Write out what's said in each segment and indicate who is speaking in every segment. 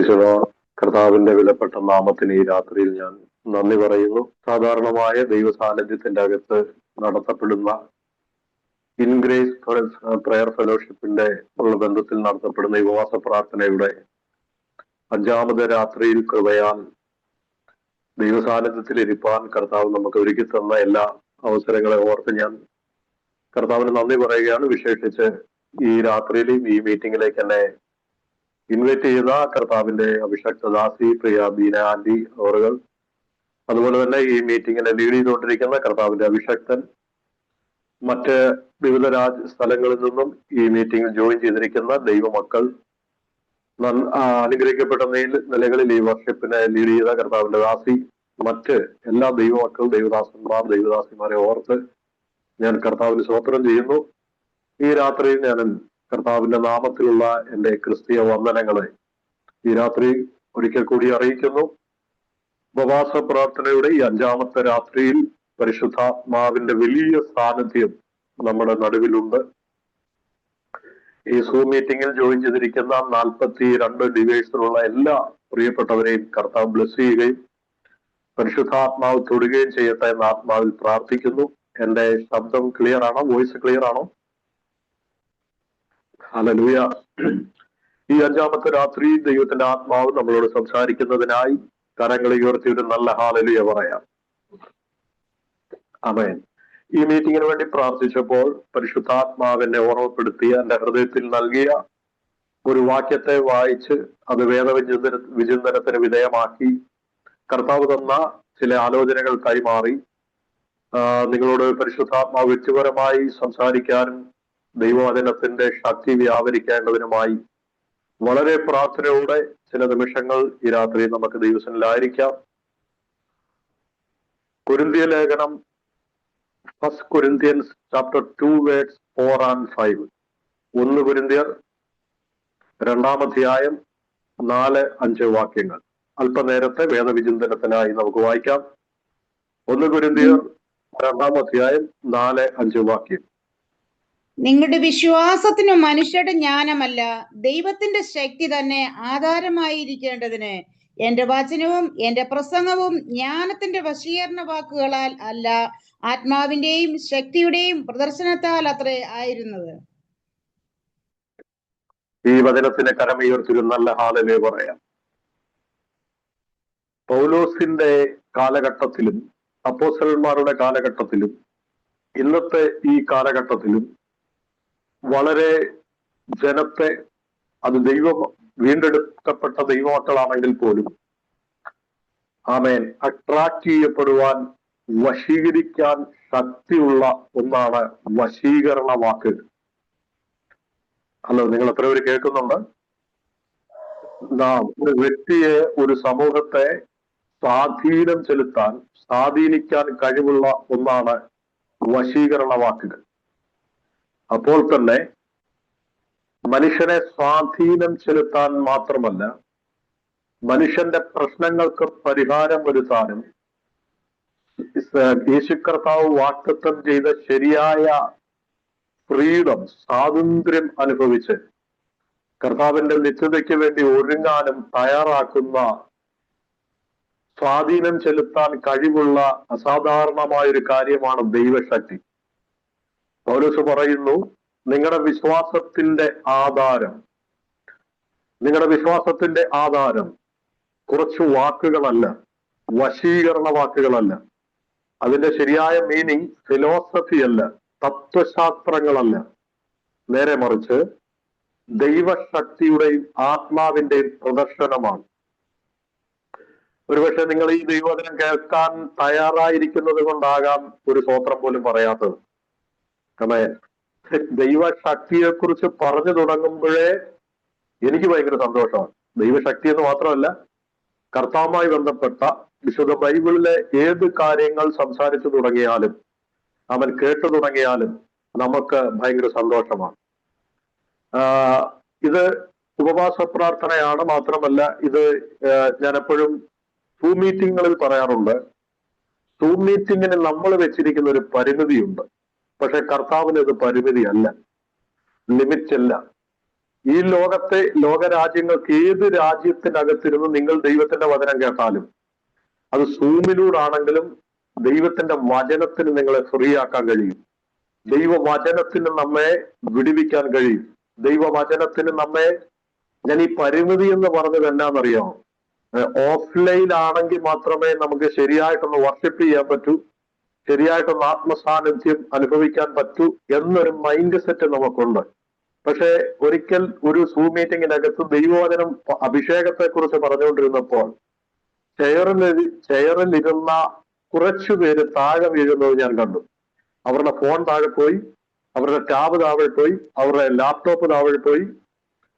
Speaker 1: ഈശോ കർത്താവിന്റെ വിലപ്പെട്ട നാമത്തിന് ഈ രാത്രിയിൽ ഞാൻ നന്ദി പറയുന്നു. സാധാരണമായ ദൈവ സാന്നിധ്യത്തിന്റെ അകത്ത് നടത്തപ്പെടുന്ന ഇൻഗ്രേസ് പ്രയർ ഫെലോഷിപ്പിന്റെ ഉള്ള ബന്ധത്തിൽ നടത്തപ്പെടുന്ന ഈ ഉപവാസ പ്രാർത്ഥനയുടെ 5ാമത് രാത്രിയിൽ കൃപയാൽ ദൈവ സാന്നിധ്യത്തിൽ ഇരിപ്പാൻ കർത്താവ് നമുക്ക് ഒരുക്കി തന്ന എല്ലാ അവസരങ്ങളെ ഓർത്ത് ഞാൻ കർത്താവിന് നന്ദി പറയുകയാണ്. വിശേഷിച്ച് ഈ രാത്രിയിലും ഈ മീറ്റിംഗിലേക്ക് എന്നെ ഇൻവൈറ്റ് ചെയ്ത കർത്താവിന്റെ അഭിഷക്ത ദാസി പ്രിയ ബീന ആന്റി അവറുകൾ, അതുപോലെ തന്നെ ഈ മീറ്റിങ്ങിനെ ലീഡ് ചെയ്തുകൊണ്ടിരിക്കുന്ന കർത്താവിന്റെ അഭിഷക്തൻ, മറ്റ് വിവിധ സ്ഥലങ്ങളിൽ നിന്നും ഈ മീറ്റിംഗിൽ ജോയിൻ ചെയ്തിരിക്കുന്ന ദൈവമക്കൾ, അനുഗ്രഹിക്കപ്പെട്ട നിലകളിൽ ഈ വർഷിപ്പിനെ ലീഡ് ചെയ്ത കർത്താവിന്റെ ദാസി, മറ്റ് എല്ലാ ദൈവമക്കൾ, ദൈവദാസന്മാർ, ദൈവദാസിമാരെ ഓർത്ത് ഞാൻ കർത്താവിന് സ്തോത്രം ചെയ്യുന്നു. ഈ രാത്രിയിൽ ഞാൻ കർത്താവിന്റെ നാമത്തിലുള്ള എൻ്റെ ക്രിസ്തീയ വന്ദനങ്ങളെ ഈ രാത്രി ഒരിക്കൽ കൂടി അറിയിക്കുന്നു. ഉപവാസ പ്രാർത്ഥനയുടെ ഈ 5ാമത്തെ രാത്രിയിൽ പരിശുദ്ധാത്മാവിന്റെ വലിയ സാന്നിധ്യം നമ്മുടെ നടുവിലുണ്ട്. ഈ സൂം മീറ്റിംഗിൽ ജോയിൻ ചെയ്തിരിക്കുന്ന 42 ഡിവൈസിലുള്ള എല്ലാ പ്രിയപ്പെട്ടവരെയും കർത്താവ് ബ്ലെസ് ചെയ്യുകയും പരിശുദ്ധാത്മാവ് തൊടുകയും ചെയ്യട്ടെ എന്ന ആത്മാവിൽ പ്രാർത്ഥിക്കുന്നു. എൻ്റെ ശബ്ദം ക്ലിയർ ആണോ? വോയിസ് ക്ലിയർ ആണോ? ഹല്ലേലൂയ. ഈ 5ാമത്തെ രാത്രി ദൈവത്തിന്റെ ആത്മാവ് നമ്മളോട് സംസാരിക്കുന്നതിനായി കരങ്ങളെ ഉയർത്തി ഒരു നല്ല ഹല്ലേലൂയ പറയാം. ആമേൻ. ഈ മീറ്റിങ്ങിന് വേണ്ടി പ്രാർത്ഥിച്ചപ്പോൾ പരിശുദ്ധാത്മാവിനെ ഓർമ്മപ്പെടുത്തിയ എൻ്റെ ഹൃദയത്തിൽ നൽകിയ ഒരു വാക്യത്തെ വായിച്ച് അത് വിചിന്തനത്തിന് വിധേയമാക്കി കർത്താവ് തന്ന ചില ആലോചനകൾ കൈമാറി നിങ്ങളോട് പരിശുദ്ധാത്മാവ് വ്യക്തിപരമായി സംസാരിക്കാനും ദൈവവചനത്തിന്റെ ശക്തി വ്യാപരിക്കേണ്ടതിനുമായി വളരെ പ്രാർത്ഥനയോടെ ചില നിമിഷങ്ങൾ ഈ രാത്രി നമുക്ക് ദൈവസന്നിധിയിലായിരിക്കാം. കൊരിന്ത്യ ലേഖനം 1 Corinthians chapter 2 verse 4 and 5. 1 കൊരിന്ത്യർ 2-ാം അധ്യായം 4-5 വാക്യങ്ങൾ അല്പനേരത്തെ വേദവിചിന്തനത്തിനായി നമുക്ക് വായിക്കാം. 1 കൊരിന്ത്യർ 2-ാം അധ്യായം 4-5 വാക്യം.
Speaker 2: നിങ്ങളുടെ വിശ്വാസത്തിന് മനുഷ്യരുടെ ജ്ഞാനമല്ല, ദൈവത്തിന്റെ ശക്തി തന്നെ ആധാരമായിരിക്കേണ്ടതിന് എന്റെ വചനവും എന്റെ പ്രസംഗവും ജ്ഞാനത്തിന്റെ വശീകരണ വാക്കുകളാൽ അല്ല, ആത്മാവിന്റെയും ശക്തിയുടെയും പ്രദർശനത്താൽ അത്രേ ആയിരുന്നത്.
Speaker 1: ഈ വചനത്തിന് കരമുയർത്തി നല്ല ഹല്ലേലൂയ പറയാം. പൗലോസിന്റെ കാലഘട്ടത്തിലും അപ്പോസ്തലന്മാരുടെ കാലഘട്ടത്തിലും ഇന്നത്തെ ഈ കാലഘട്ടത്തിലും വളരെ ജനത്തെ, അത് വീണ്ടെടുക്കപ്പെട്ട ദൈവമക്കളാണെങ്കിൽ പോലും ആമേൻ, അട്രാക്ട് ചെയ്യപ്പെടുവാൻ, വശീകരിക്കാൻ ശക്തിയുള്ള ഒന്നാണ് വശീകരണ വാക്ക്. ഹലോ, നിങ്ങൾ എത്ര പേര് കേൾക്കുന്നുണ്ട്? ഒരു വ്യക്തിയെ, ഒരു സമൂഹത്തെ സ്വാധീനം ചെലുത്താൻ, സ്വാധീനിക്കാൻ കഴിവുള്ള ഒന്നാണ് വശീകരണ വാക്കുകൾ. അപ്പോൾ തന്നെ മനുഷ്യനെ സ്വാധീനം ചെലുത്താൻ മാത്രമല്ല, മനുഷ്യന്റെ പ്രശ്നങ്ങൾക്ക് പരിഹാരം വരുത്താനും യേശു കർത്താവ് വാഗ്ദത്തം ചെയ്ത ശരിയായ ഫ്രീഡം, സ്വാതന്ത്ര്യം അനുഭവിച്ച് കർത്താവിന്റെ നിത്യതയ്ക്ക് വേണ്ടി ഒരുങ്ങാനും തയ്യാറാക്കുന്ന, സ്വാധീനം ചെലുത്താൻ കഴിവുള്ള അസാധാരണമായൊരു കാര്യമാണ് ദൈവശക്തി. പൗലോസ് പറയുന്നു, നിങ്ങളുടെ വിശ്വാസത്തിന്റെ ആധാരം കുറച്ച് വാക്കുകളല്ല, വശീകരണ വാക്കുകളല്ല. അതിന്റെ ശരിയായ മീനിങ് ഫിലോസഫി അല്ല, തത്വശാസ്ത്രങ്ങളല്ല. നേരെ മറിച്ച് ദൈവശക്തിയുടെയും ആത്മാവിന്റെയും പ്രദർശനമാണ്. ഒരുപക്ഷെ നിങ്ങൾ ഈ ദൈവവചനം കേൾക്കാൻ തയ്യാറായിരിക്കുന്നത് കൊണ്ടാകാം ഒരു സ്തോത്രം പോലും പറയാത്തത്. ദൈവശക്തിയെ കുറിച്ച് പറഞ്ഞു തുടങ്ങുമ്പോഴേ എനിക്ക് ഭയങ്കര സന്തോഷമാണ്. ദൈവശക്തി എന്ന് മാത്രമല്ല, കർത്താവുമായി ബന്ധപ്പെട്ട വിശുദ്ധ ബൈബിളിലെ ഏത് കാര്യങ്ങൾ സംസാരിച്ചു തുടങ്ങിയാലും, അവൻ കേട്ടു തുടങ്ങിയാലും നമുക്ക് ഭയങ്കര സന്തോഷമാണ്. ഇത് ഉപവാസ പ്രാർത്ഥനയാണ്. മാത്രമല്ല, ഇത് ഞാൻ എപ്പോഴും സൂം മീറ്റിങ്ങുകളിൽ പറയാറുണ്ട്, സൂം മീറ്റിങ്ങിന് നമ്മൾ വെച്ചിരിക്കുന്ന ഒരു പരിമിതിയുണ്ട്. പക്ഷെ കർത്താവിന് ഇത് പരിമിതി അല്ല, ലിമിറ്റ് അല്ല. ഈ ലോകരാജ്യങ്ങൾക്ക് ഏത് രാജ്യത്തിനകത്തിരുന്ന് നിങ്ങൾ ദൈവത്തിന്റെ വചനം കേട്ടാലും, അത് സൂമിലൂടാണെങ്കിലും ദൈവത്തിന്റെ വചനത്തിന് നിങ്ങളെ ഫ്രീ ആക്കാൻ കഴിയും. ദൈവവചനത്തിന് നമ്മെ വിടുവിക്കാൻ കഴിയും. ദൈവവചനത്തിന് നമ്മെ, ഞാൻ ഈ പരിമിതി എന്ന് പറഞ്ഞത് എന്നാന്നറിയാമോ? ഓഫ്ലൈൻ ആണെങ്കിൽ മാത്രമേ നമുക്ക് ശരിയായിട്ടൊന്ന് വർഷിപ്പ് ചെയ്യാൻ പറ്റൂ, ശരിയായിട്ടൊന്ന് ആത്മസാന്നിധ്യം അനുഭവിക്കാൻ പറ്റൂ എന്നൊരു മൈൻഡ് സെറ്റ് നമുക്കുണ്ട്. പക്ഷെ ഒരിക്കൽ ഒരു സൂം മീറ്റിങ്ങിനകത്ത് ദൈവവചനം അഭിഷേകത്തെ കുറിച്ച് പറഞ്ഞുകൊണ്ടിരുന്നപ്പോൾ ചെയറിലിരുന്ന കുറച്ചു പേര് താഴെ വീഴുന്നത് ഞാൻ കണ്ടു. അവരുടെ ഫോൺ താഴെ പോയി, അവരുടെ ടാബ് താഴെ പോയി, അവരുടെ ലാപ്ടോപ്പ് താഴെ പോയി.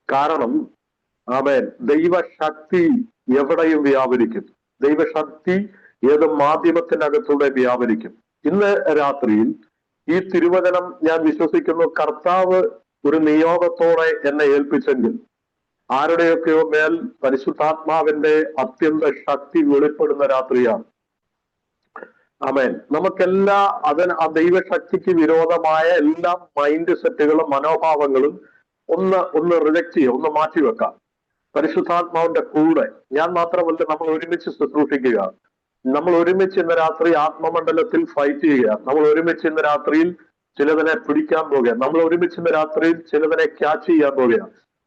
Speaker 1: കാരണം ആമേൻ, ദൈവശക്തി എവിടെയും വ്യാപരിക്കും. ദൈവശക്തി ഏത് മാധ്യമത്തിനകത്തൂടെ വ്യാപരിക്കും. ഇന്ന് രാത്രിയിൽ ഈ തിരുവചനം ഞാൻ വിശ്വസിക്കുന്നു കർത്താവ് ഒരു നിയോഗത്തോടെ എന്നെ ഏൽപ്പിച്ചെങ്കിൽ ആരുടെയൊക്കെയോ മേൽ പരിശുദ്ധാത്മാവിന്റെ അത്യന്ത ശക്തി വെളിപ്പെടുന്ന രാത്രിയാണ്. ആമേൻ. നമുക്കെല്ലാ ആ ദൈവശക്തിക്ക് വിരോധമായ എല്ലാ മൈൻഡ് സെറ്റുകളും മനോഭാവങ്ങളും ഒന്ന് റിജക്ട് ചെയ്യുക, ഒന്ന് മാറ്റിവെക്കാം. പരിശുദ്ധാത്മാവിന്റെ കൂടെ ഞാൻ മാത്രമല്ല, നമ്മൾ ഒരുമിച്ച് ശുശ്രൂഷിക്കുക. നമ്മൾ ഒരുമിച്ച് ഇന്ന് രാത്രി ആത്മമണ്ഡലത്തിൽ ഫൈറ്റ് ചെയ്യുക. നമ്മൾ ഒരുമിച്ച് ഇന്ന് രാത്രിയിൽ ചിലതിനെ പിടിക്കാൻ പോകുക. നമ്മൾ ഒരുമിച്ച് ഇന്ന് രാത്രിയിൽ ചിലതിനെ ക്യാച്ച് ചെയ്യാൻ പോകുക.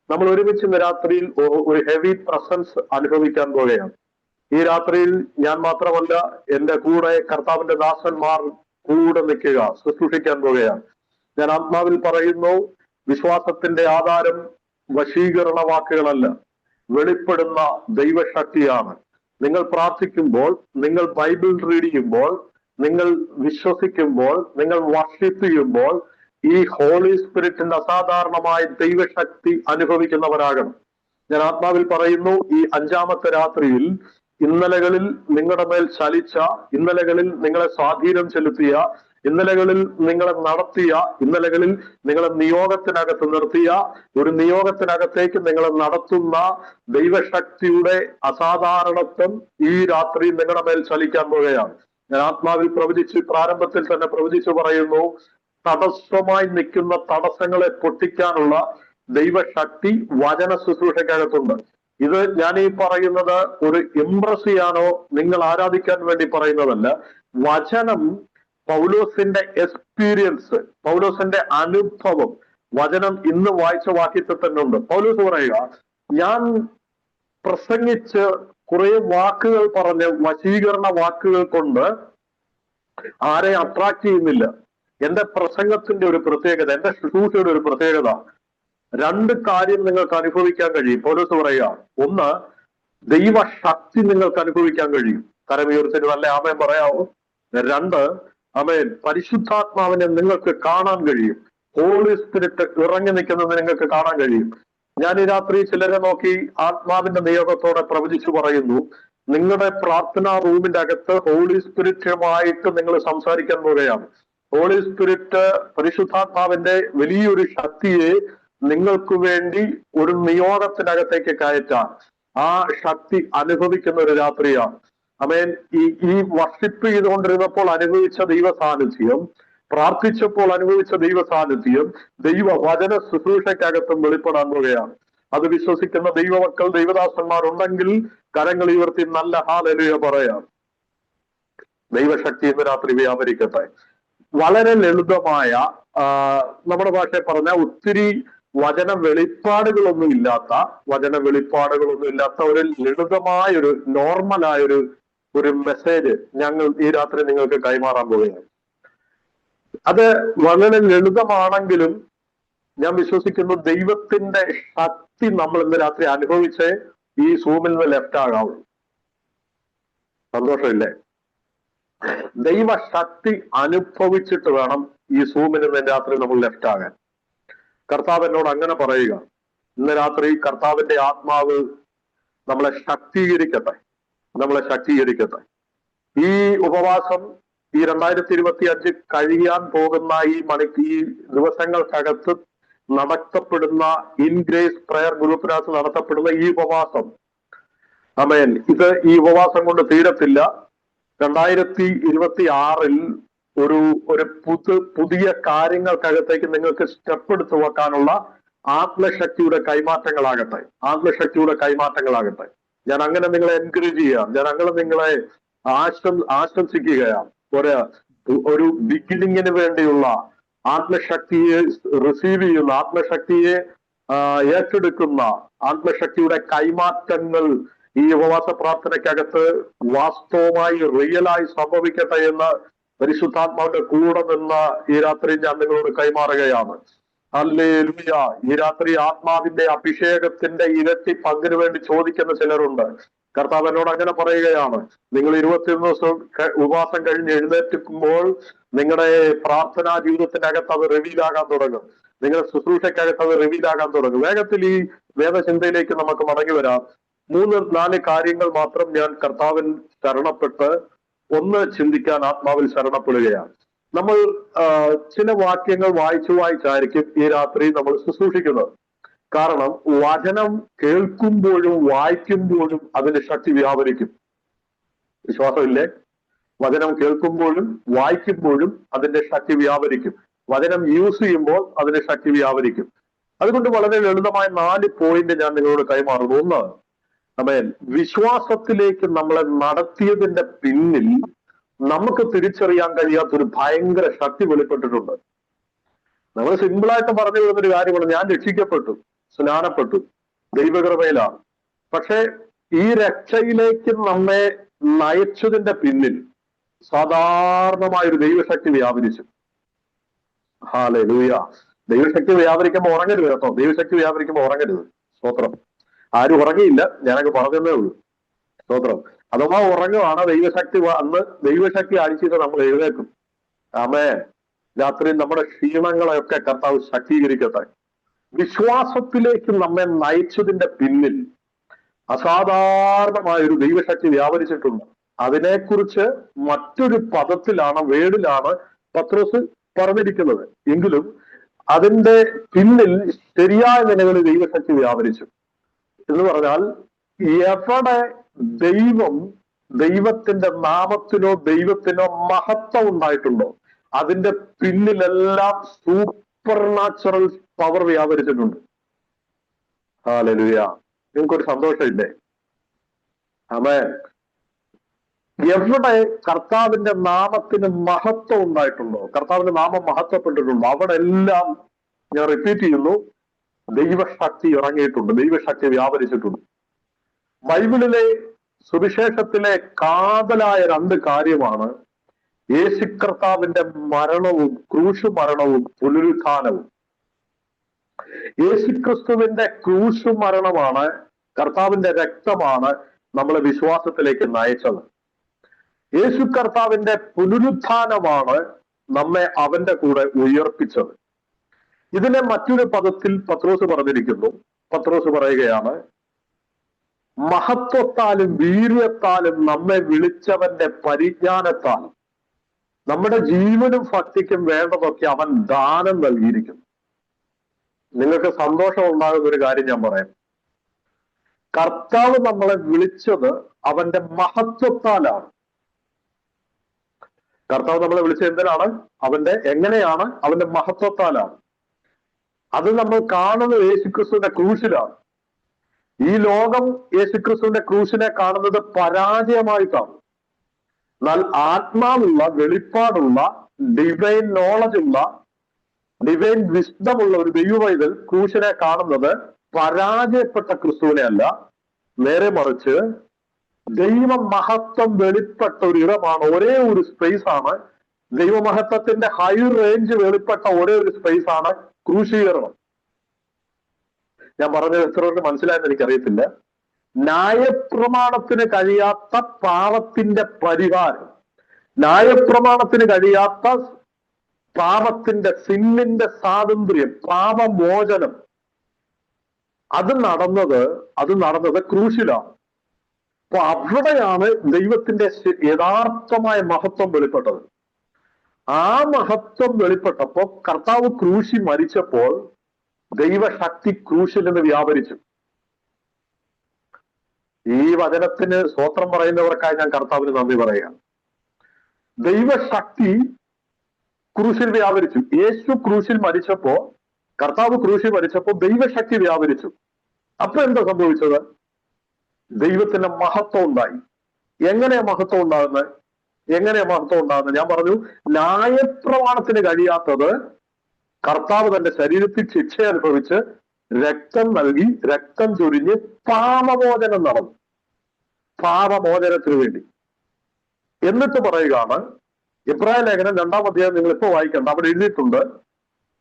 Speaker 1: നമ്മൾ ഒരുമിച്ച് ഇന്ന് രാത്രിയിൽ ഒരു ഹെവി പ്രസൻസ് അനുഭവിക്കാൻ പോകുകയാണ്. ഈ രാത്രിയിൽ ഞാൻ മാത്രമല്ല, എന്റെ കൂടെ കർത്താവിന്റെ ദാസന്മാർ കൂടെ നിൽക്കുക, ശുശ്രൂഷിക്കാൻ പോകുകയാണ്. ഞാൻ ആത്മാവിൽ പറയുന്നു, വിശ്വാസത്തിന്റെ ആധാരം വശീകരണ വാക്കുകളല്ല, വെളിപ്പെടുന്ന ദൈവശക്തിയാണ്. നിങ്ങൾ പ്രാർത്ഥിക്കുമ്പോൾ, നിങ്ങൾ ബൈബിൾ റീഡ് ചെയ്യുമ്പോൾ, നിങ്ങൾ വിശ്വസിക്കുമ്പോൾ, നിങ്ങൾ വർഷിപ്പ് ചെയ്യുമ്പോൾ ഈ ഹോളി സ്പിരിറ്റിന്റെ അസാധാരണമായ ദൈവശക്തി അനുഭവിക്കുന്നവരാകണം. ഞാൻ ആത്മാവിൽ പറയുന്നു, ഈ 5ാമത്തെ രാത്രിയിൽ ഇന്നലകളിൽ നിങ്ങളുടെ മേൽ ചലിച്ച, ഇന്നലകളിൽ നിങ്ങളെ സ്വാധീനം ചെലുത്തിയ, ഇന്നലകളിൽ നിങ്ങളെ നടത്തിയ, ഇന്നലകളിൽ നിങ്ങളെ നിയോഗത്തിനകത്ത് നിർത്തിയ, ഒരു നിയോഗത്തിനകത്തേക്ക് നിങ്ങളെ നടത്തുന്ന ദൈവശക്തിയുടെ അസാധാരണത്വം ഈ രാത്രി നിങ്ങളുടെ മേൽ ചലിക്കാൻ പോകുകയാണ്. ഞാൻ ആത്മാവിൽ പ്രവചിച്ച്, പ്രാരംഭത്തിൽ തന്നെ പ്രവചിച്ചു പറയുന്നു, തടസ്സമായി നിൽക്കുന്ന തടസ്സങ്ങളെ പൊട്ടിക്കാനുള്ള ദൈവശക്തി വചന ശുശ്രൂഷയ്ക്കകത്തുണ്ട്. ഇത് ഞാൻ ഈ പറയുന്നത് ഒരു ഇംപ്രസ് ചെയ്യാനോ നിങ്ങൾ ആരാധിക്കാൻ വേണ്ടി പറയുന്നതല്ല. വചനം പൗലോസിന്റെ എക്സ്പീരിയൻസ്, പൗലോസിന്റെ അനുഭവം, വചനം ഇന്ന് വായിച്ച വാക്യത്തിൽ തന്നെ ഉണ്ട്. പൗലോസ് പറയുക, ഞാൻ പ്രസംഗിച്ച് കുറെ വാക്കുകൾ പറഞ്ഞ് വശീകരണ വാക്കുകൾ കൊണ്ട് ആരെ അട്രാക്ട് ചെയ്യുന്നില്ല. എന്റെ പ്രസംഗത്തിന്റെ ഒരു പ്രത്യേകത, എന്റെ ശുശ്രൂഷയുടെ ഒരു പ്രത്യേകത, 2 കാര്യം നിങ്ങൾക്ക് അനുഭവിക്കാൻ കഴിയും. പൗലോസ് പറയുക, ഒന്ന്, ദൈവശക്തി നിങ്ങൾക്ക് അനുഭവിക്കാൻ കഴിയും. കരമുയർത്തിന് നല്ല ആമേൻ പറയാവോ? 2, ആമേൻ, പരിശുദ്ധാത്മാവിനെ നിങ്ങൾക്ക് കാണാൻ കഴിയും. ഹോളി സ്പിരിറ്റ് ഇറങ്ങി നിൽക്കുന്നത് നിങ്ങൾക്ക് കാണാൻ കഴിയും. ഞാൻ ഈ രാത്രി ചിലരെ നോക്കി ആത്മാവിന്റെ നിയോഗത്തോടെ പ്രവചിച്ചു പറയുന്നു, നിങ്ങളുടെ പ്രാർത്ഥനാ റൂമിന്റെ അകത്ത് ഹോളി സ്പിരിറ്റുമായിട്ട് നിങ്ങൾ സംസാരിക്കാൻ പോവുകയാണ്. ഹോളി സ്പിരിറ്റ്, പരിശുദ്ധാത്മാവിന്റെ വലിയൊരു ശക്തിയെ നിങ്ങൾക്ക് വേണ്ടി ഒരു നിയോഗത്തിനകത്തേക്ക് കയറ്റാൻ ആ ശക്തി അനുഭവിക്കുന്ന ഒരു രാത്രിയാണ്. ആമേൻ. ഈ വർഷിപ്പ് ചെയ്തുകൊണ്ടിരുന്നപ്പോൾ അനുഭവിച്ച ദൈവ സാന്നിധ്യം, പ്രാർത്ഥിച്ചപ്പോൾ അനുഭവിച്ച ദൈവ സാന്നിധ്യം ദൈവവചന ശുശ്രൂഷയ്ക്കകത്തും വെളിപ്പെടാൻ പോവുകയാണ്. അത് വിശ്വസിക്കുന്ന ദൈവമക്കൾ, ദൈവദാസന്മാരുണ്ടെങ്കിൽ കരങ്ങൾ ഉയർത്തി നല്ല ഹല്ലേലൂയ പറയാം. ദൈവശക്തി ഇന്ന് രാത്രി വ്യാപരിക്കട്ടെ. വളരെ ലളിതമായ, നമ്മുടെ ഭാഷയിൽ പറഞ്ഞ ഒത്തിരി വചന വെളിപ്പാടുകളൊന്നും ഇല്ലാത്ത ഒരു ലളിതമായൊരു നോർമലായൊരു മെസ്സേജ് ഞങ്ങൾ ഈ രാത്രി നിങ്ങൾക്ക് കൈമാറാൻ പോവുകയാണ്. അത് വളരെ ലളിതമാണെങ്കിലും ഞാൻ വിശ്വസിക്കുന്നു ദൈവത്തിന്റെ ശക്തി നമ്മൾ ഇന്ന് രാത്രി അനുഭവിച്ച് ഈ സൂമിൽ നിന്ന് ലെഫ്റ്റ് ആകാവുള്ളൂ. സന്തോഷമില്ലേ? ദൈവശക്തി അനുഭവിച്ചിട്ട് വേണം ഈ സൂമിൽ നിന്ന് രാത്രി നമ്മൾ ലെഫ്റ്റ് ആകാൻ. കർത്താവ് എന്നോട് അങ്ങനെ പറയുക, ഇന്ന് രാത്രി കർത്താവിന്റെ ആത്മാവ് നമ്മളെ ശക്തീകരിക്കട്ടെ. ഈ ഉപവാസം, ഈ 2025 കഴിയാൻ പോകുന്ന ഈ ദിവസങ്ങൾക്കകത്ത് നടത്തപ്പെടുന്ന ഇൻഗ്രേസ് പ്രയർ ഗ്രൂപ്പിനകത്ത് നടത്തപ്പെടുന്ന ഈ ഉപവാസം, ആമേൻ, ഈ ഉപവാസം കൊണ്ട് തീരത്തില്ല. 2026 ഒരു പുതിയ കാര്യങ്ങൾക്കകത്തേക്ക് നിങ്ങൾക്ക് സ്റ്റെപ്പ് എടുത്തു വെക്കാനുള്ള ആത്മശക്തിയുടെ കൈമാറ്റങ്ങളാകട്ടെ, ആത്മശക്തിയുടെ കൈമാറ്റങ്ങളാകട്ടെ. ഞാൻ അങ്ങനെ നിങ്ങളെ എൻകറേജ് ചെയ്യാം, ഞാൻ അങ്ങനെ നിങ്ങളെ ആശംസിക്കുകയാണ്. ഒരു ബിഗിനിങ്ങിന് വേണ്ടിയുള്ള ആത്മശക്തിയെ റിസീവ് ചെയ്യുന്ന, ആത്മശക്തിയെ ഏറ്റെടുക്കുന്ന, ആത്മശക്തിയുടെ കൈമാറ്റങ്ങൾ ഈ ഉപവാസ പ്രാർത്ഥനയ്ക്കകത്ത് വാസ്തവമായി റിയലായി സംഭവിക്കട്ടെ എന്ന് പരിശുദ്ധാത്മാവിന്റെ കൂടെ നിന്ന് ഈ രാത്രി ഞാൻ നിങ്ങളോട് കൈമാറുകയാണ്. ഹല്ലേലൂയ. ഈ രാത്രി ആത്മാവിന്റെ അഭിഷേകത്തിന്റെ ഇരട്ടി പങ്കിന് വേണ്ടി ചോദിക്കുന്ന ചിലരുണ്ട്. കർത്താവ് എന്നോട് അങ്ങനെ പറയുകയാണ്, നിങ്ങൾ 21 ദിവസം ഉപവാസം കഴിഞ്ഞ് എഴുന്നേറ്റുമ്പോൾ നിങ്ങളുടെ പ്രാർത്ഥനാ ജീവിതത്തിനകത്ത് അത് റിവീലാകാൻ തുടങ്ങും, നിങ്ങളുടെ ശുശ്രൂഷയ്ക്കകത്ത് അത് റിവീലാകാൻ തുടങ്ങും. വേഗത്തിൽ ഈ വേദചിന്തയിലേക്ക് നമുക്ക് മടങ്ങി വരാം. 3-4 കാര്യങ്ങൾ മാത്രം ഞാൻ കർത്താവിൽ ശരണപ്പെട്ട് ഒന്ന് ചിന്തിക്കാൻ ആത്മാവിൽ ശരണപ്പെടുകയാണ്. നമ്മൾ ചില വാക്യങ്ങൾ വായിച്ചായിരിക്കും ഈ രാത്രി നമ്മൾ ശുശ്രൂഷിക്കുന്നത്. കാരണം വചനം കേൾക്കുമ്പോഴും വായിക്കുമ്പോഴും അതിന്റെ ശക്തി വ്യാപരിക്കും. വിശ്വാസമില്ലേ? വചനം കേൾക്കുമ്പോഴും വായിക്കുമ്പോഴും അതിന്റെ ശക്തി വ്യാപരിക്കും. വചനം യൂസ് ചെയ്യുമ്പോൾ അതിന്റെ ശക്തി വ്യാപരിക്കും. അതുകൊണ്ട് വളരെ ലളിതമായ 4 പോയിന്റ് ഞാൻ നിങ്ങളോട് കൈമാറുന്നു. ഒന്ന്, വിശ്വാസത്തിലേക്ക് നമ്മളെ നടത്തിയതിന്റെ പിന്നിൽ നമുക്ക് തിരിച്ചറിയാൻ കഴിയാത്തൊരു ഭയങ്കര ശക്തി വെളിപ്പെട്ടിട്ടുണ്ട്. നമ്മൾ സിമ്പിളായിട്ട് പറഞ്ഞു വരുന്നൊരു കാര്യമാണ്, ഞാൻ രക്ഷിക്കപ്പെട്ടു, സ്നാനപ്പെട്ടു, ദൈവകൃപയിലാണ്. പക്ഷെ ഈ രക്ഷയിലേക്ക് നമ്മെ നയിച്ചതിന്റെ പിന്നിൽ സാധാരണമായൊരു ദൈവശക്തി വ്യാപരിച്ചു. ഹല്ലേലൂയ. ദൈവശക്തി വ്യാപരിക്കുമ്പോൾ ഉറങ്ങരുത് കേട്ടോ. ദൈവശക്തി വ്യാപരിക്കുമ്പോൾ ഉറങ്ങരുത്. സ്തോത്രം. ആരും ഉറങ്ങിയില്ല, ഞാനൊക്കെ പറഞ്ഞതേ ഉള്ളൂ. സ്തോത്രം. അഥവാ ഉറങ്ങുവാണ്, ദൈവശക്തി അന്ന് ദൈവശക്തി അടിച്ചിട്ട് നമ്മൾ എഴുന്നേക്കും. ആമേൻ. രാത്രി നമ്മുടെ ക്ഷീണങ്ങളെയൊക്കെ കർത്താവ് ശക്തീകരിക്കട്ടെ. വിശ്വാസത്തിലേക്ക് നമ്മെ നയിച്ചതിന്റെ പിന്നിൽ അസാധാരണമായ ഒരു ദൈവശക്തി വ്യാപരിച്ചിട്ടുണ്ട്. അതിനെക്കുറിച്ച് മറ്റൊരു പദത്തിലാണ്, വേർഡിലാണ് പത്രോസ് പറഞ്ഞിരിക്കുന്നത്. എങ്കിലും അതിന്റെ പിന്നിൽ ശരിയായ നിലകളിൽ ദൈവശക്തി വ്യാപരിച്ചു എന്ന് പറഞ്ഞാൽ, എവിടെ ദൈവത്തിന്റെ നാമത്തിനോ ദൈവത്തിനോ മഹത്വം ഉണ്ടായിട്ടുണ്ടോ അതിന്റെ പിന്നിലെല്ലാം സൂപ്പർ നാച്ചുറൽ പവർ വ്യാപരിച്ചിട്ടുണ്ട്. ഹല്ലേലൂയ. നിങ്ങൾക്കൊരു സന്തോഷമില്ലേ? ആമേൻ. എവിടെ കർത്താവിന്റെ നാമത്തിന് മഹത്വം ഉണ്ടായിട്ടുണ്ടോ, കർത്താവിന്റെ നാമം മഹത്വപ്പെട്ടിട്ടുണ്ടോ, അവിടെ എല്ലാം, ഞാൻ റിപ്പീറ്റ് ചെയ്യുന്നു, ദൈവശക്തി ഇറങ്ങിയിട്ടുണ്ട്, ദൈവശക്തി വ്യാപരിച്ചിട്ടുണ്ട്. ബൈബിളിലെ സുവിശേഷത്തിലെ കാതലായ 2 കാര്യമാണ് യേശു കർത്താവിന്റെ മരണവും, ക്രൂശ് മരണവും പുനരുത്ഥാനവും. യേശുക്രിസ്തുവിന്റെ ക്രൂശ് മരണമാണ്, കർത്താവിന്റെ രക്തമാണ് നമ്മളെ വിശ്വാസത്തിലേക്ക് നയിച്ചത്. യേശു കർത്താവിന്റെ പുനരുത്ഥാനമാണ് നമ്മെ അവന്റെ കൂടെ ഉയർപ്പിച്ചത്. ഇതിനെ മറ്റൊരു പദത്തിൽ പത്രോസ് പറഞ്ഞിരിക്കുന്നു. പത്രോസ് പറയുകയാണ്, മഹത്വത്താലും വീര്യത്താലും നമ്മെ വിളിച്ചവന്റെ പരിജ്ഞാനത്താൽ നമ്മുടെ ജീവനും ഭക്തിക്കും വേണ്ടതൊക്കെ അവൻ ദാനം നൽകിയിരിക്കുന്നു. നിങ്ങൾക്ക് സന്തോഷം ഉണ്ടാകുന്ന ഒരു കാര്യം ഞാൻ പറയാം. കർത്താവ് നമ്മളെ വിളിച്ചത് അവന്റെ മഹത്വത്താലാണ്. കർത്താവ് നമ്മളെ വിളിച്ചത് എന്തിനാണ്? എങ്ങനെയാണ്? അവന്റെ മഹത്വത്താലാണ്. അത് നമ്മൾ കാണുന്നത് യേശുക്രിസ്തുവിന്റെ ക്രൂശിലാണ്. ഈ ലോകം യേശുക്രിസ്തുവിന്റെ ക്രൂശിനെ കാണുന്നത് പരാജയമായിട്ടാണ്. എന്നാൽ ആത്മാവുള്ള, വെളിപ്പാടുള്ള, ഡിവൈൻ നോളജ് ഉള്ള, ഡിവൈൻ വിസ്ഡം ഉള്ള ഒരു ദൈവവൈതൽ ക്രൂശിനെ കാണുന്നത് പരാജയപ്പെട്ട ക്രിസ്തുവിനെ അല്ല, നേരെ മറിച്ച് ദൈവമഹത്വം വെളിപ്പെട്ട ഒരു ഇടമാണ്. ഒരേ ഒരു സ്പേസ് ആണ്, ദൈവമഹത്വത്തിന്റെ ഹൈ റേഞ്ച് വെളിപ്പെട്ട ഒരേ ഒരു സ്പേസ് ആണ് ക്രൂശീകരണം. ഞാൻ പറഞ്ഞത് എത്ര പേർക്ക് മനസ്സിലായെന്ന് എനിക്കറിയത്തില്ല. ന്യായപ്രമാണത്തിന് കഴിയാത്ത പാപത്തിന്റെ പരിഹാരം, ന്യായപ്രമാണത്തിന് കഴിയാത്ത പാപത്തിന്റെ, സിന്നിന്റെ സ്വാതന്ത്ര്യം, പാപമോചനം, അത് നടന്നത് ക്രൂശിലാണ്. അപ്പൊ അവിടെയാണ് ദൈവത്തിന്റെ യഥാർത്ഥമായ മഹത്വം വെളിപ്പെട്ടത്. ആ മഹത്വം വെളിപ്പെട്ടപ്പോ കർത്താവ് ക്രൂശി മരിച്ചപ്പോൾ ദൈവശക്തി ക്രൂശിൽ നിന്ന് വ്യാപരിച്ചു. ഈ വചനത്തിന് സ്തോത്രം പറയുന്നവർക്കായി ഞാൻ കർത്താവിന് നന്ദി പറയാം. ദൈവശക്തി ക്രൂശിൽ വ്യാപരിച്ചു. യേശു ക്രൂശിൽ മരിച്ചപ്പോ കർത്താവ് ക്രൂശി മരിച്ചപ്പോൾ ദൈവശക്തി വ്യാപരിച്ചു. അപ്പൊ എന്താ സംഭവിച്ചത്? ദൈവത്തിന്റെ മഹത്വം ഉണ്ടായി. എങ്ങനെയാ മഹത്വം ഉണ്ടാകുന്നത്? ഞാൻ പറഞ്ഞു, ന്യായപ്രമാണത്തിന് കഴിയാത്തത് കർത്താവ് തന്റെ ശരീരത്തിൽ ശിക്ഷ അനുഭവിച്ച് രക്തം നൽകി, രക്തം ചൊരിഞ്ഞ് പാപമോചനം നടന്നു. പാപമോചനത്തിന് വേണ്ടി. എന്നിട്ട് പറയുകയാണ്, ഇബ്രായ ലേഖനം 2-ാം അധ്യായം നിങ്ങൾ ഇപ്പൊ വായിക്കണ്ട, അവിടെ എഴുതിയിട്ടുണ്ട്.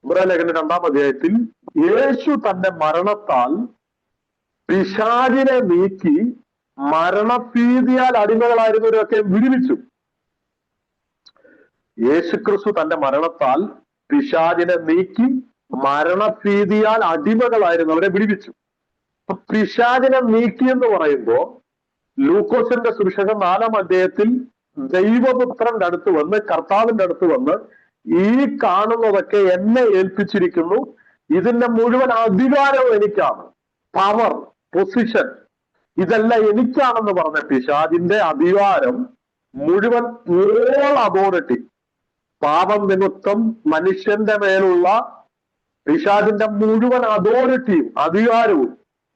Speaker 1: ഇബ്രായ ലേഖനം 2-ാം അധ്യായത്തിൽ യേശു തന്റെ മരണത്താൽ പിശാചിനെ നീക്കി മരണഭീതിയാൽ അടിമകളായിരുന്നവരൊക്കെ വിടുവിച്ചു. യേശുക്രിസ്തു തന്റെ മരണത്താൽ പിശാചിനെ നീക്കി മരണഭീതിയാൽ അടിമകളായിരുന്നവരെ വിടുവിച്ചു. അപ്പൊ പിശാചിനെ നീക്കി എന്ന് പറയുമ്പോ ലൂക്കോസിന്റെ സുവിശേഷം 4-ാം അധ്യായത്തിൽ ദൈവപുത്രന്റെ അടുത്ത് വന്ന്, കർത്താവിന്റെ അടുത്ത് വന്ന്, ഈ കാണുന്നതൊക്കെ എന്നെ ഏൽപ്പിച്ചിരിക്കുന്നു, ഇതിന്റെ മുഴുവൻ അധികാരവും എനിക്കാണ്, പവർ, പൊസിഷൻ, ഇതെല്ലാം എനിക്കാണെന്ന് പറഞ്ഞ പിശാചിന്റെ അധികാരം മുഴുവൻ, ഓൾ അതോറിറ്റി, പാപം നിമിത്തം മനുഷ്യന്റെ മേലുള്ള പിശാചിന്റെ മുഴുവൻ അതോറിറ്റിയും അധികാരവും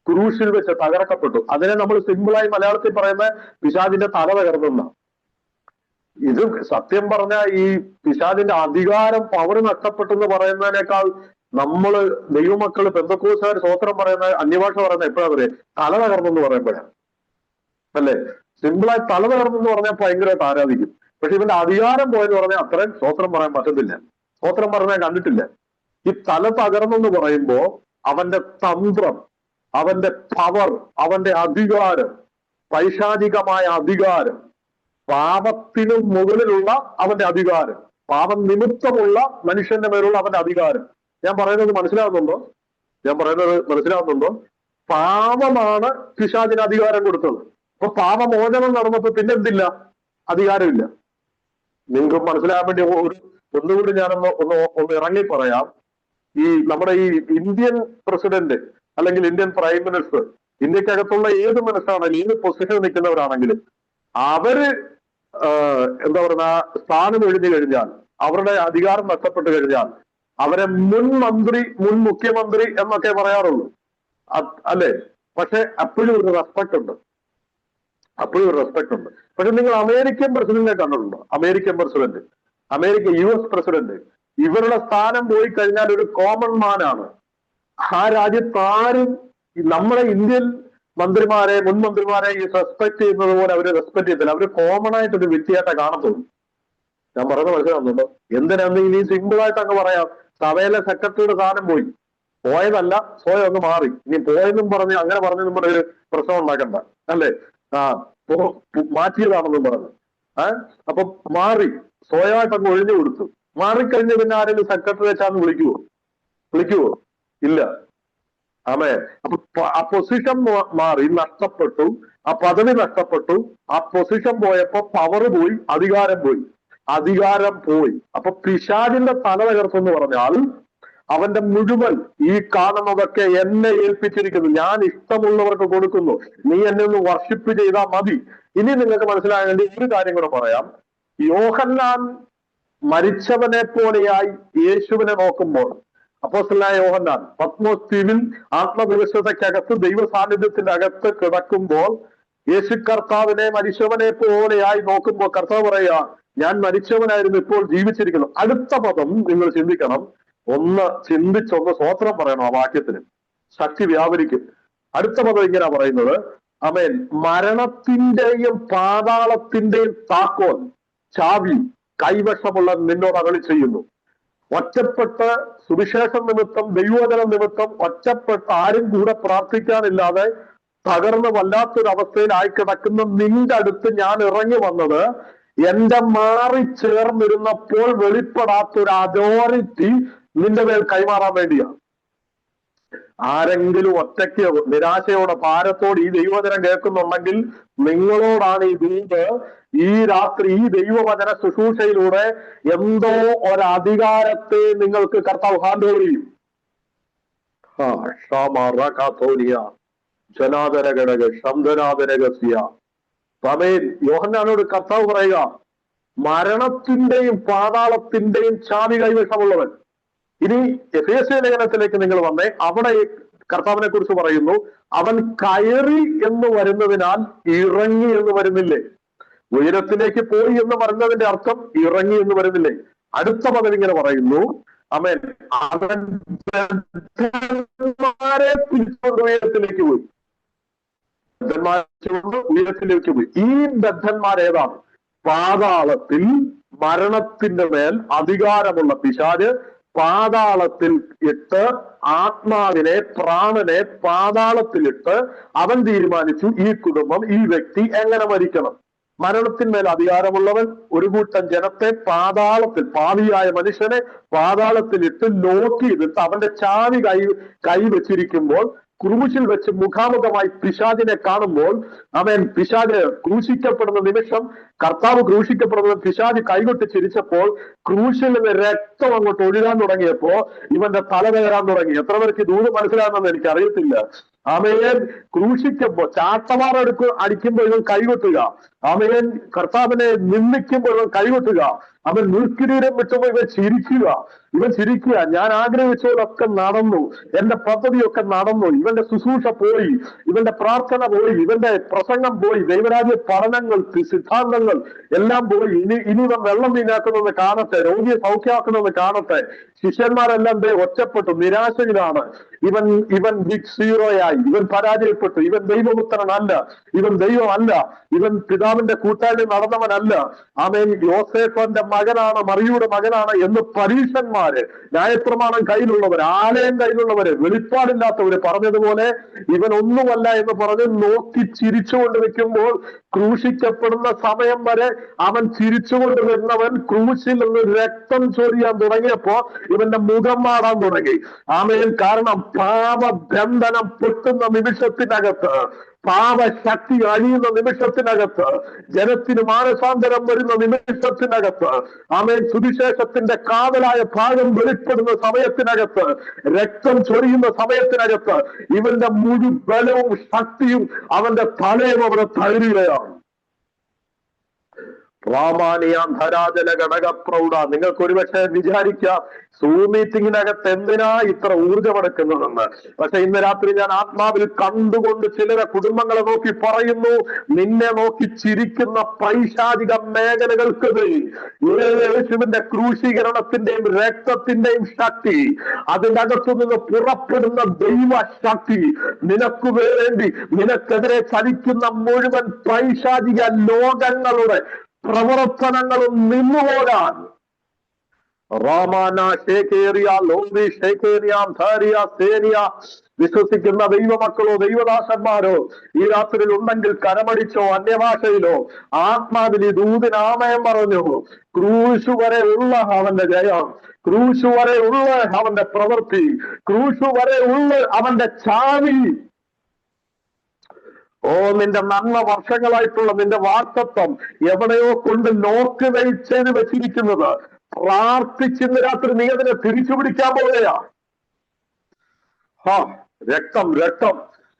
Speaker 1: ക്രൂശിൽ വെച്ച് തകർക്കപ്പെട്ടു. അതിനെ നമ്മൾ സിമ്പിളായി മലയാളത്തിൽ പറയുന്ന പിശാചിന്റെ തല തകർന്ന. ഇത് സത്യം പറഞ്ഞ ഈ പിശാചിന്റെ അധികാരം, പവർ നഷ്ടപ്പെട്ടു എന്ന് പറയുന്നതിനേക്കാൾ നമ്മള് ദൈവമക്കള് പെന്തക്കോസ്തുകാർ സ്വോത്രം പറയുന്ന, അന്യഭാഷ പറയുന്ന എപ്പോഴാ പറയുക? തല തകർന്നെന്ന് പറയുമ്പോഴാണ് അല്ലേ? സിമ്പിളായി തല തകർന്നെന്ന് പറഞ്ഞാൽ ഭയങ്കരമായിട്ട് ആരാധിക്കും. പക്ഷെ ഇവന്റെ അധികാരം പോയെന്ന് പറഞ്ഞാൽ അത്രയും സ്വോത്രം പറയാൻ പറ്റത്തില്ല, സ്വോത്രം പറഞ്ഞാൽ കണ്ടിട്ടില്ല. ഈ തല തകർന്നെന്ന് പറയുമ്പോ അവന്റെ തന്ത്രം, അവന്റെ പവർ, അവന്റെ അധികാരം, പൈശാചികമായ അധികാരം, പാപത്തിനു മുകളിലുള്ള അവന്റെ അധികാരം, പാപം നിമിത്തമുള്ള മനുഷ്യന്റെ മേലുള്ള അവന്റെ അധികാരം. ഞാൻ പറയുന്നത് മനസ്സിലാവുന്നുണ്ടോ? പാപമാണ് പിശാചിന് അധികാരം കൊടുത്തത്. അപ്പൊ പാപമോചനം നടന്നപ്പോ പിന്നെ എന്തില്ല? അധികാരമില്ല. നിങ്ങൾക്ക് മനസ്സിലാകാൻ വേണ്ടി ഒന്നുകൂടി ഞാനൊന്ന് ഇറങ്ങി പറയാം. ഈ നമ്മുടെ ഈ ഇന്ത്യൻ പ്രസിഡന്റ് അല്ലെങ്കിൽ ഇന്ത്യൻ പ്രൈം മിനിസ്റ്റർ, ഇന്ത്യക്കകത്തുള്ള ഏത് മനസ്സാണെങ്കിലും, ഏത് പൊസിഷനിൽ നിൽക്കുന്നവരാണെങ്കിലും, അവര് എന്താ പറയുക, സ്ഥാനം ഒഴിഞ്ഞു കഴിഞ്ഞാൽ, അവരുടെ അധികാരം നഷ്ടപ്പെട്ടു കഴിഞ്ഞാൽ അവരെ മുൻ മന്ത്രി, മുൻ മുഖ്യമന്ത്രി എന്നൊക്കെ പറയാറുള്ളൂ, അല്ലേ? പക്ഷെ അപ്പോഴും ഒരു റെസ്പെക്ട് ഉണ്ട്. പക്ഷെ നിങ്ങൾ അമേരിക്കൻ പ്രസിഡന്റിനെ കണ്ടിട്ടുണ്ടോ? US പ്രസിഡന്റ്, ഇവരുടെ സ്ഥാനം പോയി കഴിഞ്ഞാൽ ഒരു കോമൺ മാനാണ്. ആ രാജ്യത്ത് ആരും നമ്മളെ ഇന്ത്യൻ മന്ത്രിമാരെ, മുൻ മന്ത്രിമാരെ ഈ റെസ്പെക്ട് ചെയ്യുന്നത് പോലെ അവര് റെസ്പെക്ട് ചെയ്യത്തില്ല. അവര് കോമൺ ആയിട്ടൊരു വ്യക്തിയായിട്ടേ കാണത്തുള്ളൂ. ഞാൻ പറയുന്നത് മനസ്സിലാവുന്നുണ്ടോ? എന്തിനാന്ന് ഇനി സിമ്പിൾ ആയിട്ട് അങ്ങ് പറയാം. സഭയിലെ സെക്രട്ടറിയുടെ സ്ഥാനം പോയതല്ല, സ്വയം ഒന്ന് മാറി. ഇനി പോയെന്നും പറഞ്ഞ് അങ്ങനെ പറഞ്ഞെന്നും പറഞ്ഞൊരു പ്രശ്നം ഉണ്ടാക്കണ്ട, അല്ലേ? മാറ്റിയതാണെന്നും പറഞ്ഞു. അപ്പൊ മാറി, സ്വയമായിട്ട് അങ്ങ് ഒഴിഞ്ഞു കൊടുത്തു. മാറിക്കഴിഞ്ഞ് പിന്നെ ആരെങ്കിലും സെക്രട്ടറി വെച്ചാന്ന് വിളിക്കുവോ? ഇല്ല. ആമേ. അപ്പൊ ആ പൊസിഷൻ മാറി, നഷ്ടപ്പെട്ടു, ആ പദവി നഷ്ടപ്പെട്ടു. ആ പൊസിഷൻ പോയപ്പോ പവർ പോയി, അധികാരം പോയി. അപ്പൊ പിശാചിന്റെ തല തകർത്തെന്ന് പറഞ്ഞാൽ അവന്റെ മുഴുവൻ, ഈ കാണുന്നതൊക്കെ എന്നെ ഏൽപ്പിച്ചിരിക്കുന്നു, ഞാൻ ഇഷ്ടമുള്ളവർക്ക് കൊടുക്കുന്നു, നീ എന്നെ ഒന്ന് വർഷിപ്പ് ചെയ്താൽ മതി. ഇനി നിങ്ങൾക്ക് മനസ്സിലാകാൻ വേണ്ടി ഒരു കാര്യം കൂടെ പറയാം. യോഹന്നാൻ മരിച്ചവനെ പോലെയായി യേശുവിനെ നോക്കുമ്പോൾ, അപ്പോസ്തലനായ യോഹന്നാൻ പത്മോസ് ദ്വീപിൽ ആത്മവിവശതയ്ക്കകത്ത്, ദൈവ സാന്നിധ്യത്തിന്റെ അകത്ത് കിടക്കുമ്പോൾ, യേശു കർത്താവിനെ മരിച്ചവനെ പോലെയായി നോക്കുമ്പോൾ കർത്താവ് പറയുക, ഞാൻ മരിച്ചവനായിരുന്നു, ഇപ്പോൾ ജീവിച്ചിരിക്കുന്നു. അടുത്ത പദം നിങ്ങൾ ചിന്തിക്കണം. ചിന്തിച്ചൊന്ന് സ്വോത്രം പറയണം. ആ വാക്യത്തിന് ശക്തി വ്യാപരിക്കും. അടുത്ത പദം ഇങ്ങനെ പറയുന്നത്, ആമേൻ, മരണത്തിന്റെയും പാതാളത്തിന്റെയും താക്കോൽ, ചാവി കൈവശമുള്ള നിന്നോട് അരുളി ചെയ്യുന്നു. ഒറ്റപ്പെട്ട് സുവിശേഷം നിമിത്തം, ദൈവവചനം നിമിത്തം ഒറ്റപ്പെട്ട് ആരും കൂടെ പ്രാർത്ഥിക്കാനില്ലാതെ തകർന്ന് വല്ലാത്തൊരവസ്ഥയിലായി കിടക്കുന്ന നിന്റെ അടുത്ത് ഞാൻ ഇറങ്ങി വന്നത് എന്റെ മാറി ചേർന്നിരുന്നപ്പോൾ വെളിപ്പെടാത്തൊരു അതോറിറ്റി നിന്റെ മേൽ കൈമാറാൻ വേണ്ടിയാണ്. ആരെങ്കിലും ഒറ്റയ്ക്ക് നിരാശയോടെ, ഭാരത്തോടെ ഈ ദൈവവചനം കേൾക്കുന്നുണ്ടെങ്കിൽ നിങ്ങളോടാണ് ഈ ദൂത്. ഈ രാത്രി ഈ ദൈവവചന ശുശ്രൂഷയിലൂടെ എന്തോ ഒരധികാരത്തെ നിങ്ങൾക്ക് കർത്താവ് ഹാൻഡ് ഓവർ ചെയ്യും. യോഹന്നാനോട് കർത്താവ് പറയുക, മരണത്തിന്റെയും പാതാളത്തിന്റെയും ചാവി കൈവശമുള്ളവൻ. ഇനി എഫേസ്യ ലേഖനത്തിലേക്ക് നിങ്ങൾ വന്നേ. അവിടെ കർത്താവിനെ കുറിച്ച് പറയുന്നു, അവൻ കയറി എന്ന് വരുന്നതിനാൽ ഇറങ്ങി എന്ന് വരുന്നില്ലേ? ഉയരത്തിലേക്ക് പോയി എന്ന് പറഞ്ഞതിന്റെ അർത്ഥം ഇറങ്ങി എന്ന് വരുന്നില്ലേ? അടുത്ത പദം ഇങ്ങനെ പറയുന്നു, അവൻ അവൻ ബദ്ധന്മാരെ പിടിച്ചുകൊണ്ട് ഉയരത്തിലേക്ക് പോയി. ഉയരത്തിലേക്ക് പോയി. ഈ ബദ്ധന്മാരേതാണ്? പാതാളത്തിൽ മരണത്തിന്റെ മേൽ അധികാരമുള്ള പിശാച് പാതാളത്തിൽ ഇട്ട് ആത്മാവിനെ, പ്രാണനെ പാതാളത്തിലിട്ട് അവൻ തീരുമാനിച്ചു ഈ കുടുംബം, ഈ വ്യക്തി എങ്ങനെ മരിക്കണം. മരണത്തിന്മേൽ അധികാരമുള്ളവൻ ഒരു കൂട്ടം ജനത്തെ പാതാളത്തിൽ, പാപിയായ മനുഷ്യനെ പാതാളത്തിലിട്ട് ലോക്ക് ചെയ്തിട്ട് അവന്റെ ചാവി കൈവച്ചിരിക്കുമ്പോൾ ക്രൂശിൽ വെച്ച് മുഖാമുഖമായി പിശാചിനെ കാണുമ്പോൾ, അവൻ പിശാച് ക്രൂശിക്കപ്പെടുന്ന നിമിഷം, കർത്താവ് ക്രൂശിക്കപ്പെടുന്ന പിശാച് കൈകൊട്ടി ചിരിച്ചപ്പോൾ ക്രൂശിൽ നിന്ന് രക്തം അങ്ങോട്ട് ഒഴുകാൻ തുടങ്ങിയപ്പോ ഇവന്റെ തല കയറാൻ തുടങ്ങി. എത്ര പേർക്ക് ദൂരം മനസ്സിലാകുന്നെന്ന് എനിക്ക് അറിയത്തില്ല. ആമേൻ. ക്രൂശിക്കുമ്പോ ചാട്ടവാർ അടിക്കുമ്പോൾ ഇവൻ കൈകൊട്ടുക. ആമേൻ. കർത്താവിനെ നിന്ദിക്കുമ്പോൾ ഇവൻ കൈകൊട്ടുക. അവൻ മുൾക്കിരീടം വിട്ടുമ്പോൾ ഇവൻ ചിരിക്കുക. ഞാൻ ആഗ്രഹിച്ചതൊക്കെ നടന്നു, എന്റെ പദ്ധതിയൊക്കെ നടന്നു, ഇവന്റെ ശുശ്രൂഷ പോയി, ഇവന്റെ പ്രാർത്ഥന പോയി, ഇവന്റെ പ്രസംഗം പോയി, ദൈവരാജ്യ പഠനങ്ങൾ, സിദ്ധാന്തങ്ങൾ എല്ലാം പോയി. ഇനി ഇവൻ വെള്ളം വീണാക്കുന്നെന്ന് കാണട്ടെ, രോഗിയെ സൗഖ്യമാക്കുന്നെന്ന് കാണട്ടെ. ശിഷ്യന്മാരെല്ലാം ഒറ്റപ്പെട്ടു, നിരാശയിലാണ്. ഇവൻ ബിഗ് സീറോയായി, ഇവൻ പരാജയപ്പെട്ടു, ഇവൻ ദൈവപുത്രനല്ല, ഇവൻ ദൈവമല്ല, ഇവൻ പിതാവിന്റെ കൂട്ടായ്മ നടന്നവനല്ല. ആമേൻ. യോസേഫന്റെ മകനാണ്, മറിയുടെ മകനാണ് എന്ന് പരീശന്മാര്, ന്യായപ്രമാണം കയ്യിലുള്ളവര്, ആലയം കയ്യിലുള്ളവര്, വെളിപ്പാടില്ലാത്തവര് പറഞ്ഞതുപോലെ ഇവൻ ഒന്നുമല്ല എന്ന് പറഞ്ഞ് നോക്കി ചിരിച്ചുകൊണ്ട് നിൽക്കുമ്പോൾ, ക്രൂശിക്കപ്പെടുന്ന സമയം വരെ അവൻ ചിരിച്ചുകൊണ്ട് നിന്നവൻ ക്രൂശിൽ നിന്ന് രക്തം ചൊരിയാൻ തുടങ്ങിയപ്പോ ഇവന്റെ മുഖം മാറാൻ തുടങ്ങി. ആമേൻ. കാരണം പാപബന്ധനം പൊട്ടുന്ന നിമിഷത്തിനകത്ത്, പാപശക്തി അഴിയുന്ന നിമിഷത്തിനകത്ത്, ജനത്തിന് മാനസാന്തരം വരുന്ന നിമിഷത്തിനകത്ത്, ആമേൻ, സുവിശേഷത്തിന്റെ കാതലായ ഭാഗം വെളിപ്പെടുന്ന സമയത്തിനകത്ത്, രക്തം ചൊരിയുന്ന സമയത്തിനകത്ത് ഇവന്റെ മുഴു ബലവും ശക്തിയും അവന്റെ തലയും അവിടെ തകരുകയാണ്. റാമാനിയാന്ധരാജല ഘടക പ്രൗഢ. നിങ്ങൾക്ക് ഒരുപക്ഷെ വിചാരിക്കാം സൂം മീറ്റിങ്ങിനകത്ത് എന്തിനാ ഇത്ര ഊർജമെടുക്കുന്നതെന്ന്. പക്ഷെ ഇന്ന് രാത്രി ഞാൻ ആത്മാവിൽ കണ്ടുകൊണ്ട് ചിലരെ കുടുംബങ്ങളെ നോക്കി പറയുന്നു, നിന്നെ നോക്കി ചിരിക്കുന്ന പൈശാചിക മേഖലകൾക്കെതിരെ യേശുവിന്റെ ക്രൂശീകരണത്തിന്റെയും രക്തത്തിന്റെയും ശക്തി, അതിന്റെ അകത്തു നിന്ന് പുറപ്പെടുന്ന ദൈവ ശക്തി, നിനക്ക് വേണ്ടി നിനക്കെതിരെ ചലിക്കുന്ന മുഴുവൻ പൈശാചിക ലോകങ്ങളുടെ പ്രവർത്തനങ്ങളും നിന്നുപോകാൻ വിശ്വസിക്കുന്ന ദൈവമക്കളോ ദൈവദാസന്മാരോ ഈ രാത്രിയിൽ ഉണ്ടെങ്കിൽ കരമടിച്ചോ അന്യഭാഷയിലോ ആത്മാവിൽ ഈ ദൂതിനാമയം പറഞ്ഞു. ക്രൂശു വരെ ഉള്ള അവന്റെ ജയം, ക്രൂശു വരെ ഉള്ള അവന്റെ പ്രവൃത്തി, ക്രൂശു വരെ ഉള്ള അവന്റെ ചാവി. ഓ, നിന്റെ നന്മ വർഷങ്ങളായിട്ടുള്ള നിന്റെ വാക്തത്വം എവിടെയോ കൊണ്ട് ലോക്ക് ചെയ്ത് വെച്ചിരിക്കുന്നത് പ്രാർത്ഥിച്ചിന്ന് രാത്രി നീ അതിനെ തിരിച്ചു പിടിക്കാൻ പോവുകയാ. രക്തം രക്തം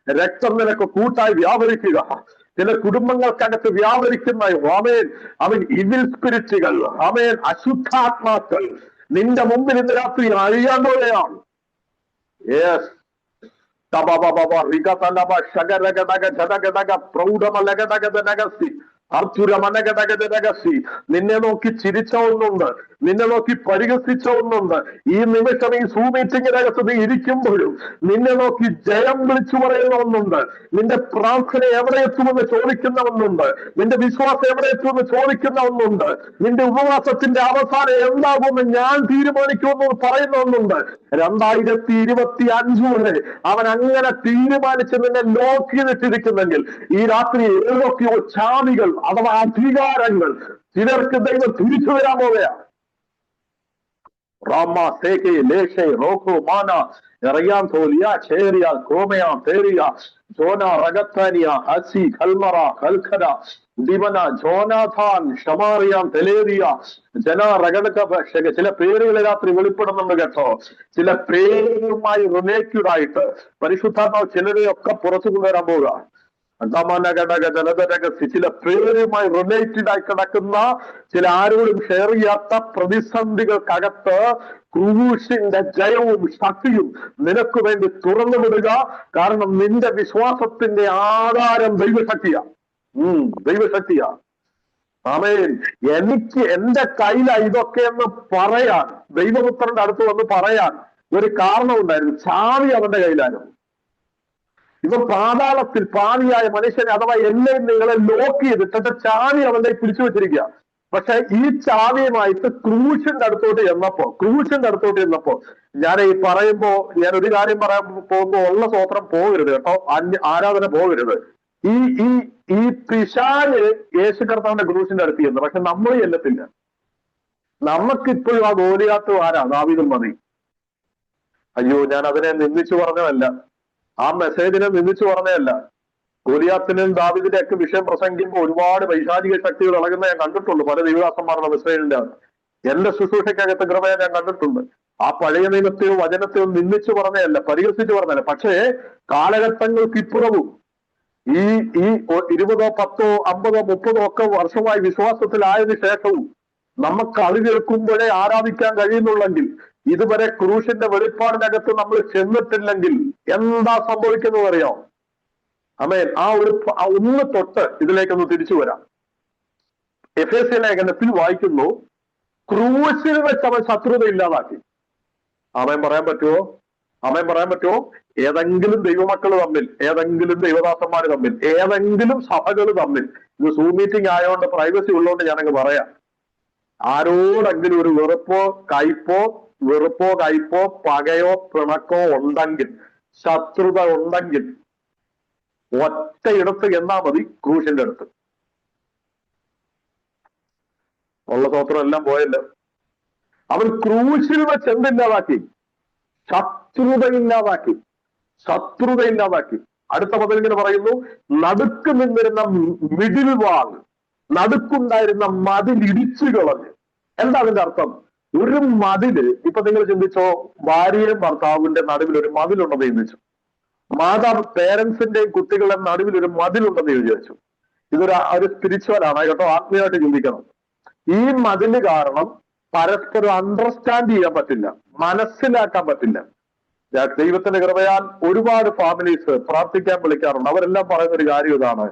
Speaker 1: രക്തം നിനക്ക് കൂട്ടായി വ്യാപരിക്കുക. ചില കുടുംബങ്ങൾക്കകത്ത് വ്യാപരിക്കുന്ന ആമേൻ അവൻ ഇവിൽ സ്പിരിറ്റുകൾ, ആമേൻ അശുദ്ധാത്മാക്കൾ നിന്റെ മുമ്പിൽ ഇന്ന് രാത്രി അഴിയാൻ പോവുകയാണ്. യെസ്. നിന്നെ നോക്കി ചിരിച്ച ഒന്നുണ്ട്, നിന്നെ നോക്കി പരിഹസിച്ച ഒന്നുണ്ട്. ഈ നിമിഷം ഈ സൂം മീറ്റിംഗിനകത്ത് നീ ഇരിക്കുമ്പോഴും നിന്നെ നോക്കി ജയം വിളിച്ചു പറയുന്ന ഒന്നുണ്ട്. നിന്റെ പ്രാർത്ഥന എവിടെ എത്തുമെന്ന് ചോദിക്കുന്ന ഒന്നുണ്ട്. നിന്റെ വിശ്വാസം എവിടെ എത്തുമെന്ന് ചോദിക്കുന്ന ഒന്നുണ്ട്. നിന്റെ ഉപവാസത്തിന്റെ അവസാനം എന്താകുമെന്ന് ഞാൻ തീരുമാനിക്കുമെന്ന് പറയുന്ന ഒന്നുണ്ട്. 2025 വരെ അവൻ അങ്ങനെ തീരുമാനിച്ച് നിന്നെ ലോക്ക് ചെയ്തിട്ടിരിക്കുന്നെങ്കിൽ ഈ രാത്രി ഏതൊക്കെയോ ചാവികൾ അഥവാ അധികാരങ്ങൾ ചിലർക്ക് ദൈവം തിരിച്ചു വരാൻ പോവുകയാണ്. Rama Seke Leshe Roko Mana Rayan Tolia Cheria Komea Teria Jona Ragatania Hasi Kalmara Kalkada Divana Jonathan Shamarian Teleria Jana Ragadaka ചില പേരുകളെ രാത്രി വെളിപ്പെടുന്നുണ്ട് കേട്ടോ. ചില പേരുമായി റിലേറ്റഡ് ആയിട്ട് പരിശുദ്ധാത്മാവ് ചിലരെയൊക്കെ പുറത്തു കൊണ്ടുവരാൻ പോവുക. ചില പേരുമായി റിലേറ്റഡ് ആയി കിടക്കുന്ന ചില ആരോടും ഷെയർ ചെയ്യാത്ത പ്രതിസന്ധികൾക്കകത്ത് ക്രൂശിന്റെ ജയവും ശക്തിയും നിനക്ക് വേണ്ടി തുറന്നു വിടുക. കാരണം നിന്റെ വിശ്വാസത്തിന്റെ ആധാരം ദൈവശക്തിയാ. ദൈവശക്തിയാ. ആമേൻ. എനിക്ക് എന്റെ കയ്യിലാ ഇതൊക്കെ എന്ന് പറയാൻ, ദൈവപുത്രന്റെ അടുത്ത് വന്ന് പറയാൻ ഒരു കാരണം ഉണ്ടായിരുന്നു. ചാവി അവന്റെ കയ്യിലായിരുന്നു. ഇവ പാതാളത്തിൽ പാവിയായ മനുഷ്യനെ, അഥവാ എന്നെയും നിങ്ങളെ ലോക്ക് ചെയ്തിട്ട് ചാവി അവന്റെ പിടിച്ചു വെച്ചിരിക്കുക. പക്ഷെ ഈ ചാവിയുമായിട്ട് ക്രൂശിന്റെ അടുത്തോട്ട് ചെന്നപ്പോ ഞാൻ ഈ പറയുമ്പോ ഞാൻ ഒരു കാര്യം പറയാൻ പോകുമ്പോ ഉള്ള സ്വത്രം പോകരുത് കേട്ടോ, ആരാധന പോകരുത്. ഈ ഈ ഈ പിശാന് യേശു കർത്താവിന്റെ ക്രൂശിന്റെ അടുത്ത് ചെന്നു. പക്ഷെ നമ്മൾ ചെല്ലത്തില്ല. നമുക്കിപ്പോഴും ആ ഗോലിയാത്ത് ആരാ? ദാവീദും മതി. അയ്യോ, ഞാൻ അതിനെ നിന്ദിച്ചു പറഞ്ഞതല്ല, ആ മെസ്സേജിനെ നിന്ദിച്ചു പറഞ്ഞതല്ല. ഗോലിയാത്തിനും ദാവീദിന്റെ ഒക്കെ വിഷയം പ്രസംഗിക്കുമ്പോൾ ഒരുപാട് വൈശാചിക ശക്തികൾ ഇളകുന്ന ഞാൻ കണ്ടിട്ടുണ്ട് പല ദൈവദാസന്മാരുടെ മെസ്സേജിന്റെ അകത്ത്. എന്റെ ശുശ്രൂഷയ്ക്കകത്ത് കൃപയെ ഞാൻ കണ്ടിട്ടുണ്ട്. ആ പഴയ നിയമത്തെയോ വചനത്തെയോ നിന്ദിച്ചു പറഞ്ഞതല്ല, പരിഹസിച്ചു പറഞ്ഞതല്ല. പക്ഷേ കാലഘട്ടങ്ങൾക്ക് ഇപ്പുറവും ഈ 20, 10, 50, 30 ഒക്കെ വർഷമായി വിശ്വാസത്തിലായതിനു ശേഷവും നമുക്ക് അത് കേൾക്കുമ്പോഴേ ആരാധിക്കാൻ കഴിയുന്നുള്ളെങ്കിൽ, ഇതുവരെ ക്രൂശിന്റെ വെളിപ്പാടിനകത്ത് നമ്മൾ ചെന്നിട്ടില്ലെങ്കിൽ എന്താ സംഭവിക്കുന്നത് അറിയാം? ആമേൻ. ഒന്ന് തൊട്ട് ഇതിലേക്കൊന്ന് തിരിച്ചു വരാം. എഫേസ്യ ലേഖനത്തിൽ വായിക്കുന്നു, ക്രൂശിൽ വെച്ച് അവൻ ശത്രുത ഇല്ലാതാക്കി. ആമേൻ പറയാൻ പറ്റുമോ? ആമേൻ പറയാൻ പറ്റുമോ? ഏതെങ്കിലും ദൈവമക്കൾ തമ്മിൽ, ഏതെങ്കിലും ദൈവദാസന്മാർ തമ്മിൽ, ഏതെങ്കിലും സഭകൾ തമ്മിൽ, ഇത് സൂം മീറ്റിംഗ് ആയതുകൊണ്ട് പ്രൈവസി ഉള്ളതുകൊണ്ട് ഞാനങ്ങ് പറയാം, ആരോടെങ്കിലും ഒരു വെറുപ്പോ കയ്പോ പകയോ പിണക്കോ ഉണ്ടെങ്കിൽ, ശത്രുത ഉണ്ടെങ്കിൽ ഒറ്റയിടത്ത് എന്നാ മതി, ക്രൂശിന്റെ അടുത്ത്. ഉള്ള സ്വത്രം എല്ലാം പോയല്ലോ. അവൻ ക്രൂശിൽ വെച്ച് എന്തില്ലാതാക്കി? ശത്രുതയില്ലാതാക്കി. അടുത്ത പദം ഇങ്ങനെ പറയുന്നു, നടുക്ക് നിന്നിരുന്ന മിഡിൽ വാൾ, നടുക്കുണ്ടായിരുന്ന മതിൽ ഇടിച്ചു കളഞ്ഞ്. എന്താ അതിന്റെ അർത്ഥം? ഒരു മതില്, ഇപ്പൊ നിങ്ങൾ ചിന്തിച്ചോ, ഭാര്യയും ഭർത്താവിന്റെ നടുവിൽ ഒരു മതിലുണ്ടെന്ന് ചിന്തിച്ചു. മാതാവ് പേരൻസിന്റെയും കുട്ടികളുടെ നടുവിൽ ഒരു മതിലുണ്ടെന്ന് വിചാരിച്ചു. ഒരു സ്പിരിച്വൽ ആണ് കേട്ടോ, ആത്മീയമായിട്ട് ചിന്തിക്കണം. ഈ മതില് കാരണം പരസ്പരം അണ്ടർസ്റ്റാൻഡ് ചെയ്യാൻ പറ്റില്ല, മനസ്സിലാക്കാൻ പറ്റില്ല. ദൈവത്തിന്റെ കൃപയാൽ ഒരുപാട് ഫാമിലീസ് പ്രാർത്ഥിക്കാൻ വിളിക്കാറുണ്ട്. അവരെല്ലാം പറയുന്ന ഒരു കാര്യം ഇതാണ്,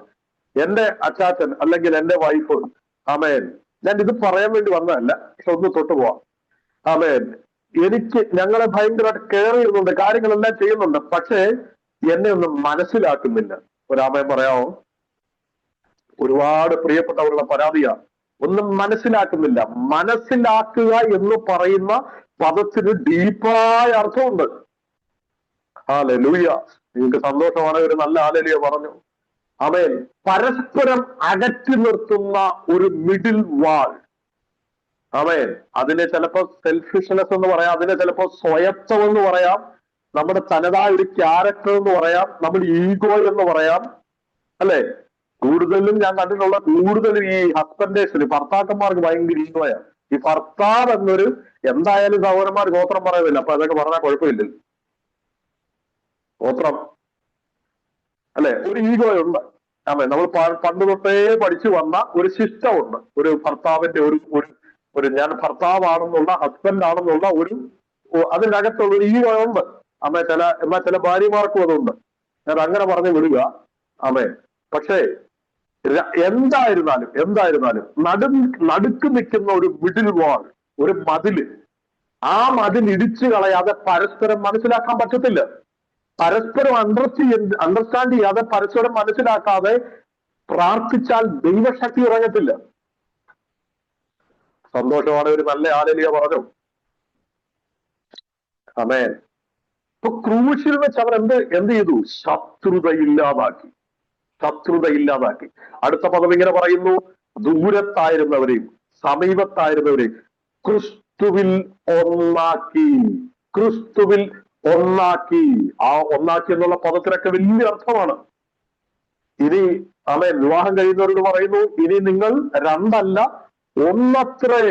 Speaker 1: എന്റെ അച്ചാച്ചൻ അല്ലെങ്കിൽ എന്റെ വൈഫ്, ആമേൻ, ഞാൻ ഇത് പറയാൻ വേണ്ടി വന്നതല്ല, പക്ഷെ ഒന്ന് തൊട്ടു പോവാം. ആമേൻ, ഞങ്ങളെ ഭയങ്കരമായിട്ട് കെയർ ചെയ്യുന്നുണ്ട്, കാര്യങ്ങളെല്ലാം ചെയ്യുന്നുണ്ട്, പക്ഷേ എന്നെ ഒന്നും മനസ്സിലാക്കുന്നില്ല. ഒരാമേൻ പറയാമോ? ഒരുപാട് പ്രിയപ്പെട്ടവരുടെ പരാതിയാണ്, ഒന്നും മനസ്സിലാക്കുന്നില്ല. മനസ്സിലാക്കുക എന്ന് പറയുന്ന പദത്തിന് ഡീപ്പായ അർത്ഥമുണ്ട്. ഹല്ലേലൂയ. നിങ്ങൾക്ക് സന്തോഷമാണ്, ഒരു നല്ല ഹല്ലേലൂയ പറഞ്ഞു. ആമേൻ. പരസ്പരം അകറ്റി നിർത്തുന്ന ഒരു മിഡിൽ വാൾ. ആമേൻ. അതിനെ ചിലപ്പോ സെൽഫിഷ്നെസ് എന്ന് പറയാം, അതിനെ ചിലപ്പോ സ്വയത്വം എന്ന് പറയാം, നമ്മുടെ തനതായ ഒരു ക്യാരക്ടർ എന്ന് പറയാം, നമ്മുടെ ഈഗോ എന്ന് പറയാം, അല്ലെ? കൂടുതലും ഞാൻ കണ്ടിട്ടുള്ള കൂടുതലും ഈ ഹസ്ബൻഡേഴ്സിന്, ഭർത്താക്കന്മാർക്ക് ഭയങ്കര ഈഗോയാണ്. ഈ ഭർത്താവ് എന്നൊരു, എന്തായാലും സഹോദരന്മാർ ഗോത്രം പറയുന്നില്ല, അപ്പൊ അതൊക്കെ പറഞ്ഞാൽ കുഴപ്പമില്ലല്ലോ, ഗോത്രം അല്ലെ? ഒരു ഈഗോ ഉണ്ട്. ആമേ. നമ്മൾ പണ്ട് തൊട്ടേ പഠിച്ചു വന്ന ഒരു സിസ്റ്റം ഉണ്ട്. ഒരു ഭർത്താവിന്റെ ഒരു ഞാൻ ഭർത്താവാണെന്നുള്ള, ഹസ്ബൻഡ് ആണെന്നുള്ള അതിന്റെ അകത്തുള്ള ഒരു ഈഗോ ഉണ്ട്. ആമേ. എന്നാൽ ചില ഭാര്യമാർക്കും അതുണ്ട്. ഞാൻ അങ്ങനെ പറഞ്ഞു വിടുക. ആമേ. പക്ഷേ എന്തായിരുന്നാലും നടുക്ക് നിൽക്കുന്ന ഒരു മിഡിൽ വാൾ, ഒരു മതില്, ആ മതിൽ ഇടിച്ചു കളയാതെ പരസ്പരം മനസ്സിലാക്കാൻ പറ്റത്തില്ല. പരസ്പരം അണ്ടർസ്റ്റാൻഡ് ചെയ്യാതെ, പരസ്പരം മനസ്സിലാക്കാതെ പ്രാർത്ഥിച്ചാൽ ദൈവശക്തി ഇറങ്ങത്തില്ല. സന്തോഷമാണ്, ഒരു നല്ല ഹല്ലേലൂയ പറഞ്ഞു. ആമേൻ. ഇപ്പൊ ക്രൂശിൽ വെച്ച് അവർ എന്ത് ചെയ്തു? ശത്രുതയില്ലാതാക്കി. അടുത്ത പദം ഇങ്ങനെ പറയുന്നു, ദൂരത്തായിരുന്നവരെയും സമീപത്തായിരുന്നവരെയും ക്രിസ്തുവിൽ ഒന്നാക്കി. ആ ഒന്നാക്കി എന്നുള്ള പദത്തിനൊക്കെ വലിയ അർത്ഥമാണ്. ഇനി ആമേൻ, വിവാഹം കഴിയുന്നവരോട് പറയുന്നു, ഇനി നിങ്ങൾ രണ്ടല്ല ഒന്നത്രേ.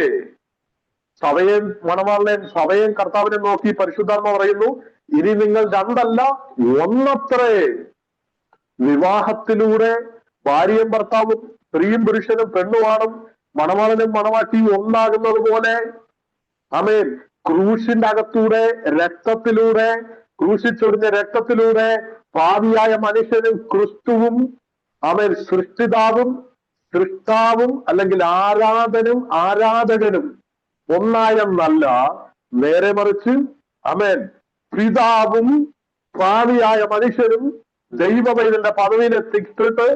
Speaker 1: സഭയെയും കർത്താവിനെ നോക്കി പരിശുദ്ധാത്മ പറയുന്നു, ഇനി നിങ്ങൾ രണ്ടല്ല ഒന്നത്രേ. വിവാഹത്തിലൂടെ ഭാര്യയും ഭർത്താവും, സ്ത്രീയും പുരുഷനും പെണ്ണുമാണും, മണവാളനും മണവാട്ടിയും ഒന്നാകുന്നത് പോലെ, ആമേൻ, ക്രൂശിന്റെ അകത്തൂടെ രക്തത്തിലൂടെ, ക്രൂശിച്ചൊടിഞ്ഞ രക്തത്തിലൂടെ പാപിയായ മനുഷ്യനും ക്രിസ്തുവും, ആമേൻ, സൃഷ്ടാവും അല്ലെങ്കിൽ ആരാധകനും ഒന്നായെന്നല്ല, നേരെ മറിച്ച്, ആമേൻ, പിതാവും പാപിയായ മനുഷ്യരും ദൈവപൈതലിന്റെ പദവിയിലെത്തിച്ചിട്ട്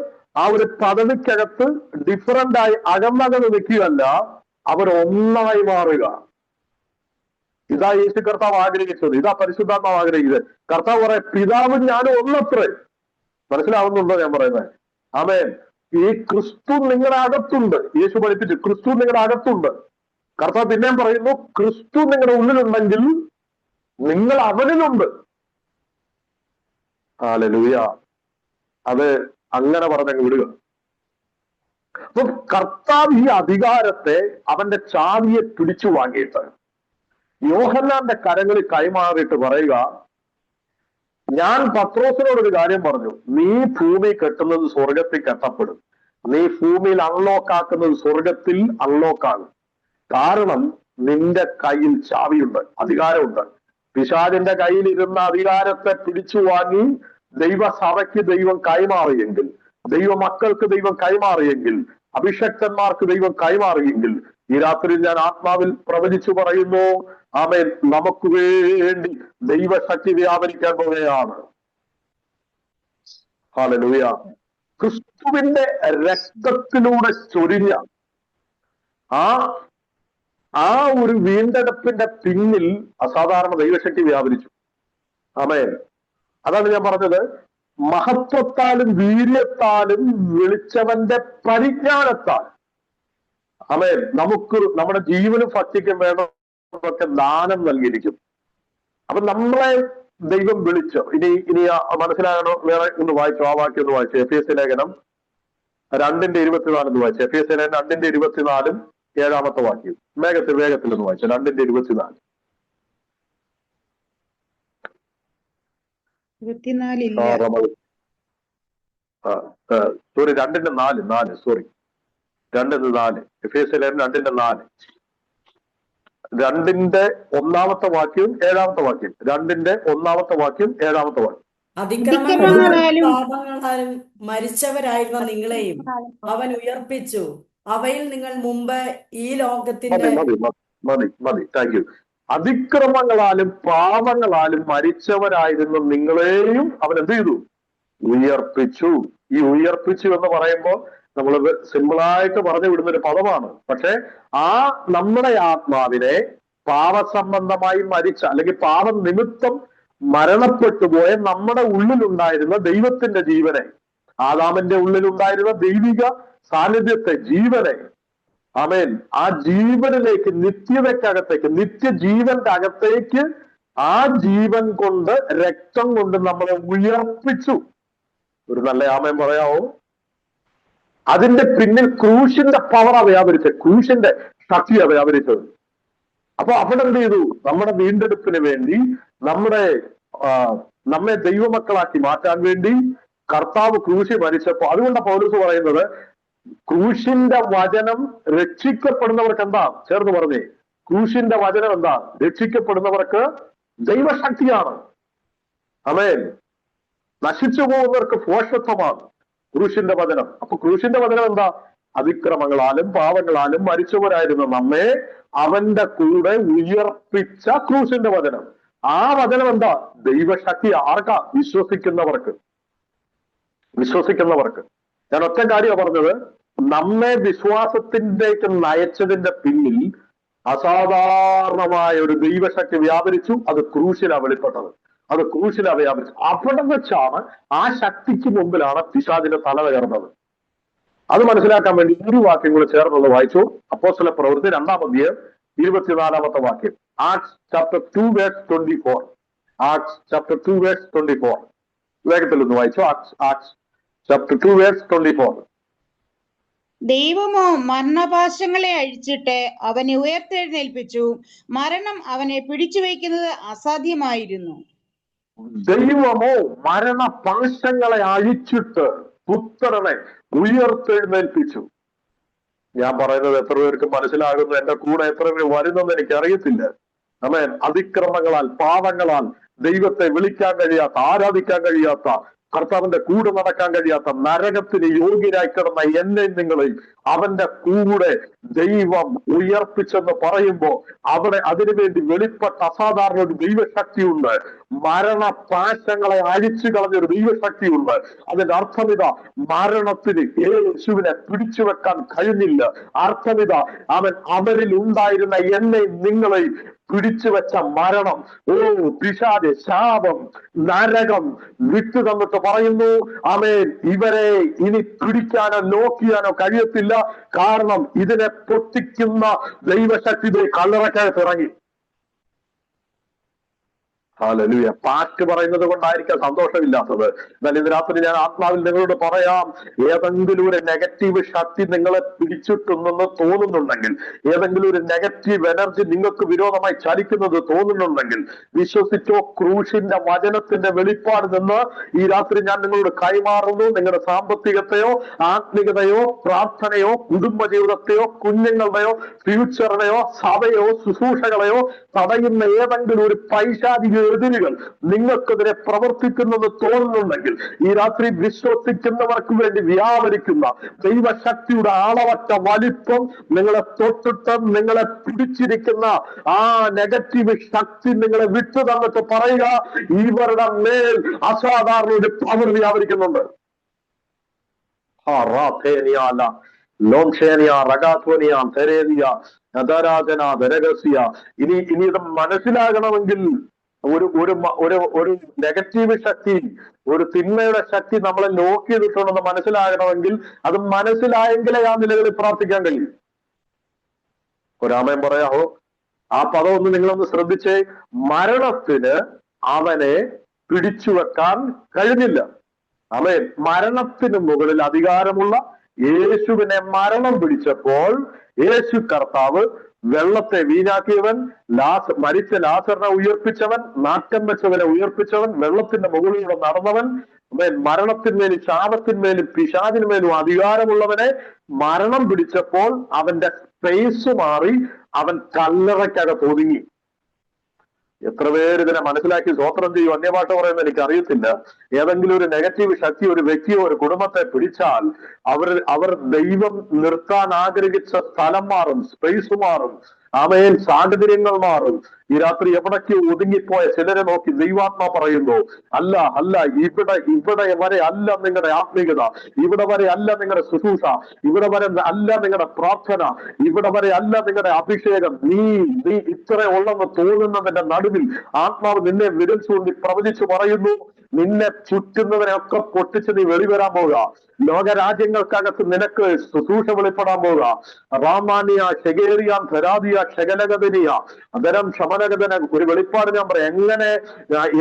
Speaker 1: ആ ഒരു പദവിക്കകത്ത് ഡിഫറൻ്റായി അകന്നകന്ന് നിൽക്കുകയല്ല, അവർ ഒന്നായി മാറുക. ഇതാ യേശു കർത്താവ് ആഗ്രഹിച്ചത്, ഇതാ പരിശുദ്ധാത്മാവ് ആഗ്രഹിച്ചത്. കർത്താവ് പറയാം, പിതാവും ഞാനും ഒന്നത്രേ. മനസ്സിലാവുന്നുണ്ടോ ഞാൻ പറയുന്നത്? ആമേൻ. ഈ ക്രിസ്തു നിങ്ങളുടെ അകത്തുണ്ട്. യേശു പഠിപ്പിച്ചു, ക്രിസ്തു നിങ്ങളുടെ അകത്തുണ്ട്. കർത്താവ് പിന്നെയും പറയുന്നു, ക്രിസ്തു നിങ്ങളുടെ ഉള്ളിലുണ്ടെങ്കിൽ നിങ്ങൾ അവനിലുണ്ട്. ഹല്ലേലൂയ. അത് അങ്ങനെ പറഞ്ഞങ്ങ് വിടുക. അപ്പൊ കർത്താവ് ഈ അധികാരത്തെ, അവന്റെ ചാവിയെ പിടിച്ചു വാങ്ങിയിട്ട് യോഹന്നാന്റെ കരങ്ങളിൽ കൈമാറിയിട്ട് പറയുക, ഞാൻ പത്രോസിനോടൊരു കാര്യം പറഞ്ഞു, നീ ഭൂമി കെട്ടുന്നത് സ്വർഗത്തിൽ കെട്ടപ്പെടും, നീ ഭൂമിയിൽ അൺലോക്കാക്കുന്നത് സ്വർഗത്തിൽ അൺലോക്കാകും. കാരണം നിന്റെ കയ്യിൽ ചാവിയുണ്ട്, അധികാരമുണ്ട്. പിശാചിന്റെ കയ്യിൽ ഇരുന്ന അധികാരത്തെ പിടിച്ചു വാങ്ങി ദൈവസഭയ്ക്ക് ദൈവം കൈമാറിയെങ്കിൽ, ദൈവമക്കൾക്ക് ദൈവം കൈമാറിയെങ്കിൽ, അഭിഷക്തന്മാർക്ക് ദൈവം കൈമാറിയെങ്കിൽ, ഈ രാത്രി ഞാൻ ആത്മാവിൽ പ്രവചിച്ചു പറയുന്നു, ആമേൻ, നമുക്ക് വേണ്ടി ദൈവശക്തി വ്യാപരിക്കാൻ പോവുകയാണ്. ഹല്ലേലൂയ. ക്രിസ്തുവിന്റെ രക്തത്തിലൂടെ ചൊരിഞ്ഞ ആ ഒരു വീണ്ടെടുപ്പിന്റെ പിന്നിൽ അസാധാരണ ദൈവശക്തി വ്യാപരിച്ചു. ആമേൻ. അതാണ് ഞാൻ പറഞ്ഞത്, മഹത്വത്താലും വീര്യത്താലും വിളിച്ചവന്റെ പരിജ്ഞാനത്താൽ, ആമേൻ, നമുക്ക് നമ്മുടെ ജീവനും ഭക്തിക്കും വേണ്ടതൊക്കെ ദാനം നൽകിയിരിക്കും. അപ്പൊ നമ്മളെ ദൈവം വിളിച്ചു. ഇനി മനസ്സിലാകണോ? വേറെ ഒന്ന് വായിച്ചു, ആ വാക്യം ഒന്ന് വായിച്ചു. എഫേസ്യ ലേഖനം 2:24 വായിച്ചു. എഫേസ്യ ലേഖനം 2:24 7-ാമത്തെ വാക്യം. വേഗത്തിൽ ഒന്ന് വായിച്ചു. 2:24. 2:4 സോറി, 2:4. എഫേസ്യ ലേഖനം 2:4. 2:1 വാക്യവും 7-ാമത്തെ വാക്യം. 2:1 വാക്യം 7-ാമത്തെ വാക്യം.
Speaker 3: അതിക്രമങ്ങളാലും പാപങ്ങളാലും മരിച്ചവരായിരുന്ന നിങ്ങളെയും അവൻ ഉയർപ്പിച്ചു, അവയിൽ നിങ്ങൾ മുമ്പ് ഈ ലോകത്തിന്റെ
Speaker 1: മതി. Thank you. അതിക്രമങ്ങളാലും പാപങ്ങളാലും മരിച്ചവരായിരുന്ന നിങ്ങളെയും അവൻ എന്ത് ചെയ്തു? ഉയർപ്പിച്ചു. ഈ ഉയർപ്പിച്ചു എന്ന് പറയുമ്പോൾ നമ്മളത് സിമ്പിളായിട്ട് പറഞ്ഞു വിടുന്ന ഒരു പദമാണ്. പക്ഷെ ആ നമ്മുടെ ആത്മാവിനെ പാപസംബന്ധമായി മരിച്ച, അല്ലെങ്കിൽ പാപം നിമിത്തം മരണപ്പെട്ടു പോയ നമ്മുടെ ഉള്ളിലുണ്ടായിരുന്ന ദൈവത്തിന്റെ ജീവനെ, ആദാമിന്റെ ഉള്ളിലുണ്ടായിരുന്ന ദൈവിക സാന്നിധ്യത്തെ, ജീവനെ, ആമേൻ, ആ ജീവനിലേക്ക്, നിത്യതയ്ക്കകത്തേക്ക്, നിത്യജീവന്റെ അകത്തേക്ക് ആ ജീവൻ കൊണ്ട്, രക്തം കൊണ്ട് നമ്മളെ ഉയർപ്പിച്ചു. ഒരു നല്ല ആമേൻ പറയാവോ? അതിന്റെ പിന്നിൽ ക്രൂശിന്റെ പവറാ വ്യാപരിച്ചത്, ക്രൂശിന്റെ ശക്തിയാ വ്യാപരിച്ചത്. അപ്പൊ അവിടെ എന്ത് ചെയ്തു? നമ്മുടെ വീണ്ടെടുപ്പിന് വേണ്ടി, നമ്മെ ദൈവമക്കളാക്കി മാറ്റാൻ വേണ്ടി കർത്താവ് ക്രൂശി മരിച്ചപ്പോ, അതുകൊണ്ടാണ് പൗലോസ് പറയുന്നത്, ക്രൂശിന്റെ വചനം രക്ഷിക്കപ്പെടുന്നവർക്ക് എന്താ? ചേർന്ന് പറഞ്ഞേ, ക്രൂശിന്റെ വചനം എന്താ? രക്ഷിക്കപ്പെടുന്നവർക്ക് ദൈവശക്തിയാണ്. ആമേൻ. നശിച്ചു പോകുന്നവർക്ക് ഭോഷത്വമാണ് ക്രൂശിന്റെ വചനം. അപ്പൊ ക്രൂശിന്റെ വചനം എന്താ? അതിക്രമങ്ങളാലും പാപങ്ങളാലും മരിച്ചവരായിരുന്ന നമ്മെ അവന്റെ കൂടെ ഉയർപ്പിച്ച ക്രൂശിന്റെ വചനം. ആ വചനം എന്താ? ദൈവശക്തി. ആർക്കാ? വിശ്വസിക്കുന്നവർക്ക്. ഞാൻ ഒറ്റ കാര്യമാണ് പറഞ്ഞത്, നമ്മെ വിശ്വാസത്തിലേക്ക് നയിച്ചതിന്റെ പിന്നിൽ അസാധാരണമായ ഒരു ദൈവശക്തി വ്യാപരിച്ചു. അത് ക്രൂശിലാണ് വെളിപ്പെട്ടത്, അത് ക്രൂശിലാണ് വ്യാപരിച്ചു. അവിടെ വെച്ചാണ്, ആ ശക്തിക്ക് മുമ്പിലാണ് പിശാചിന്റെ തല ഉയർന്നത്. അത് മനസ്സിലാക്കാൻ വേണ്ടി ഒരു വാക്യം കൂടെ ചേർന്നത് വായിച്ചു. അപ്പോസ്തല പ്രവൃത്തി 2-ാം അധ്യായം 24-ാമത്തെ വാക്യം. Acts chapter 2 verse 24. Acts chapter 2 verse 24. വേഗത്തിൽ ഒന്ന് വായിച്ചു. Acts chapter 2 verse 24.
Speaker 2: ദൈവമോ മരണപാശങ്ങളെ അഴിച്ചിട്ട് അവനെ ഉയർത്തെഴുന്നേൽപ്പിച്ചു, മരണം അവനെ പിടിച്ചു വയ്ക്കുന്നത് അസാധ്യമായിരുന്നു.
Speaker 1: ദൈവമോ മരണപാശങ്ങളെ അഴിച്ചിട്ട് പുത്രനെ ഉയർത്തെഴുന്നേൽപ്പിച്ചു. ഞാൻ പറയുന്നത് എത്ര പേർക്ക് മനസ്സിലാകുന്നു? എന്റെ കൂടെ എത്ര പേര് വരുന്നെന്ന് എനിക്ക് അറിയത്തില്ല. ആമേൻ. അതിക്രമങ്ങളാൽ, പാപങ്ങളാൽ ദൈവത്തെ വിളിക്കാൻ കഴിയാത്ത, ആരാധിക്കാൻ കഴിയാത്ത, കർത്താവിന്റെ കൂടെ നടക്കാൻ കഴിയാത്ത, നരകത്തിന് യോഗ്യരായി കിടന്ന എന്നെയും നിങ്ങളെയും അവന്റെ കൂടെ ദൈവം ഉയർപ്പിച്ചെന്ന് പറയുമ്പോൾ അവിടെ അതിനുവേണ്ടി വെളിപ്പെട്ട അസാധാരണ ഒരു ദൈവശക്തിയുണ്ട്. മരണപാശങ്ങളെ അഴിച്ചു കളഞ്ഞൊരു ദൈവശക്തിയുണ്ട്. അതിന്റെ അർത്ഥമിത, മരണത്തിന് യേശുവിനെ പിടിച്ചു വെക്കാൻ കഴിഞ്ഞില്ല. അർത്ഥമിത, അവരിൽ ഉണ്ടായിരുന്ന എന്നെയും നിങ്ങളെയും പിടിച്ചു വെച്ച മരണം, പിശാച്, ശാപം, നരകം വിട്ടു തന്നിട്ട് പറയുന്നു, ആമേൻ, ഇവരെ ഇനി പിടിക്കാനോ നോക്കിയാനോ കഴിയത്തില്ല. കാരണം ഇതിനെ പൊട്ടിക്കുന്ന ദൈവശക്തി കല്ലറക്കകത്ത് ഇറങ്ങി. ഹല്ലേലൂയ. പാറ്റ് പറയുന്നത് കൊണ്ടായിരിക്കാം സന്തോഷമില്ലാത്തത്. എന്നാൽ ഇന്ന് രാത്രി ഞാൻ ആത്മാവിൽ നിങ്ങളോട് പറയാം, ഏതെങ്കിലും ഒരു നെഗറ്റീവ് ശക്തി നിങ്ങളെ പിടിച്ചിട്ടുണ്ടെന്ന് തോന്നുന്നുണ്ടെങ്കിൽ, ഏതെങ്കിലും ഒരു നെഗറ്റീവ് എനർജി നിങ്ങൾക്ക് വിരോധമായി ചലിക്കുന്നത് തോന്നുന്നുണ്ടെങ്കിൽ, വിശ്വസിച്ചോ, ക്രൂശിന്റെ വചനത്തിന്റെ വെളിപ്പാട് നിന്ന് ഈ രാത്രി ഞാൻ നിങ്ങളോട് കൈമാറുന്നു. നിങ്ങളുടെ സാമ്പത്തികത്തെയോ ആത്മീയതയോ പ്രാർത്ഥനയോ കുടുംബജീവിതത്തെയോ കുഞ്ഞുങ്ങളുടെയോ ഫ്യൂച്ചറിനെയോ സഭയോ ശുശ്രൂഷകളെയോ തടയുന്ന ഏതെങ്കിലും ഒരു പൈശാചിക എതിരുകൾ നിങ്ങൾക്കെതിരെ പ്രവർത്തിക്കുന്നെന്ന് തോന്നുന്നുണ്ടെങ്കിൽ, ഈ രാത്രി വിശ്വസിക്കുന്നവർക്ക് വേണ്ടി വ്യാപരിക്കുന്ന ദൈവശക്തിയുടെ ആളവറ്റ വലിപ്പം നിങ്ങളെ തൊട്ടിട്ട് നിങ്ങളെ പിടിച്ചിരിക്കുന്ന ആ നെഗറ്റീവ് ശക്തി നിങ്ങളെ വിട്ടു തന്നിട്ട് പറയുക, ഇവരുടെ മേൽ അസാധാരണ ഒരു പവർ വ്യാപരിക്കുന്നുണ്ട്. ഇനി ഇത് മനസ്സിലാകണമെങ്കിൽ ഒരു നെഗറ്റീവ് ശക്തി, ഒരു തിന്മയുടെ ശക്തി നമ്മളെ ലോക്ക് ചെയ്തിട്ടുണ്ടെന്ന് മനസ്സിലാകണമെങ്കിൽ, അത് മനസ്സിലായെങ്കിലേ ആ നിലകളിൽ പ്രാർത്ഥിക്കാൻ കഴിയും. ഒരാമയം പറയാമോ? ആ പദം ഒന്ന് നിങ്ങളൊന്ന് ശ്രദ്ധിച്ചേ. മരണത്തിന് അവനെ പിടിച്ചു വെക്കാൻ കഴിഞ്ഞില്ല. ആമേൻ. മരണത്തിന് മുകളിൽ അധികാരമുള്ള യേശുവിനെ മരണം പിടിച്ചപ്പോൾ യേശു കർത്താവ് വെള്ളത്തെ വീഞ്ഞാക്കിയവൻ, മരിച്ച ലാസറിനെ ഉയർപ്പിച്ചവൻ, നാട്ടം വെച്ചവനെ ഉയർപ്പിച്ചവൻ, വെള്ളത്തിന്റെ മുകളിലൂടെ നടന്നവൻ, മരണത്തിന്മേലും ശാപത്തിന്മേലും പിശാചിന്മേലും അധികാരമുള്ളവനെ മരണം പിടിച്ചപ്പോൾ അവന്റെ സ്പേസ് മാറി, അവൻ കല്ലറയ്ക്കകത്ത് ഒതുങ്ങി. എത്ര പേര് ഇതിനെ മനസ്സിലാക്കി സ്വോത്രം ചെയ്യും? അന്യഭാഷ പറയുന്നത് എനിക്ക് അറിയത്തില്ല. ഏതെങ്കിലും ഒരു നെഗറ്റീവ് ശക്തി ഒരു വ്യക്തിയോ ഒരു കുടുംബത്തെ പിടിച്ചാൽ അവർ ദൈവം നിർത്താൻ ആഗ്രഹിച്ച സ്ഥലം മാറും, സ്പേസ് മാറും, ആമേൻ, സാഹചര്യങ്ങൾ മാറും. ഈ രാത്രി എവിടേക്ക് ഒതുങ്ങിപ്പോയ ചിലരെ നോക്കി ദൈവാത്മാ പറയുന്നു, അല്ല ഇവിടെ വരെ അല്ല നിങ്ങളുടെ ആത്മീയത, ഇവിടെ വരെ അല്ല നിങ്ങളുടെ ശുശ്രൂഷ, ഇവിടെ വരെ അല്ല നിങ്ങളുടെ പ്രാർത്ഥന, ഇവിടെ വരെ അല്ല നിങ്ങളുടെ അഭിഷേകം. നീ ഇത്ര ഉള്ളെന്ന് തോന്നുന്നതിന്റെ നടുവിൽ ആത്മാവ് നിന്നെ വിരൽ ചൂണ്ടി പ്രവചിച്ചു പറയുന്നു, നിന്നെ ചുറ്റുന്നവരെയൊക്കെ പൊട്ടിച്ച് നീ വെളിവരാൻ പോവുക. ലോകരാജ്യങ്ങൾക്കകത്ത് നിനക്ക് ശുശ്രൂഷ വെളിപ്പെടാൻ പോവുക. റാമാനിയ ഷെഗേറിയാൻ ധരാദിയ ഷെഗലഗതനിയ അതരം ശമനഗതന. ഒരു വെളിപ്പാട് ഞാൻ പറയാം.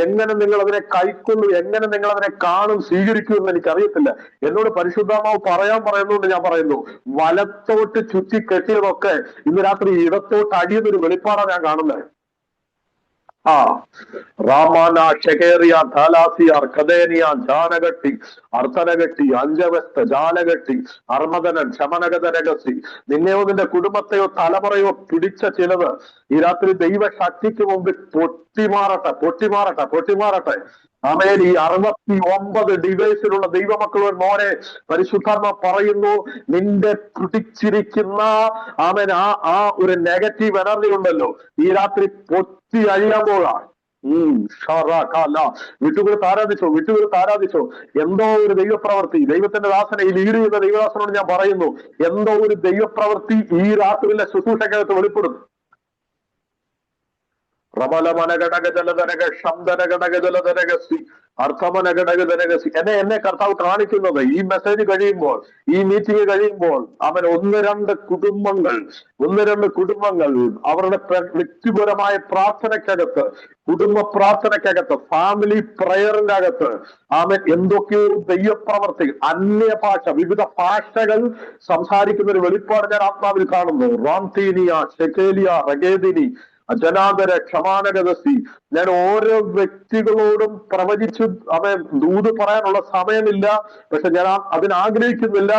Speaker 1: എങ്ങനെ നിങ്ങൾ അതിനെ കൈക്കൊള്ളു, എങ്ങനെ നിങ്ങൾ അതിനെ കാണും, സ്വീകരിക്കുമെന്ന് എനിക്കറിയത്തില്ല. എന്നോട് പരിശുദ്ധാത്മാവ് പറയുന്നുണ്ട്. ഞാൻ പറയുന്നു, വലത്തോട്ട് ചുറ്റി കെട്ടിയതൊക്കെ ഇന്ന് രാത്രി ഇടത്തോട്ട് അടിയുന്നൊരു വെളിപ്പാടാണ് ഞാൻ കാണുന്നത്. റാമാന ഷെഗേറിയ ധാലാസിയാർ ഖദേനിയാൻ ജാനഗട്ടി അർത്ഥനഗട്ടി അഞ്ചവസ്ത ജാലഗട്ടി അർമദനൻ ശമനഗതരഗസി. നിന്നെയോ നിന്റെ കുടുംബത്തെയോ തലമുറയോ പിടിച്ച ചിലത് ഈ രാത്രി ദൈവശക്തിക്ക് മുമ്പിൽ പൊട്ടിമാറട്ടെ. ആമേൻ. ഈ 69 ഡിവൈസിലുള്ള ദൈവമക്കളുടെ മോനെ പരിശുദ്ധാത്മ പറയുന്നു, നിന്റെ പിടിച്ചിരിക്കുന്ന ആമേൻ ആ ഒരു നെഗറ്റീവ് എനർജി ഉണ്ടല്ലോ, ഈ രാത്രി പൊട്ടി അഴിയാൻ പോകാം. വിട്ടുകൊടുത്ത് ആരാധിച്ചോ. എന്തോ ഒരു ദൈവപ്രവൃത്തി, ദൈവത്തിന്റെ ദാസനെ ഈ ലീഡ് ചെയ്യുന്ന ദൈവദാസനോട് ഞാൻ പറയുന്നു, എന്തോ ഒരു ദൈവപ്രവൃത്തി ഈ രാത്രിയിലെ ശുശ്രൂഷക്കകത്ത് വെളിപ്പെടും. എന്നെ കർത്താവ് കാണിക്കുന്നത് ഈ മെസ്സേജ് കഴിയുമ്പോൾ, ഈ മീറ്റിംഗ് കഴിയുമ്പോൾ, അവൻ ഒന്ന് രണ്ട് കുടുംബങ്ങൾ അവരുടെ വ്യക്തിപരമായ പ്രാർത്ഥനയ്ക്കകത്ത്, കുടുംബ പ്രാർത്ഥനയ്ക്കകത്ത്, ഫാമിലി പ്രയറിന്റെ അകത്ത് അവൻ എന്തൊക്കെയോ ദൈവപ്രവർത്തി, അന്യഭാഷ, വിവിധ ഭാഷകൾ സംസാരിക്കുന്ന ഒരു വെളിപ്പാട് ഞാൻ ആത്മാവിൽ കാണുന്നു. റാംതീനിയ ഷെക്കേലിയ റഗേദിനി അജനാദര ക്ഷമാനഗതസി. ഞാൻ ഓരോ വ്യക്തികളോടും പ്രവചിച്ചു അവൻ ദൂത് പറയാനുള്ള സമയമില്ല, പക്ഷെ ഞാൻ അതിനാഗ്രഹിക്കുന്നില്ല.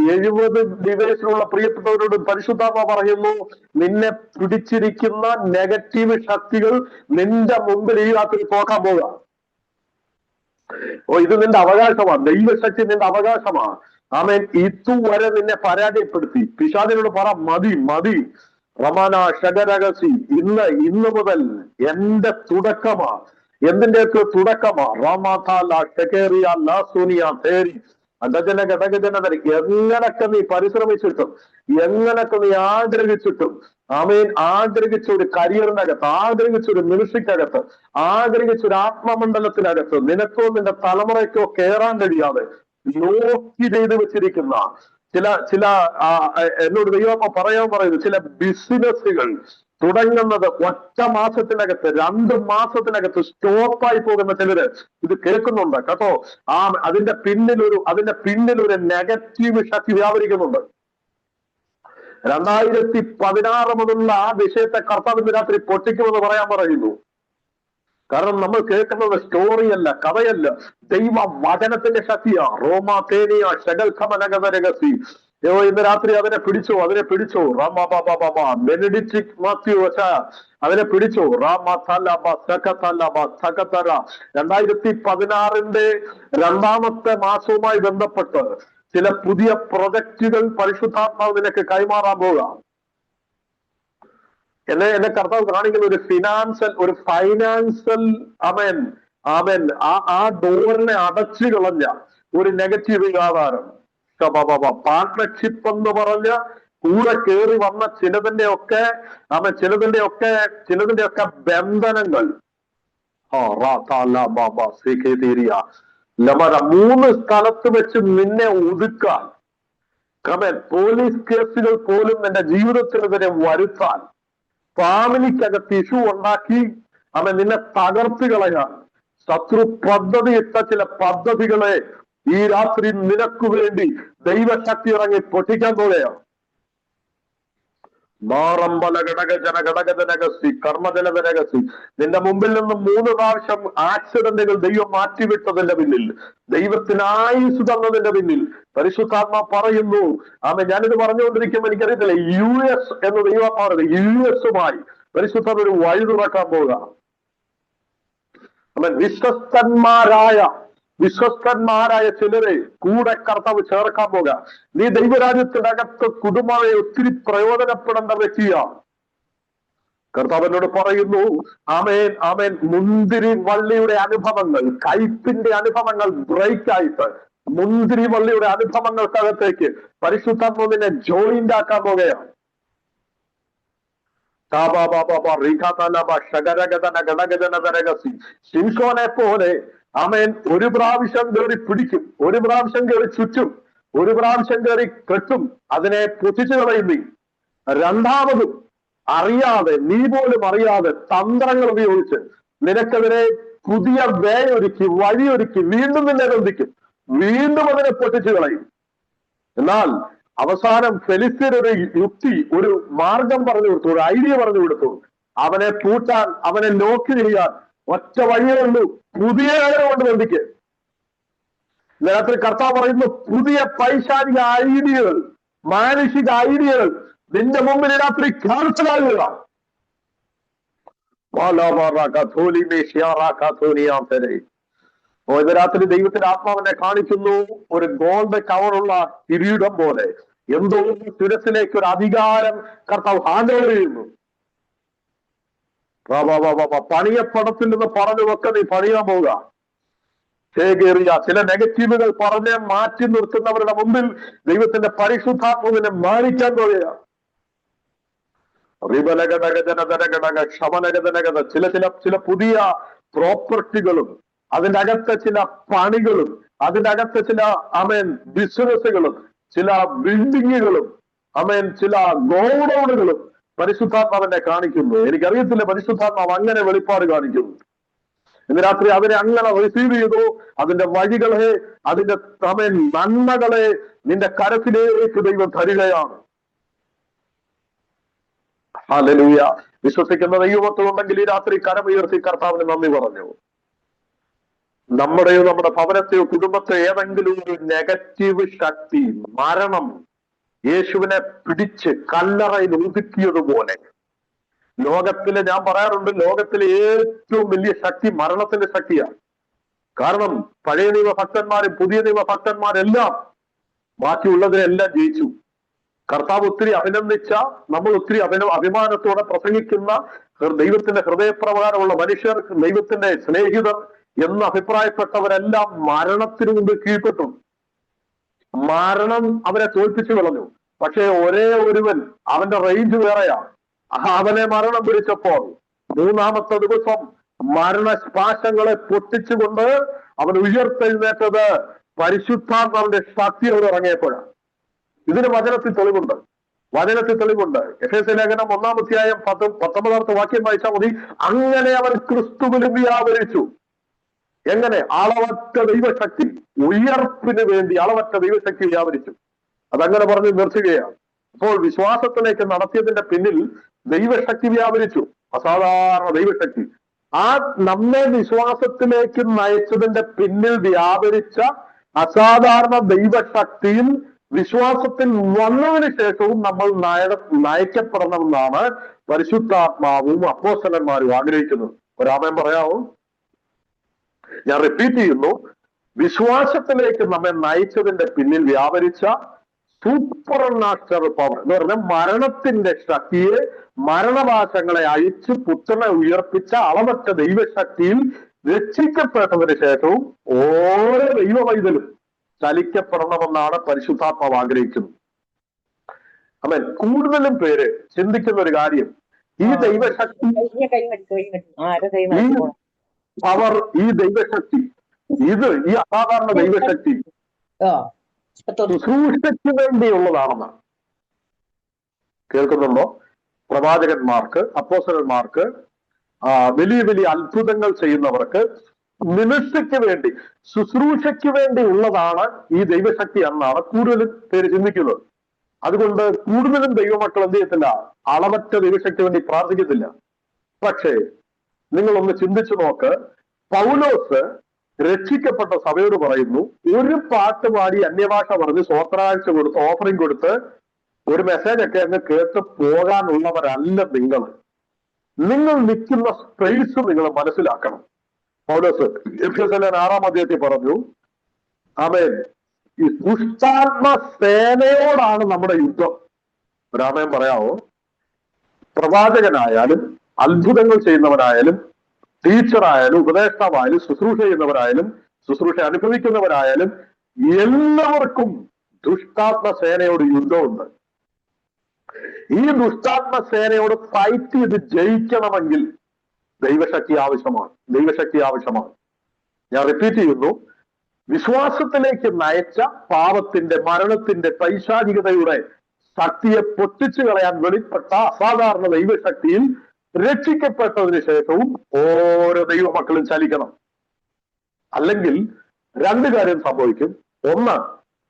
Speaker 1: 70 ഡിവൈസിലുള്ള പ്രിയപ്പെട്ടവരോടും പരിശുദ്ധാത്മ പറയുന്നു, നിന്നെ പിടിച്ചിരിക്കുന്ന നെഗറ്റീവ് ശക്തികൾ നിന്റെ മുമ്പിൽ ഈ രാത്രി പോകാൻ പോവുക. ഇത് നിന്റെ അവകാശമാണ്, ദൈവശക്തി നിന്റെ അവകാശമാണ്. ആമേൻ. ഇതുവരെ നിന്നെ പരാജയപ്പെടുത്തി. പിശാചിനോട് പറ, മതി മതി. റമാന ഷഗരഗസി, ഇന്ന് മുതൽ എന്റെ തുടക്കമാ. എന്തിന്റെയൊക്കെ തുടക്കമാ? റമാതാല ഷെകേറിയ ലാസോനിയ തേരി അടജന ഘടകജനതരി. എങ്ങനൊക്കെ നീ പരിശ്രമിച്ചിട്ടും, എങ്ങനൊക്കെ നീ ആഗ്രഹിച്ചിട്ടും, ആമേൻ, ആഗ്രഹിച്ച ഒരു കരിയറിനകത്ത്, ആഗ്രഹിച്ച ഒരു മിനിസ്ട്രിക്കകത്ത്, ആഗ്രഹിച്ച ഒരു ആത്മമണ്ഡലത്തിനകത്ത് നിനക്കോ നിന്റെ തലമുറയ്ക്കോ കയറാൻ കഴിയാതെ ലോക്ക് ചെയ്ത് വെച്ചിരിക്കുന്ന ചില എന്നോട് ദൈവം പറയാൻ പറയുന്നു, ചില ബിസിനസ്സുകൾ തുടങ്ങുന്നത് 1 മാസത്തിനകത്ത് 2 മാസത്തിനകത്ത് സ്റ്റോപ്പായി പോകുന്ന ചിലര് ഇത് കേൾക്കുന്നുണ്ട് കേട്ടോ. അതിന്റെ പിന്നിൽ ഒരു നെഗറ്റീവ് ശക്തി വ്യാപരിക്കുന്നുണ്ട്. 2016 മുതലുള്ള ആ വിഷയത്തെ കർത്താവിന്റെ രാത്രി പൊട്ടിക്കുമെന്ന് പറയാൻ പറയുന്നു. കാരണം നമ്മൾ കേൾക്കുന്നത് സ്റ്റോറിയല്ല, കഥയല്ല, ദൈവ വചനത്തിന്റെ ശക്തിയാ. റോമാ തേനിയ ഷഗൽ ഖമനഗതരഗസി. ഇന്ന് രാത്രി അതിനെ പിടിച്ചോ. ബെനഡിക്ട് മാത്യു അതിനെ പിടിച്ചോ. 2016 2-ാമത്തെ മാസവുമായി ബന്ധപ്പെട്ട് ചില പുതിയ പ്രൊജക്റ്റുകൾ പരിശുദ്ധാത്മാവ് നിനക്ക് കൈമാറാൻ പോകാം. എന്നെ കർത്താവ് കാണിക്കുന്ന ഒരു ഫൈനാൻഷ്യൽ അവൻ ആ ഡോറിനെ അടച്ചു കളഞ്ഞ ഒരു നെഗറ്റീവ് ആധാരം. പാർട്ട്ണർഷിപ്പ് എന്ന് പറഞ്ഞ കൂടെ കയറി വന്ന ചിലതിന്റെ ഒക്കെ ബന്ധനങ്ങൾ 3 സ്ഥലത്ത് വെച്ച് നിന്നെ ഒതുക്കാൻ, പോലീസ് കേസുകൾ പോലും നിന്റെ ജീവിതത്തിനെതിരെ വരുത്താൻ, ഫാമിലിക്കകത്ത് ഇഷ്യൂ ഉണ്ടാക്കി നിന്നെ തകർത്ത് കളയാൻ ശത്രു പദ്ധതിയിട്ട ചില പദ്ധതികളെ ഈ രാത്രി നിനക്ക് വേണ്ടി ദൈവശക്തി ഇറങ്ങി പൊട്ടിക്കാൻ പോവുകയാണ്. മാറമ്പല ഘടകജന ഘടകജനകസി കർമ്മജനകസി. നിന്റെ മുമ്പിൽ നിന്ന് 3 പ്രാവശ്യം ആക്സിഡന്റുകൾ ദൈവം മാറ്റിവിട്ടതിന്റെ പിന്നിൽ, ദൈവത്തിന് ആയുസ് തന്നതിന്റെ പിന്നിൽ പരിശുദ്ധാത്മാ പറയുന്നു. ഞാനിത് പറഞ്ഞുകൊണ്ടിരിക്കുമ്പോൾ എനിക്കറിയത്തില്ല, US എന്ന് ദൈവം പറയുന്നത്, US പരിശുദ്ധ ഒരു വഴി തുറക്കാൻ പോവുക. വിശ്വസ്തന്മാരായ ചിലരെ കൂടെ കർത്താവ് ചേർക്കാൻ പോകാം. നീ ദൈവരാജ്യത്തിനകത്ത് കുടുംബമായി ഒത്തിരി പ്രയോജനപ്പെടേണ്ട വ്യക്തിയാണ്. കർത്താവിനോട് പറയുന്നു, ആമേൻ. മുന്തിരി വള്ളിയുടെ അനുഭവങ്ങൾ, കയ്പിന്റെ അനുഭവങ്ങൾ ബ്രേക്ക് ആയിട്ട് മുന്തിരി വള്ളിയുടെ അനുഭവങ്ങൾക്കകത്തേക്ക് പരിശുദ്ധാത്മാവിനെ ജോയിന്റ് ആക്കാൻ പോകുകയാണ്. ശിംശോനെ പോലെ ഒരു പ്രാവശ്യം കയറി പിടിക്കും, ഒരു പ്രാവശ്യം കയറി ചുറ്റും, ഒരു പ്രാവശ്യം കയറി കെട്ടും, അതിനെ പൊതിച്ചു കളയുന്നു. രണ്ടാമതും അറിയാതെ, നീ പോലും അറിയാതെ തന്ത്രങ്ങൾ ഉപയോഗിച്ച് നിനക്കെതിരെ പുതിയ വഴിയൊരുക്കി വീണ്ടും നിന്നെ ബന്ധിക്കും, വീണ്ടും അതിനെ പൊട്ടിച്ചു കളയും. എന്നാൽ അവസാനം ഫെലിസ്ത്യർ ഒരു യുക്തി, ഒരു മാർഗം പറഞ്ഞു കൊടുത്തു, ഒരു ഐഡിയ പറഞ്ഞു കൊടുത്തു. അവനെ പൂട്ടാൻ, അവനെ ലോക്ക് ചെയ്യാൻ ഒറ്റ വഴിയേ ഉള്ളൂ, പുതിയ കൊണ്ട് ബന്ധിക്ക്. നേരത്തെ കർത്താവ് പറയുന്നു, പുതിയ പൈശാചിക ഐഡിയകൾ, മാനുഷിക ഐഡിയകൾ നിന്റെ മുമ്പിൽ രാത്രി ക്യാൻസലാകുക. ഇത് രാത്രി ദൈവത്തിന്റെ ആത്മാവിനെ കാണിക്കുന്നു. ഒരു ഗോൾഡ് കവറുള്ള കിരീടം പോലെ എന്തോ ശിരസിലേക്ക് ഒരു അധികാരം കർത്താവ് ഹാൻഡ് ഓവർ ചെയ്യുന്നു. പണിയപ്പടത്തിൽ നിന്ന് പറഞ്ഞതൊക്കെ നീ പണിയാൻ പോവുക. ശേഖരിയ ചില നെഗറ്റീവുകൾ പറഞ്ഞ് മാറ്റി നിർത്തുന്നവരുടെ മുമ്പിൽ ദൈവത്തിന്റെ പരിശുദ്ധാത്മാവിനെ മാനിക്കാൻ പോവുക. ചില പുതിയ പ്രോപ്പർട്ടികളും അതിൻ്റെ അകത്തെ ചില പണികളും അതിൻ്റെ അകത്തെ ചില ബിസിനസ്സുകളും ചില ബിൽഡിങ്ങുകളും ചില ഗോഡൌണുകളും പരിശുദ്ധാത്മാവിനെ കാണിക്കുന്നു. എനിക്കറിയത്തില്ല പരിശുദ്ധാത്മാവ് അങ്ങനെ വെളിപ്പാട് കാണിക്കുന്നു. ഇന്ന് രാത്രി അതിനെ അങ്ങനെ റിസീവ് ചെയ്തു. അതിന്റെ വഴികളെ, അതിന്റെ നന്മകളെ നിന്റെ കരത്തിലേക്ക് ദൈവം തരികയാണ്. ഹല്ലേലൂയ. വിശ്വസിക്കുന്ന ദൈവമക്കളുണ്ടെങ്കിൽ ഈ രാത്രി കരമുയർത്തി കർത്താവിന് നന്ദി പറഞ്ഞു. നമ്മുടെയോ നമ്മുടെ ഭവനത്തെയോ കുടുംബത്തെയോ ഏതെങ്കിലും ഒരു നെഗറ്റീവ് ശക്തി, മരണം യേശുവിനെ പിടിച്ച് കല്ലറയിൽ ഒതുക്കിയതുപോലെ, ലോകത്തിലെ, ഞാൻ പറയാറുണ്ട്, ലോകത്തിലെ ഏറ്റവും വലിയ ശക്തി മരണത്തിന്റെ ശക്തിയാണ്. കാരണം പഴയ നിയമ ഭക്തന്മാരും പുതിയ നിയമ ഭക്തന്മാരെല്ലാം ബാക്കിയുള്ളതിനെല്ലാം ജയിച്ചു. കർത്താവ് ഒത്തിരി അഭിനന്ദിച്ച, നമ്മൾ ഒത്തിരി അഭിമാനത്തോടെ പ്രസംഗിക്കുന്ന ദൈവത്തിന്റെ ഹൃദയപ്രകാരമുള്ള മനുഷ്യർ, ദൈവത്തിന്റെ സ്നേഹിതർ എന്ന് അഭിപ്രായപ്പെട്ടവരെല്ലാം മരണത്തിനു മുമ്പ് കീഴ്പ്പെട്ടു. മരണം അവരെ തോൽപ്പിച്ചു കളഞ്ഞു. പക്ഷെ ഒരേ ഒരുവൻ, അവന്റെ റേഞ്ച് വേറെയാണ്. അവനെ മരണം പിടിച്ചപ്പോൾ 3-ാമത്തെ ദിവസം മരണസ്പാശങ്ങളെ പൊട്ടിച്ചുകൊണ്ട് അവൻ ഉയർത്തെഴുന്നേറ്റത് പരിശുദ്ധാത്മാവിന്റെ ശക്തിയോട് ഇറങ്ങിയപ്പോഴാണ്. ഇതിന് വചനത്തിൽ തെളിവുണ്ട്. എഫേസ്യ ലേഖനം 1-ാം അധ്യായം 19-ാമത്തെ വാക്യം വായിച്ചാൽ മതി. അങ്ങനെ അവൻ ക്രിസ്തുവിലും വ്യാപരിച്ചു. എങ്ങനെ? അളവറ്റ ദൈവശക്തി, ഉയർപ്പിന് വേണ്ടി അളവറ്റ ദൈവശക്തി വ്യാപരിച്ചു. അതങ്ങനെ പറഞ്ഞ് നിർത്തുകയാണ്. അപ്പോൾ വിശ്വാസത്തിലേക്ക് നടത്തിയതിന്റെ പിന്നിൽ ദൈവശക്തി വ്യാപരിച്ചു, അസാധാരണ ദൈവശക്തി. ആ നമ്മെ വിശ്വാസത്തിലേക്ക് നയിച്ചതിന്റെ പിന്നിൽ വ്യാപരിച്ച അസാധാരണ ദൈവശക്തിയും വിശ്വാസത്തിൽ വന്നതിന് ശേഷവും നമ്മൾ നയിക്കപ്പെടണമെന്നാണ് പരിശുദ്ധാത്മാവും അപ്പോസ്തലന്മാരും ആഗ്രഹിക്കുന്നത്. ഒരാമേൻ പറയാവോ? ഞാൻ റിപ്പീറ്റ് ചെയ്യുന്നു. വിശ്വാസത്തിലേക്ക് നമ്മെ നയിച്ചതിന്റെ പിന്നിൽ വ്യാപരിച്ച സൂപ്പർ നാച്ചുറൽ പവർ എന്ന് പറഞ്ഞാൽ മരണത്തിന്റെ ശക്തിയെ, മരണവാസങ്ങളെ അഴിച്ച് പുത്രനെ ഉയർപ്പിച്ച അളവറ്റ ദൈവശക്തിയിൽ രക്ഷിക്കപ്പെട്ടതിന് ശേഷവും ഓരോ ദൈവവൈതലും ചലിക്കപ്പെടണമെന്നാണ് പരിശുദ്ധാത്മാവ് ആഗ്രഹിക്കുന്നത്. അമേൻ. കൂടുതലും പേര് ചിന്തിക്കുന്ന ഒരു കാര്യം, ഈ ദൈവശക്തി, ഈ പവർ, ഈ ദൈവശക്തി, ഈ അസാധാരണ ദൈവശക്തി ശുശ്രൂഷയ്ക്ക് വേണ്ടിയുള്ളതാണെന്നാണ്. കേൾക്കുന്നുണ്ടോ? പ്രവാചകന്മാർക്ക്, അപ്പോസ്തലന്മാർക്ക്, വലിയ വലിയ അത്ഭുതങ്ങൾ ചെയ്യുന്നവർക്ക്, മിനിസ്ട്രിക്ക് വേണ്ടി, ശുശ്രൂഷയ്ക്ക് വേണ്ടി ഉള്ളതാണ് ഈ ദൈവശക്തി എന്നാണ് കൂടുതലും പേര് ചിന്തിക്കുന്നത്. അതുകൊണ്ട് കൂടുതലും ദൈവമക്കൾ എന്ത് ചെയ്യത്തില്ല? അളവറ്റ ദൈവശക്തി വേണ്ടി പ്രാർത്ഥിക്കത്തില്ല. പക്ഷേ നിങ്ങളൊന്ന് ചിന്തിച്ചു നോക്ക്. പൗലോസ് രക്ഷിക്കപ്പെട്ട സഭയോട് പറയുന്നു, ഒരു പാട്ട് പാടി അന്യഭാഷ പറഞ്ഞ് സ്വോത്രാഴ്ച കൊടുത്ത് ഓഫറിങ് കൊടുത്ത് ഒരു മെസ്സേജ് ഒക്കെ അങ്ങ് കേട്ട് പോകാനുള്ളവരല്ല നിങ്ങൾ. നിങ്ങൾ നിൽക്കുന്ന സ്പേസ് നിങ്ങൾ മനസ്സിലാക്കണം. പൗലോസ് എഫെസ്യർ 6-ാം അധ്യായത്തിൽ പറഞ്ഞു, ആമേൻ, ഈ ദുഷ്ടാത്മ സേനയോടാണ് നമ്മുടെ യുദ്ധം. ഒരാമേൻ പറയാവോ? പ്രവാചകനായാലും അത്ഭുതങ്ങൾ ചെയ്യുന്നവനായാലും ടീച്ചറായാലും ഉപദേഷ്ടാവായാലും ശുശ്രൂഷ ചെയ്യുന്നവരായാലും ശുശ്രൂഷ അനുഭവിക്കുന്നവരായാലും എല്ലാവർക്കും ദുഷ്ടാത്മ സേനയോട് യുദ്ധമുണ്ട്. ഈ ദുഷ്ടാത്മ സേനയോട് ഫൈറ്റ് ചെയ്ത് ജയിക്കണമെങ്കിൽ ദൈവശക്തി ആവശ്യമാണ്. ഞാൻ റിപ്പീറ്റ് ചെയ്യുന്നു. വിശ്വാസത്തിലേക്ക് നയിച്ച പാപത്തിന്റെ, മരണത്തിന്റെ, പൈശാചികതയുടെ ശക്തിയെ പൊട്ടിച്ചു കളയാൻ വെളിപ്പെട്ട അസാധാരണ ദൈവശക്തിയിൽ രക്ഷിക്കപ്പെട്ടതിന് ശേഷവും ഓരോ ദൈവമക്കളും ചലിക്കണം. അല്ലെങ്കിൽ രണ്ട് കാര്യം സംഭവിക്കും. ഒന്ന്,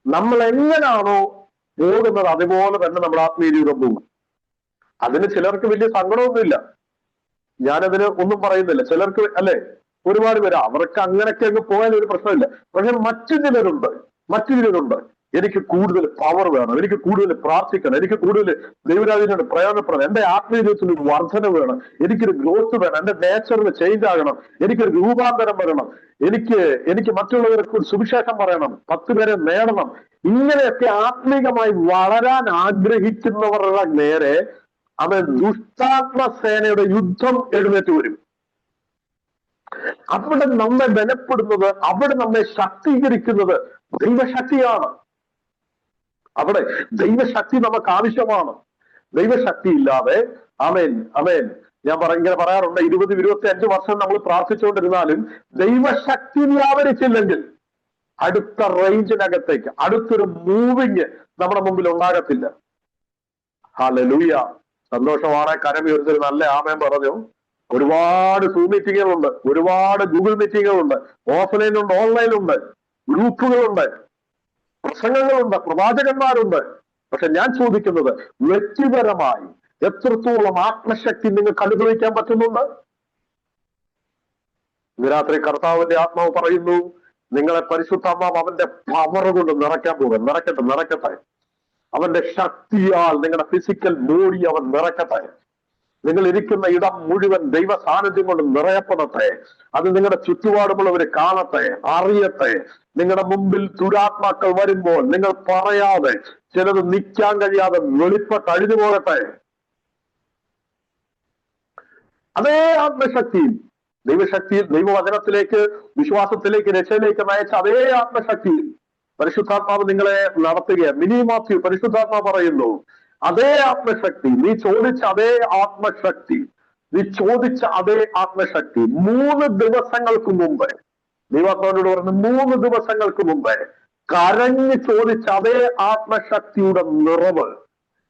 Speaker 1: നമ്മൾ എങ്ങനാണോ പോകുന്നത് അതുപോലെ തന്നെ നമ്മുടെ ആത്മീയ ജീവിതം പോകും. അതിന് ചിലർക്ക് വലിയ സങ്കടമൊന്നുമില്ല, ഞാനതിന് ഒന്നും പറയുന്നില്ല. ചിലർക്ക് അല്ലെ, ഒരുപാട് പേര് അവർക്ക് അങ്ങനെയൊക്കെ അങ്ങ് പോകാൻ ഒരു പ്രശ്നമില്ല. പക്ഷെ മറ്റു ചിലരുണ്ട്, എനിക്ക് കൂടുതൽ പവർ വേണം, എനിക്ക് കൂടുതൽ പ്രാർത്ഥിക്കണം, എനിക്ക് കൂടുതൽ ദൈവരാജ്യത്തിനോട് പ്രയോജനപ്പെടണം, എന്റെ ആത്മീയ ജീവിതത്തിൽ ഒരു വർധന വേണം, എനിക്കൊരു ഗ്രോത്ത് വേണം, എന്റെ നേച്ചറിന് ചേഞ്ച് ആകണം, എനിക്കൊരു രൂപാന്തരം വരണം, എനിക്ക് മറ്റുള്ളവർക്ക് ഒരു സുവിശേഷം പറയണം, 10 പേരെ നേടണം. ഇങ്ങനെയൊക്കെ ആത്മീകമായി വളരാൻ ആഗ്രഹിക്കുന്നവരുടെ നേരെ അവൻ ദുഷ്ടാത്മ സേനയുടെ യുദ്ധം എഴുന്നേറ്റ് വരും. അവിടെ നമ്മെ ബലപ്പെടുന്നത്, അവിടെ നമ്മെ ശക്തീകരിക്കുന്നത് ദൈവശക്തിയാണ്. അവിടെ ദൈവശക്തി നമുക്ക് ആവശ്യമാണ്. ദൈവശക്തി ഇല്ലാതെ ആമേൻ ഞാൻ ഇങ്ങനെ പറയാറുണ്ട്, 20-25 വർഷം നമ്മൾ പ്രാർത്ഥിച്ചുകൊണ്ടിരുന്നാലും ദൈവശക്തി വ്യാപരിച്ചില്ലെങ്കിൽ അടുത്ത റേഞ്ചിനകത്തേക്ക് അടുത്തൊരു മൂവിങ് നമ്മുടെ മുമ്പിൽ ഉണ്ടാകത്തില്ല. ഹല്ലേലൂയ. സന്തോഷമാണ്. കരമുയർത്തി നല്ല ആമേൻ പറഞ്ഞു. ഒരുപാട് സൂം മീറ്റിങ്ങുകളുണ്ട്, ഒരുപാട് ഗൂഗിൾ മീറ്റിങ്ങുകളുണ്ട്, ഓഫ്ലൈനുണ്ട്, ഓൺലൈനുണ്ട്, ഗ്രൂപ്പുകളുണ്ട്, പ്രസംഗങ്ങളുണ്ട്, പ്രവാചകന്മാരുണ്ട്. പക്ഷെ ഞാൻ ചോദിക്കുന്നത്, വ്യക്തിപരമായി എത്രത്തോളം ആത്മശക്തി നിങ്ങൾക്ക് അനുഭവിക്കാൻ പറ്റുന്നുണ്ട്? ഇന്ന് രാത്രി കർത്താവിന്റെ ആത്മാവ് പറയുന്നു, നിങ്ങളെ പരിശുദ്ധാത്മാവ് അവന്റെ പവർ കൊണ്ട് നിറയ്ക്കാൻ പോകും. നിറയ്ക്കട്ടെ. അവന്റെ ശക്തിയാൽ നിങ്ങളുടെ ഫിസിക്കൽ ബോഡി അവൻ നിറയ്ക്കട്ടെ. നിങ്ങൾ ഇരിക്കുന്ന ഇടം മുഴുവൻ ദൈവ സാന്നിധ്യം കൊണ്ട് നിറയപ്പെടട്ടെ. അത് നിങ്ങളുടെ ചുറ്റുപാടുമുള്ളവർ കാണട്ടെ, അറിയട്ടെ. നിങ്ങളുടെ മുമ്പിൽ ദുരാത്മാക്കൾ വരുമ്പോൾ നിങ്ങൾ പറയാതെ, ചിലത് നിൽക്കാൻ കഴിയാതെ വെളിപ്പെട്ട് അഴിഞ്ഞു പോകട്ടെ. അതേ ആത്മശക്തിയിൽ, ദൈവശക്തിയിൽ, ദൈവവചനത്തിലേക്ക്, വിശ്വാസത്തിലേക്ക്, രക്ഷയിലേക്ക് നയിച്ച അതേ ആത്മശക്തിയിൽ പരിശുദ്ധാത്മാവ് നിങ്ങളെ നടത്തുകയാണ്. മിനി മാത്യു പരിശുദ്ധാത്മാവ് പറയുന്നു, അതേ ആത്മശക്തി, നീ ചോദിച്ച അതേ ആത്മശക്തി, 3 ദിവസങ്ങൾക്ക് മുമ്പ് ദൈവാത്മാവിനോട് പറഞ്ഞു, 3 ദിവസങ്ങൾക്ക് മുമ്പ് കരഞ്ഞു ചോദിച്ച അതേ ആത്മശക്തിയുടെ നിറവ്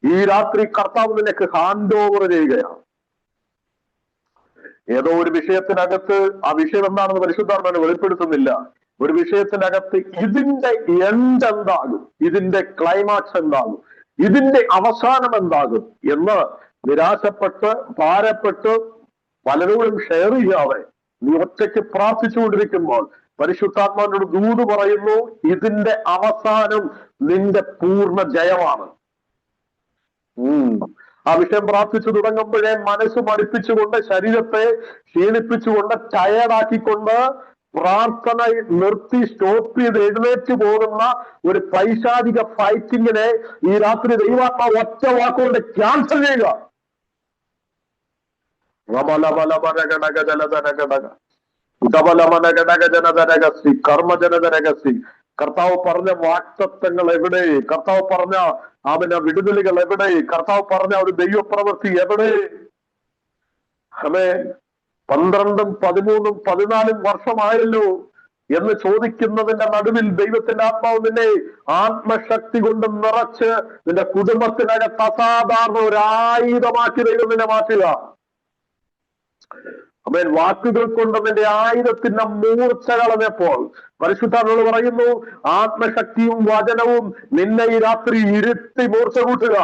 Speaker 1: ഈ രാത്രി കർത്താവ് നിനക്ക് ഹാൻഡ് ഓവർ ചെയ്യുകയാണ്. ഏതോ ഒരു വിഷയത്തിനകത്ത്, ആ വിഷയം എന്താണെന്ന് പരിശുദ്ധാത്മാവിനെ വെളിപ്പെടുത്തുന്നില്ല, ഒരു വിഷയത്തിനകത്ത് ഇതിന്റെ എൻഡ് എന്താകും, ഇതിന്റെ ക്ലൈമാക്സ് എന്താകും, ഇതിന്റെ അവസാനം എന്താകും എന്ന് നിരാശപ്പെട്ട് ഭാരപ്പെട്ട് പലരോടും ഷെയർ ചെയ്യാതെ നീ ഒറ്റയ്ക്ക് പ്രാർത്ഥിച്ചുകൊണ്ടിരിക്കുമ്പോൾ പരിശുദ്ധാത്മാവിനോട് ദൂത് പറയുന്നു, ഇതിന്റെ അവസാനം നിന്റെ പൂർണ്ണ ജയമാണ്. ആ വിഷയം പ്രാർത്ഥിച്ചു തുടങ്ങുമ്പോഴേ മനസ്സ് മടുപ്പിച്ചുകൊണ്ട്, ശരീരത്തെ ക്ഷീണിപ്പിച്ചുകൊണ്ട്, ടയർഡാക്കിക്കൊണ്ട് പ്രാർത്ഥന നിർത്തി സ്റ്റോപ്പ് ചെയ്ത് എഴുന്നേറ്റ് പോകുന്ന ഒരു പൈശാചിക ഫൈറ്റിങ്ങിനെ ഈ രാത്രി ദൈവാത്മാവ് ഒറ്റ വാക്കുകൊണ്ട് ക്യാൻസൽ ചെയ്യുക. കർമ്മജനതരകസി. കർത്താവ് പറഞ്ഞ വാക്തത്വങ്ങൾ എവിടെ? കർത്താവ് പറഞ്ഞ വിടുതലുകൾ എവിടെ? കർത്താവ് പറഞ്ഞ ഒരു ദൈവപ്രവൃത്തി എവിടെ? ആമേൻ. 12, 13, 14 വർഷമായല്ലോ എന്ന് ചോദിക്കുന്നതിന്റെ നടുവിൽ ദൈവത്തിന്റെ ആത്മാവ് നിന്നെ ആത്മശക്തി കൊണ്ട് നിറച്ച് നിന്റെ കുടുംബത്തിനകത്ത് അസാധാരണ ഒരു ആയുധമാക്കി ദൈവം നിന്നെ മാറ്റുക. അവൻ വാക്കുകൾ കൊണ്ട് നിന്റെ ആയുധത്തിന്റെ മൂർച്ച കളഞ്ഞപ്പോൾ പരിശുദ്ധാത്മാവ് പറയുന്നു, ആത്മശക്തിയും വചനവും നിന്നെ ഈ രാത്രി ഇരുത്തി മൂർച്ച കൂട്ടുക.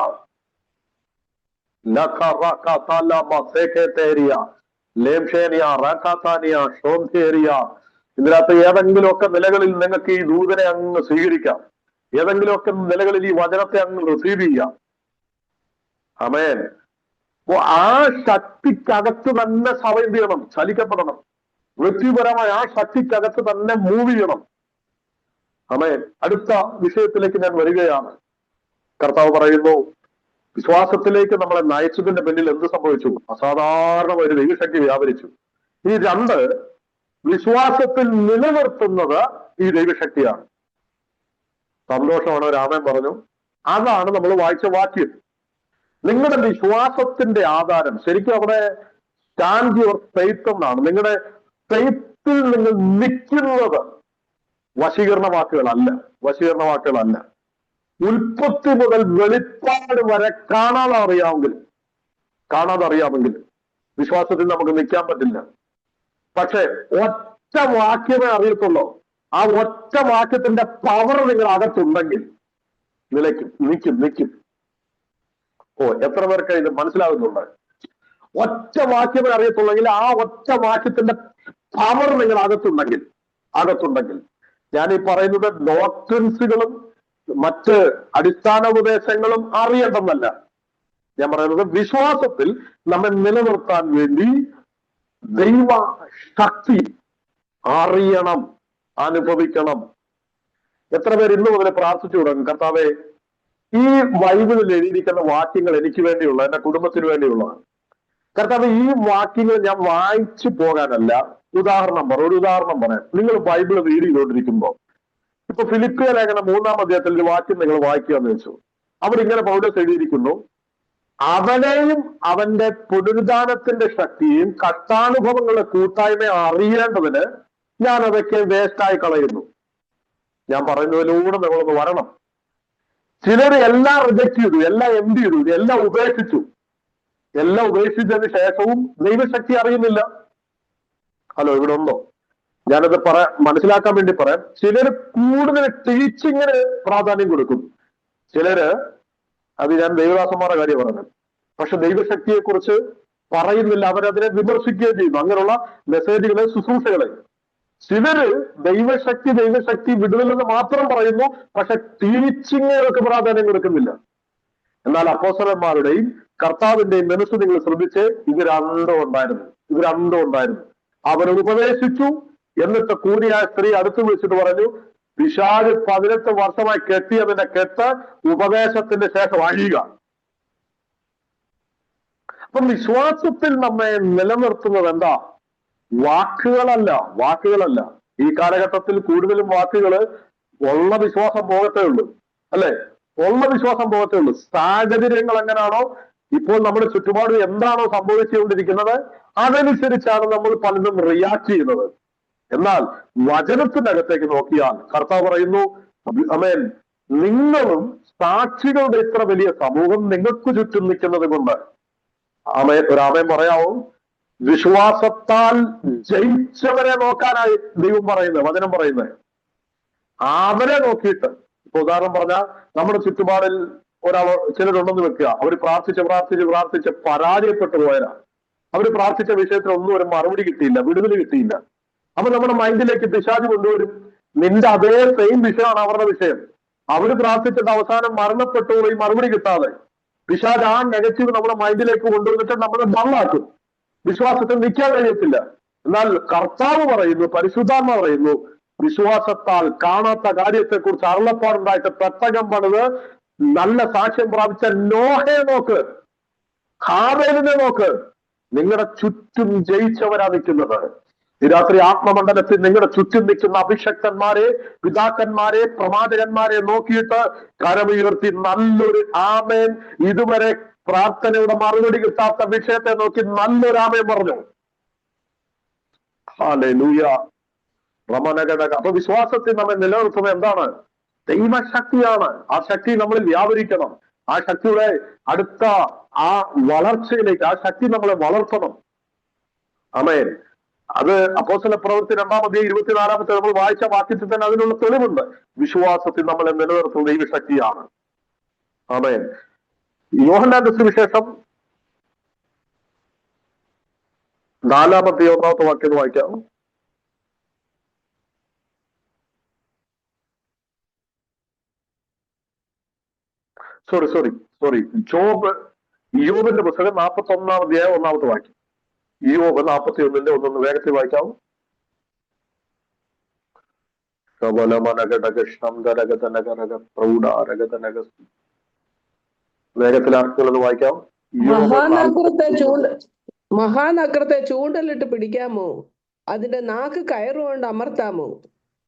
Speaker 1: ഇതിനകത്ത് ഏതെങ്കിലുമൊക്കെ നിലകളിൽ നിങ്ങൾക്ക് ഈ ദൂതനെ അങ്ങ് സ്വീകരിക്കാം. ഏതെങ്കിലുമൊക്കെ നിലകളിൽ ഈ വചനത്തെ അങ്ങ് റിസീവ് ചെയ്യാം. ആമേൻ. അപ്പോ ആ ശക്തിക്കകത്ത് തന്നെ സഭ എന്ത് ചെയ്യണം? ചലിക്കപ്പെടണം. വ്യക്തിപരമായ ആ ശക്തിക്കകത്ത് തന്നെ മൂവ് ചെയ്യണം. ആമേൻ. അടുത്ത വിഷയത്തിലേക്ക് ഞാൻ വരികയാണ്. കർത്താവ് പറയുന്നു, വിശ്വാസത്തിലേക്ക് നമ്മളെ നയിച്ചതിന്റെ പിന്നിൽ എന്ത് സംഭവിച്ചു? അസാധാരണ ഒരു ദൈവശക്തി വ്യാപരിച്ചു. ഈ 2 വിശ്വാസത്തിൽ നിലനിർത്തുന്നത് ഈ ദൈവശക്തിയാണ്. സന്തോഷമാണ്, രാമൻ പറഞ്ഞു. അതാണ് നമ്മൾ വായിച്ച വാക്യം. നിങ്ങളുടെ വിശ്വാസത്തിന്റെ ആധാരം ശരിക്കും അവിടെ സ്റ്റാൻഡ് യുവർ ഫെയ്ത്ത് എന്നാണ്. നിങ്ങളുടെ ഫെയ്ത്തിൽ നിങ്ങൾ നിൽക്കുന്നത് വശീകരണ വാക്കുകളല്ല. ഉൽപ്പത്തി മുതൽ വെളിപ്പാട് വരെ കാണാതെ അറിയാമെങ്കിൽ വിശ്വാസത്തിൽ നമുക്ക് നിൽക്കാൻ പറ്റില്ല. പക്ഷെ ഒറ്റ വാക്യമേ അറിയത്തുള്ളൂ. ആ ഒറ്റ വാക്യത്തിന്റെ പവർ നിങ്ങൾ അകത്തുണ്ടെങ്കിൽ നിൽക്കും. ഓ, എത്ര പേർക്ക് ഇത് മനസ്സിലാകുന്നുണ്ട്? ഒറ്റ വാക്യമേ അറിയത്തുള്ളെങ്കിൽ ആ ഒറ്റ വാക്യത്തിന്റെ പവർ നിങ്ങൾ അകത്തുണ്ടെങ്കിൽ ഞാൻ ഈ പറയുന്നത് ഡോക്ട്രിൻസുകളും മറ്റ് അടിസ്ഥാന ഉപദേശങ്ങളും അറിയണ്ടെന്നല്ല. ഞാൻ പറയുന്നത് വിശ്വാസത്തിൽ നമ്മെ നിലനിർത്താൻ വേണ്ടി ദൈവ ശക്തി അറിയണം, അനുഭവിക്കണം. എത്ര പേര് ഇന്ന് മുതൽ പ്രാർത്ഥിച്ചു തുടങ്ങും, കർത്താവേ, ഈ ബൈബിളിൽ എഴുതിയിരിക്കുന്ന വാക്യങ്ങൾ എനിക്ക് വേണ്ടിയുള്ള, എന്റെ കുടുംബത്തിന് വേണ്ടിയുള്ളതാണ്. കർത്താവ്, ഈ വാക്യങ്ങൾ ഞാൻ വായിച്ചു പോകാനല്ല. ഒരു ഉദാഹരണം പറയാം. നിങ്ങൾ ബൈബിൾ റീഡ് ചെയ്തുകൊണ്ടിരിക്കുമ്പോൾ ഇപ്പൊ ഫിലിപ്പിയ ലേഖനം 3-ാം അധ്യായത്തിൽ ഒരു വാക്യം നിങ്ങൾ വായിക്കുക എന്ന് വെച്ചു. അവിടെ ഇങ്ങനെ പൗലോസ് എഴുതിയിരിക്കുന്നു, അവനെയും അവന്റെ പുനരുദ്ധാനത്തിന്റെ ശക്തിയും കഷ്ടാനുഭവങ്ങളുടെ കൂട്ടായ്മയെ അറിയേണ്ടതിന് ഞാൻ അതൊക്കെ വേസ്റ്റായി കളയുന്നു. ഞാൻ പറയുന്നതിലൂടെ നിങ്ങളൊന്ന് വരണം. ചിലർ എല്ലാം റിജക്ട് ചെയ്തു, എല്ലാം എംഡ് ചെയ്തു, എല്ലാം ഉപേക്ഷിച്ചതിന് ശേഷവും ദൈവശക്തി അറിയുന്നില്ല. ഹലോ, ഇവിടെ ഉണ്ടോ? ഞാനത് മനസ്സിലാക്കാൻ വേണ്ടി പറയാം. ചിലര് കൂടുതൽ ടീച്ചിങ്ങിന് പ്രാധാന്യം കൊടുക്കും. ചിലര്, അത് ഞാൻ ദൈവദാസന്മാരുടെ കാര്യം പറഞ്ഞത്, പക്ഷെ ദൈവശക്തിയെ കുറിച്ച് പറയുന്നില്ല, അവരതിനെ വിമർശിക്കുകയും ചെയ്യുന്നു. അങ്ങനെയുള്ള മെസ്സേജുകളെ, ശുശ്രൂഷകളെ. ചിലര് ദൈവശക്തി വിടുതലെന്ന് മാത്രം പറയുന്നു, പക്ഷെ ടീച്ചിങ്ങുകൾക്ക് പ്രാധാന്യം കൊടുക്കുന്നില്ല. എന്നാൽ അപ്പോസ്തലന്മാരുടെയും കർത്താവിന്റെയും മനസ്സ് നിങ്ങൾ ശ്രദ്ധിച്ച്, ഇത് രണ്ടും ഉണ്ടായിരുന്നു. അവർ ഉപദേശിച്ചു. എന്നിട്ട് കൂരിയായ സ്ത്രീ അടുത്ത് വിളിച്ചിട്ട് പറഞ്ഞു, പിശാച് 18 വർഷമായി കെട്ടിയതിന്റെ കെട്ട് ഉപദേശത്തിന്റെ ശേഷം അഴിയുക. അപ്പം വിശ്വാസത്തിൽ നമ്മെ നിലനിർത്തുന്നത് എന്താ? വാക്കുകളല്ല. ഈ കാലഘട്ടത്തിൽ കൂടുതലും വാക്കുകള് ഉള്ള വിശ്വാസം പോകത്തേ ഉള്ളൂ, അല്ലെ? ഉള്ള വിശ്വാസം പോകത്തേ ഉള്ളൂ. സാഹചര്യങ്ങൾ എങ്ങനെയാണോ, ഇപ്പോൾ നമ്മുടെ ചുറ്റുപാട് എന്താണോ സംഭവിച്ചുകൊണ്ടിരിക്കുന്നത്, അതനുസരിച്ചാണ് നമ്മൾ പലതും റിയാക്ട് ചെയ്യുന്നത്. എന്നാൽ വചനത്തിനകത്തേക്ക് നോക്കിയാൽ കർത്താവ് പറയുന്നു, ആമേൻ, നിങ്ങളും സാക്ഷികളുടെ ഇത്ര വലിയ സമൂഹം നിങ്ങൾക്ക് ചുറ്റും നിൽക്കുന്നത് കൊണ്ട്, ആമേൻ പറയാവും, വിശ്വാസത്താൽ ജയിച്ചവരെ നോക്കാനായി ദൈവം പറയുന്നത്, വചനം പറയുന്നത്. അവരെ നോക്കിയിട്ട്, ഇപ്പൊ ഉദാഹരണം പറഞ്ഞാൽ നമ്മുടെ ചുറ്റുപാടിൽ ചിലരുണ്ടെന്ന് വെക്കുക, അവർ പ്രാർത്ഥിച്ച് പരാജയപ്പെട്ടു പോയരാ. അവർ പ്രാർത്ഥിച്ച വിഷയത്തിൽ ഒന്നും ഒരു മറുപടി കിട്ടിയില്ല, വിടുതൽ കിട്ടിയില്ല. അപ്പൊ നമ്മുടെ മൈൻഡിലേക്ക് പിശാച് കൊണ്ടുവരും, നിന്റെ അതേ സെയിം വിഷയമാണ് അവരുടെ വിഷയം. അവര് പ്രാർത്ഥിച്ചിട്ട് അവസാനം മരണപ്പെട്ടു ഈ മറുപടി കിട്ടാതെ. പിശാച് ആ നെഗറ്റീവ് നമ്മുടെ മൈൻഡിലേക്ക് കൊണ്ടുവന്നിട്ട് നമ്മളെ ഡള്ളാക്കും, വിശ്വാസത്തിൽ നിൽക്കാൻ കഴിയത്തില്ല. എന്നാൽ കർത്താവ് പറയുന്നു, പരിശുദ്ധാത്മ പറയുന്നു, വിശ്വാസത്താൽ കാണാത്ത കാര്യത്തെക്കുറിച്ച് അരുളപ്പാടുണ്ടായിട്ട് പെട്ടകം പണിത് നല്ല സാക്ഷ്യം പ്രാപിച്ച നോഹയെ നോക്ക്, ഹാബേലിനെ നോക്ക്. നിങ്ങളുടെ ചുറ്റും ജയിച്ചവരാ നിൽക്കുന്നത്. ഈ രാത്രി ആത്മമണ്ഡലത്തിൽ നിങ്ങളുടെ ചുറ്റും നിൽക്കുന്ന അഭിഷക്തന്മാരെ, പിതാക്കന്മാരെ, പ്രവാചകന്മാരെ നോക്കിയിട്ട് കരമുയർത്തി നല്ലൊരു ആമേൻ, ഇതുവരെ പ്രാർത്ഥനയുടെ മറുപടി കിട്ടാത്ത വിഷയത്തെ നോക്കി നല്ലൊരു ആമേൻ പറഞ്ഞു. ഹല്ലേലൂയ, റമനഗടക. അപ്പൊ വിശ്വാസത്തിൽ നമ്മെ നിലനിർത്തുന്നത് എന്താണ്? ദൈവശക്തിയാണ്. ആ ശക്തി നമ്മളിൽ വ്യാപരിക്കണം. ആ ശക്തിയുടെ അടുത്ത ആ വളർച്ചയിലേക്ക് ആ ശക്തി നമ്മളെ വളർത്തണം. ആമേൻ. അത് അപ്പോസ്തല പ്രവൃത്തി 2-ാം അധ്യായം 24-ാമത്തെ നമ്മൾ വായിച്ച വാക്യത്തിൽ തന്നെ അതിനുള്ള തെളിവുണ്ട്. വിശ്വാസത്തിൽ നമ്മളെ നിലനിർത്തുന്ന ദൈവശക്തിയാണ്. ആമേൻ. യോഹന്നാന്റെ സുവിശേഷം 4-ാം അധ്യായം 1-ാമത്തെ വാക്യം വായിക്കാം. സോറി യോബിന്റെ പുസ്തകം 41-ാം അധ്യായം 1-ാമത്തെ വാക്യം. യോബ് 41-ന്റെ 1 വേഗത്തിൽ വായിക്കാവും. വേഗത്തിൽ ആർക്കുള്ളത് വായിക്കാം.
Speaker 4: മഹാനക്രത്തെ ചൂണ്ടലിട്ട് പിടിക്കാമോ? അതിന്റെ നാക്ക് കയറുകൊണ്ട് അമർത്താമോ?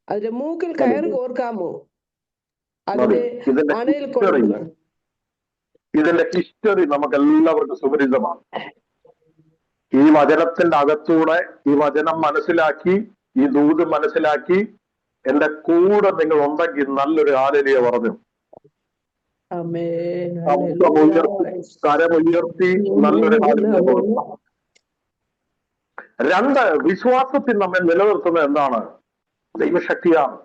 Speaker 4: അതിന്റെ മൂക്കിൽ കയറ് കോർക്കാമോ?
Speaker 1: ഇതിന്റെ ഹിസ്റ്ററി നമുക്ക് എല്ലാവർക്കും സുപരിചിതമാണ്. ഈ വചനത്തിന്റെ അകത്തൂടെ ഈ വചനം മനസ്സിലാക്കി, ഈ ദൂത് മനസ്സിലാക്കി എന്റെ കൂടെ നിങ്ങൾ ഉണ്ടെങ്കിൽ നല്ലൊരു ഹല്ലേലൂയ പറഞ്ഞു. കരമുയർത്തി നല്ലൊരു ഹല്ലേലൂയ പറഞ്ഞു. 2, വിശ്വാസത്തിൽ നമ്മെ നിലനിർത്തുന്നത് എന്താണ്? ദൈവശക്തിയാണ്.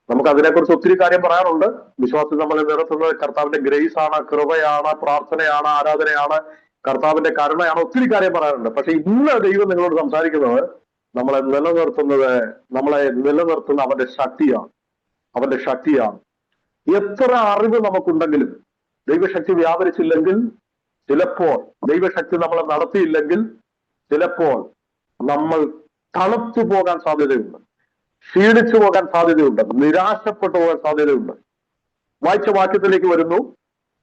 Speaker 1: നമുക്ക് അതിനെക്കുറിച്ച് ഒത്തിരി കാര്യം പറയാറുണ്ട്. വിശ്വാസത്തിൽ നമ്മളെ നിലനിർത്തുന്നത് കർത്താവിന്റെ ഗ്രേസ് ആണ്, കൃപയാണ്, പ്രാർത്ഥനയാണ്, ആരാധനയാണ്, കർത്താവിന്റെ കരുണയാണ്, ഒത്തിരി കാര്യം പറയാറുണ്ട്. പക്ഷെ ഇന്ന് ദൈവം നിങ്ങളോട് സംസാരിക്കുന്നത് നമ്മളെ നിലനിർത്തുന്ന അവന്റെ ശക്തിയാണ്. എത്ര അറിവ് നമുക്കുണ്ടെങ്കിലും ദൈവശക്തി വ്യാപരിച്ചില്ലെങ്കിൽ, ചിലപ്പോൾ ദൈവശക്തി നമ്മളെ നടത്തിയില്ലെങ്കിൽ, ചിലപ്പോൾ നമ്മൾ തണുത്തു പോകാൻ സാധ്യതയുണ്ട്, ക്ഷീണിച്ചു പോകാൻ സാധ്യതയുണ്ട്, നിരാശപ്പെട്ടു പോകാൻ സാധ്യതയുണ്ട്. വായിച്ച വാക്യത്തിലേക്ക് വരുന്നു,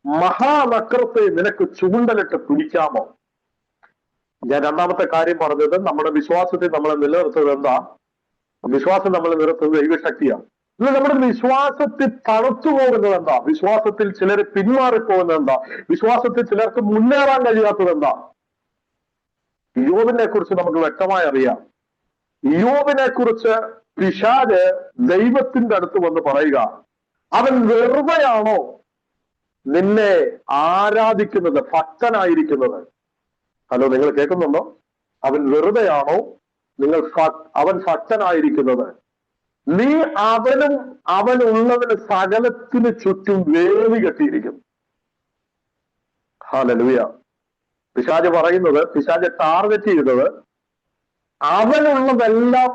Speaker 1: മഹാനക്രത്തെ നിനക്ക് ചൂണ്ടലിട്ട് പിടിക്കാമോ? ഞാൻ 2-ാമത്തെ കാര്യം പറഞ്ഞത്, നമ്മുടെ വിശ്വാസത്തിൽ നമ്മളെ നിലനിർത്തുന്നത് എന്താ? വിശ്വാസം നമ്മളെ നിലനിർത്തുന്നത് ദൈവശക്തിയാണ്. എന്നാൽ നമ്മുടെ വിശ്വാസത്തിൽ തണുത്തു പോകുന്നത് എന്താ? വിശ്വാസത്തിൽ ചിലർ പിന്മാറിപ്പോകുന്നത് എന്താ? വിശ്വാസത്തിൽ ചിലർക്ക് മുന്നേറാൻ കഴിയാത്തത് എന്താ? യോബിനെ കുറിച്ച് നമുക്ക് വ്യക്തമായി അറിയാം. യോബിനെ കുറിച്ച് പിശാച് ദൈവത്തിന്റെ അടുത്ത് വന്ന് പറയുക, അവൻ വെറുതെയാണോ നിന്നെ ആരാധിക്കുന്നത്, ഭക്തനായിരിക്കുന്നത്? ഹലോ, നിങ്ങൾ കേൾക്കുന്നുണ്ടോ? അവൻ വെറുതെയാണോ അവൻ ഭക്തനായിരിക്കുന്നത്? നീ അവനുള്ളതിന് സകലത്തിന് ചുറ്റും വേലി കെട്ടിയിരിക്കുന്നു. ഹല്ലേലൂയ. പിശാച് പറയുന്നത്, പിശാച് ടാർഗറ്റ് ചെയ്തത്, അവനുള്ളതെല്ലാം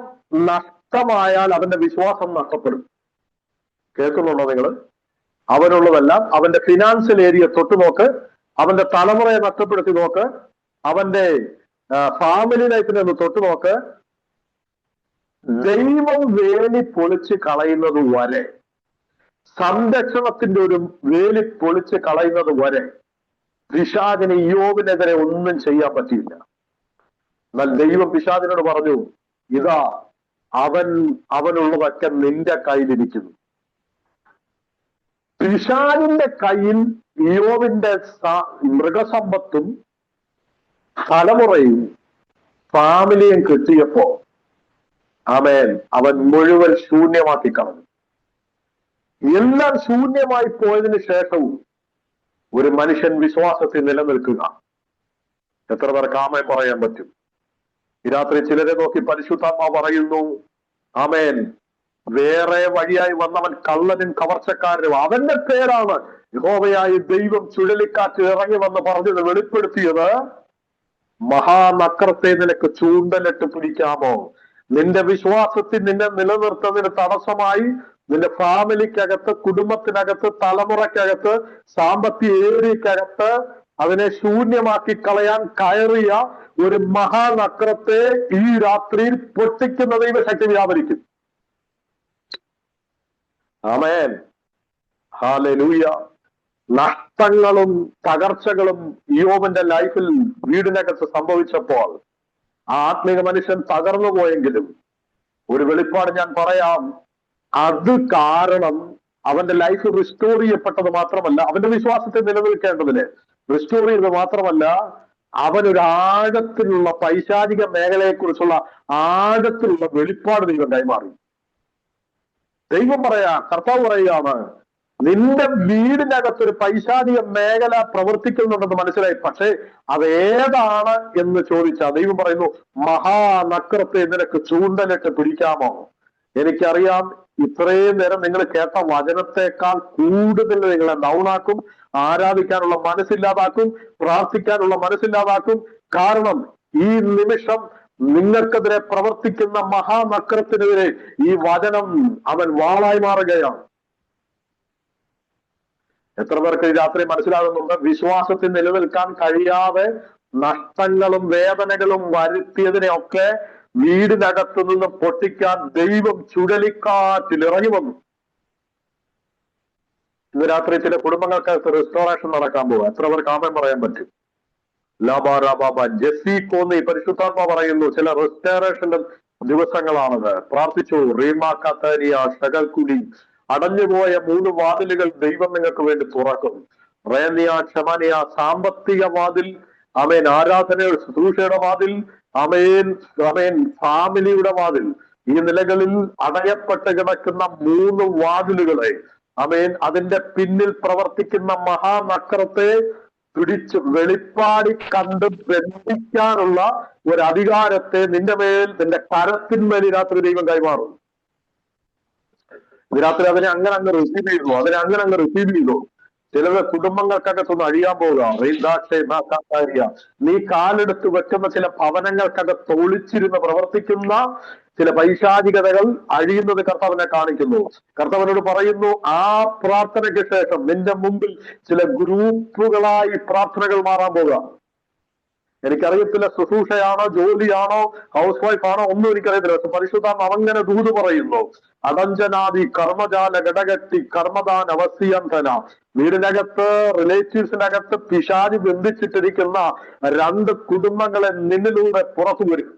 Speaker 1: നഷ്ടമായാൽ അവന്റെ വിശ്വാസം നഷ്ടപ്പെടും. കേൾക്കുന്നുണ്ടോ നിങ്ങൾ? അവനുള്ളതെല്ലാം, അവന്റെ ഫിനാൻഷ്യൽ ഏരിയ തൊട്ട് നോക്ക്, അവന്റെ തലമുറയെ നഷ്ടപ്പെടുത്തി നോക്ക്, അവന്റെ ഫാമിലി ലൈഫിനെ ഒന്ന് തൊട്ട് നോക്ക്. ദൈവം വേലി പൊളിച്ച് കളയുന്നത് വരെ, സംരക്ഷണത്തിന്റെ ഒരു വേലി പൊളിച്ച് കളയുന്നത് വരെ പിശാചിന് ഇയ്യോബിനെതിരെ ഒന്നും ചെയ്യാൻ പറ്റിയില്ല. എന്നാൽ ദൈവം പിശാചിനോട് പറഞ്ഞു, ഇതാ അവനുള്ളതൊക്കെ നിന്റെ കയ്യിലിരിക്കുന്നു. പിശാചിന്റെ കയ്യിൽ ഇയ്യോബിന്റെ മൃഗസമ്പത്തും തലമുറയും ഫാമിലിയും കിട്ടിയപ്പോ അവൻ മുഴുവൻ ശൂന്യമാക്കി കളഞ്ഞു. എല്ലാം ശൂന്യമായി പോയതിനു ശേഷവും ഒരു മനുഷ്യൻ വിശ്വാസത്തിൽ നിലനിൽക്കുക, എത്ര പേർക്ക് ആമേൻ പറയാൻ പറ്റും? ഈ രാത്രി ചിലരെ നോക്കി പരിശുദ്ധാത്മാ പറയുന്നു, ആമേൻ, വേറെ വഴിയായി വന്നവൻ കള്ളനും കവർച്ചക്കാരനും, അവന്റെ പേരാണ് യഹോവയായി ദൈവം ചുഴലിക്കാറ്റ് ഇറങ്ങി വന്ന് പറഞ്ഞത്, വെളിപ്പെടുത്തിയത്. മഹാനക്രത്തെ നിനക്ക് ചൂണ്ടലിട്ട് പിടിക്കാമോ? നിന്റെ വിശ്വാസത്തിൽ നിന്നെ നിലനിർത്തുന്നതിന് തടസ്സമായി നിന്റെ ഫാമിലിക്കകത്ത്, കുടുംബത്തിനകത്ത്, തലമുറക്കകത്ത്, സാമ്പത്തിക ഏരിയക്കകത്ത് അതിനെ ശൂന്യമാക്കി കളയാൻ കയറിയ ഒരു മഹാനക്രത്തെ ഈ രാത്രിയിൽ പൊട്ടിക്കുന്ന ദൈവശക്തി വ്യാപരിക്കും. ആമേൻ, ഹല്ലേലൂയ. നഷ്ടങ്ങളും തകർച്ചകളും ഇയ്യോബിന്റെ ലൈഫിൽ വീടിനകത്ത് സംഭവിച്ചപ്പോൾ ആത്മീക മനുഷ്യൻ തകർന്നു പോയെങ്കിലും ഒരു വെളിപ്പാട് ഞാൻ പറയാം. അത് കാരണം അവന്റെ ലൈഫ് റിസ്റ്റോർ ചെയ്യപ്പെട്ടത് മാത്രമല്ല, അവന്റെ വിശ്വാസത്തെ നിലനിൽക്കേണ്ടതിന് റിസ്റ്റോർ ചെയ്തത് മാത്രമല്ല, അവനൊരു ആഴത്തിലുള്ള പൈശാചിക മേഖലയെ കുറിച്ചുള്ള ആഴത്തിലുള്ള വെളിപ്പാട് ദൈവം കൈമാറി. ദൈവം കർത്താവ് പറയുകയാണ്, നിന്റെ വീടിനകത്തൊരു പൈശാചിക മേഖല പ്രവർത്തിക്കുന്നുണ്ടെന്ന് മനസ്സിലായി. പക്ഷെ അതേതാണ് എന്ന് ചോദിച്ചാൽ ദൈവം പറയുന്നു, മഹാനക്രത്തെ നിനക്ക് ചൂണ്ടലിട്ട് പിടിക്കാമോ? എനിക്കറിയാം, ഇത്രയും നേരം നിങ്ങൾ കേട്ട വചനത്തെക്കാൾ കൂടുതൽ നിങ്ങളെ ഡൗണാക്കും, ആരാധിക്കാനുള്ള മനസ്സില്ലാതാക്കും, പ്രാർത്ഥിക്കാനുള്ള മനസ്സില്ലാതാക്കും. കാരണം ഈ നിമിഷം നിങ്ങൾക്കെതിരെ പ്രവർത്തിക്കുന്ന മഹാനക്രത്തിനെതിരെ ഈ വചനം അവൻ വാളായി മാറുകയാണ്. എത്ര പേർക്ക് ഈ രാത്രി മനസ്സിലാകുന്നുണ്ട്? വിശ്വാസത്തിൽ നിലനിൽക്കാൻ കഴിയാതെ നഷ്ടങ്ങളും വേദനകളും വരുത്തിയതിനെയൊക്കെ വീടിനകത്തു നിന്ന് പൊട്ടിക്കാൻ ദൈവം ചുഴലിക്കാറ്റിൽ ഇറങ്ങി വന്നു. ഇന്ന് രാത്രി ചില കുടുംബങ്ങൾക്കകത്ത് റെസ്റ്റോറേഷൻ നടക്കാൻ പോവുക. എത്ര പേർക്ക് ആമേൻ പറയാൻ പറ്റും? ലാബാ ജെസ്സിക്കോന്ന് പരിശുദ്ധാത്മ പറയുന്നു, ചില റെസ്റ്റോറേഷന്റെ ദിവസങ്ങളാണത്. പ്രാർത്ഥിച്ചു. റീമാ കത്താരിയ ഷകൽക്കുടി, അടഞ്ഞുപോയ 3 വാതിലുകൾ ദൈവം നിങ്ങൾക്ക് വേണ്ടി തുറക്കും. റേനിയ ക്ഷമാനിയ, സാമ്പത്തിക വാതിൽ, ആമേൻ, ആരാധനയുടെ ശുശ്രൂഷയുടെ വാതിൽ, ആമേൻ, ഫാമിലിയുടെ വാതിൽ, ഈ നിലകളിൽ അടയപ്പെട്ട് കിടക്കുന്ന 3 വാതിലുകളെ, ആമേൻ, അതിന്റെ പിന്നിൽ പ്രവർത്തിക്കുന്ന മഹാനക്രത്തെ പിടിച്ച് വെളിപ്പാടി കണ്ട് ബന്ധിക്കാനുള്ള ഒരു അധികാരത്തെ നിന്റെ മേൽ, നിന്റെ കരത്തിന്മേൽ രാത്രി ദൈവം കൈമാറും. രാത്രി അതിനെ അങ്ങനെ റിസീവ് ചെയ്തു. ചിലത് കുടുംബങ്ങൾക്കകത്തൊന്ന് അഴിയാൻ പോകുക. നീ കാലെടുത്ത് വെക്കുന്ന ചില ഭവനങ്ങൾക്കകത്ത് ഒളിച്ചിരുന്ന് പ്രവർത്തിക്കുന്ന ചില പൈശാചികതകൾ അഴിയുന്നത് കർത്താവിനെ കാണിക്കുന്നു. കർത്താവിനോട് പറയുന്നു, ആ പ്രാർത്ഥനയ്ക്ക് ശേഷം നിന്റെ മുമ്പിൽ ചില ഗ്രൂപ്പുകളായി പ്രാർത്ഥനകൾ മാറാൻ പോകുക. എനിക്കറിയത്തില്ല, ശുശ്രൂഷയാണോ, ജോലിയാണോ, ഹൗസ് വൈഫാണോ, ഒന്നും എനിക്കറിയത്തില്ല. പരിശുദ്ധാത്മ അങ്ങനെ ദൂത് പറയുന്നു. അടഞ്ചനാദി കർമ്മജാല ഘടകത്തി കർമ്മദാൻ അവസ്യന്തന. വീടിനകത്ത്, റിലേറ്റീവ്സിനകത്ത് പിശാചി ബന്ധിച്ചിട്ടിരിക്കുന്ന 2 കുടുംബങ്ങളെ നിന്നിലൂടെ പുറത്തു വരും.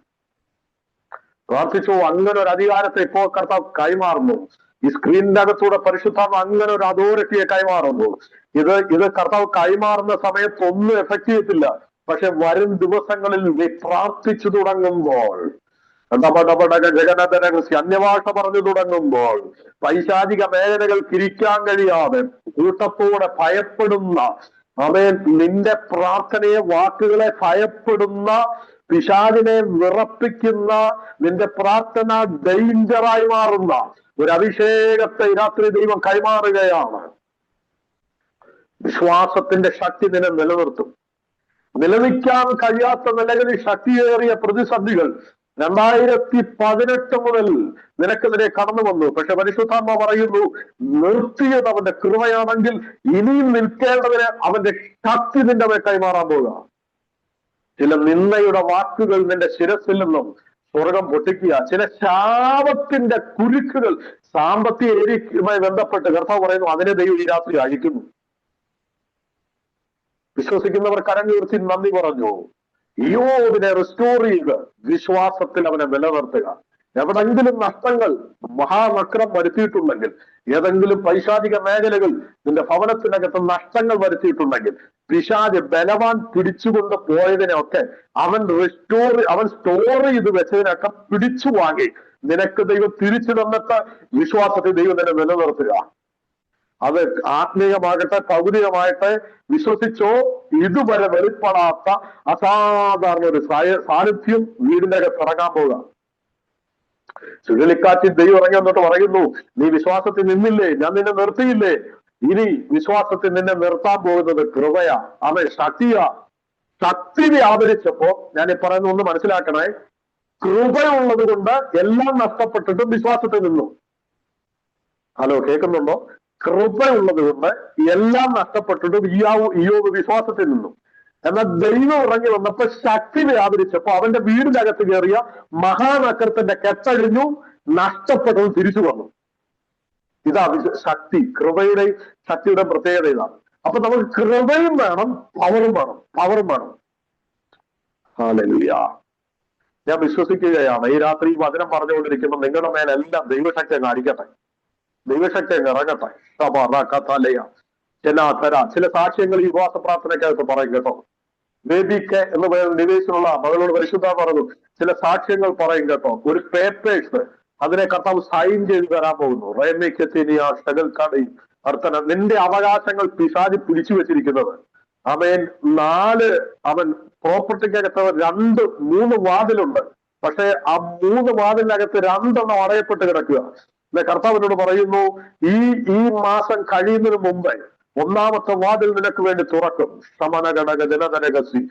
Speaker 1: പ്രാർത്ഥിച്ചു. അങ്ങനെ ഒരു അധികാരത്തെ ഇപ്പോൾ കർത്താവ് കൈമാറുന്നു. ഈ സ്ക്രീനിന്റെ അകത്തൂടെ പരിശുദ്ധാത്മ അങ്ങനെ ഒരു അതോറിറ്റിയെ കൈമാറുന്നു. ഇത് കർത്താവ് കൈമാറുന്ന സമയത്ത് ഒന്നും എഫക്ട് ചെയ്യത്തില്ല. പക്ഷെ വരും ദിവസങ്ങളിൽ നീ പ്രാർത്ഥിച്ചു തുടങ്ങുമ്പോൾ, അന്യഭാഷ പറഞ്ഞു തുടങ്ങുമ്പോൾ, പൈശാചിക മേഖലകൾ തിരിക്കാൻ കഴിയാതെ കൂട്ടത്തോടെ ഭയപ്പെടുന്ന, അവൻ നിന്റെ പ്രാർത്ഥനയെ, വാക്കുകളെ ഭയപ്പെടുന്ന, പിശാചിനെ വിറപ്പിക്കുന്ന, നിന്റെ പ്രാർത്ഥന ഡേഞ്ചറായി മാറുന്ന ഒരു അഭിഷേകത്തെ രാത്രി ദൈവം കൈമാറുകയാണ്. വിശ്വാസത്തിന്റെ ശക്തി നിന്നെ നിലനിർത്തും. നിലനിൽക്കാൻ കഴിയാത്ത നിലകളിൽ ശക്തിയേറിയ പ്രതിസന്ധികൾ 2018 മുതൽ നിനക്കെതിരെ കടന്നു വന്നു. പക്ഷെ പരിശുദ്ധാത്മ പറയുന്നു, നിർത്തിയത് അവന്റെ കൃപയാണെങ്കിൽ ഇനിയും നിൽക്കേണ്ടതിന് അവന്റെ ശക്തി നിന്റെ മേൽ കൈമാറാൻ പോകുക. ചില നിന്ദയുടെ വാക്കുകൾ നിന്റെ ശിരസിൽ നിന്നും സ്വർഗം പൊട്ടിക്കുക. ചില ശാപത്തിന്റെ കുരുക്കുകൾ സാമ്പത്തിക ഏരിയയുമായി ബന്ധപ്പെട്ട് കർത്താവ് പറയുന്നു, അതിനെ ദൈവം ഈ രാത്രി അഴിക്കുന്നു. വിശ്വസിക്കുന്നവർ കരങ്ങളുയർത്തി നന്ദി പറഞ്ഞു. യോബിനെ റിസ്റ്റോർ ചെയ്ത് വിശ്വാസത്തിൽ അവനെ നിലനിർത്തുക. എവിടെങ്കിലും നഷ്ടങ്ങൾ മഹാനക്രം വരുത്തിയിട്ടുണ്ടെങ്കിൽ, ഏതെങ്കിലും പൈശാചിക മേഖലകൾ നിന്റെ ഭവനത്തിനകത്ത് നഷ്ടങ്ങൾ വരുത്തിയിട്ടുണ്ടെങ്കിൽ, പിശാച് ബലവാൻ പിടിച്ചുകൊണ്ട് പോയതിനൊക്കെ അവൻ സ്റ്റോർ ചെയ്ത് വെച്ചതിനൊക്കെ പിടിച്ചു വാങ്ങി നിനക്ക് ദൈവം തിരിച്ചു തന്നിട്ട് വിശ്വാസത്തിൽ ദൈവം നിന്നെ നിലനിർത്തുക. അത് ആത്മീയമാകട്ടെ ഭൗതികമാകട്ടെ, വിശ്വസിച്ചോ, ഇതുവരെ വെളിപ്പെടാത്ത അസാധാരണ ഒരു സാന്നിധ്യം വീടിന്റെ അകത്ത് ഇറങ്ങാൻ പോവുക. ചുഴലിക്കാറ്റിൽ ദൈവം ഇറങ്ങി വന്നിട്ട് പറയുന്നു, നീ വിശ്വാസത്തിൽ നിന്നില്ലേ, ഞാൻ നിന്നെ നിർത്തിയില്ലേ, ഇനി വിശ്വാസത്തിൽ നിന്നെ നിർത്താൻ പോകുന്നത് കൃപയാ, അവൻ ശക്തിയാ. ശക്തി വ്യാപരിച്ചപ്പോ ഞാൻ ഈ പറയുന്ന ഒന്ന് മനസ്സിലാക്കണേ, കൃപയുള്ളത് കൊണ്ട് എല്ലാം നഷ്ടപ്പെട്ടിട്ടും വിശ്വാസത്തിൽ നിന്നു. ഹലോ, കേൾക്കുന്നുണ്ടോ? കൃപയുള്ളത് കൊണ്ട് എല്ലാം നഷ്ടപ്പെട്ടിട്ടും ഇയ്യോബ് വിശ്വാസത്തിൽ നിന്നു. എന്നാൽ ദൈവം ഇറങ്ങി വന്നപ്പോ ശക്തി വ്യാപരിച്ചപ്പോ അവന്റെ വീടിനകത്ത് കയറിയ മഹാനക്രത്തിന്റെ കെട്ടഴിഞ്ഞു, നഷ്ടപ്പെട്ടത് തിരിച്ചു വന്നു. ഇതാ ശക്തി, കൃപയുടെ ശക്തിയുടെ പ്രത്യേകത ഇതാണ്. അപ്പൊ നമുക്ക് കൃപയും വേണം, പവറും വേണം. ഹല്ലേലൂയ. ഞാൻ വിശ്വസിക്കുകയാണ്, ഈ രാത്രി വചനം പറഞ്ഞുകൊണ്ടിരിക്കുമ്പോൾ നിങ്ങളുടെ മേലെല്ലാം ദൈവശക്തി അങ്ങ് അടിക്കട്ടെ, ദൈവശക്തി അങ്ങ് ഇറങ്ങട്ടെ. ചില സാക്ഷ്യങ്ങൾ ഈ ഉപവാസ പ്രാർത്ഥനയ്ക്കകത്ത് പറയും കേട്ടോ. ബേബിക്ക് എന്ന് പറയുന്ന നിവേശനുള്ള മകളോട് പരിശുദ്ധ പറഞ്ഞു, ചില സാക്ഷ്യങ്ങൾ പറയും കേട്ടോ. ഒരു പേപ്പേഴ്സ് അതിനെ കർത്താവ് സൈൻ ചെയ്ത് തരാൻ പോകുന്നു. അർത്ഥന നിന്റെ അവകാശങ്ങൾ പിശാച് പിടിച്ചു വെച്ചിരിക്കുന്നത്. അവൻ പ്രോപ്പർട്ടിക്കകത്ത് 2-3 വാതിലുണ്ട്. പക്ഷെ ആ 3 വാതിലിനകത്ത് 2 അടയപ്പെട്ട് കിടക്കുക. കർത്താവിനോട് പറയുന്നു, ഈ മാസം കഴിയുന്നതിന് മുമ്പേ 1ാമത്തെ വാതിൽ നിനക്ക് വേണ്ടി തുറക്കും. ശമനഘടക ജനതരകസി.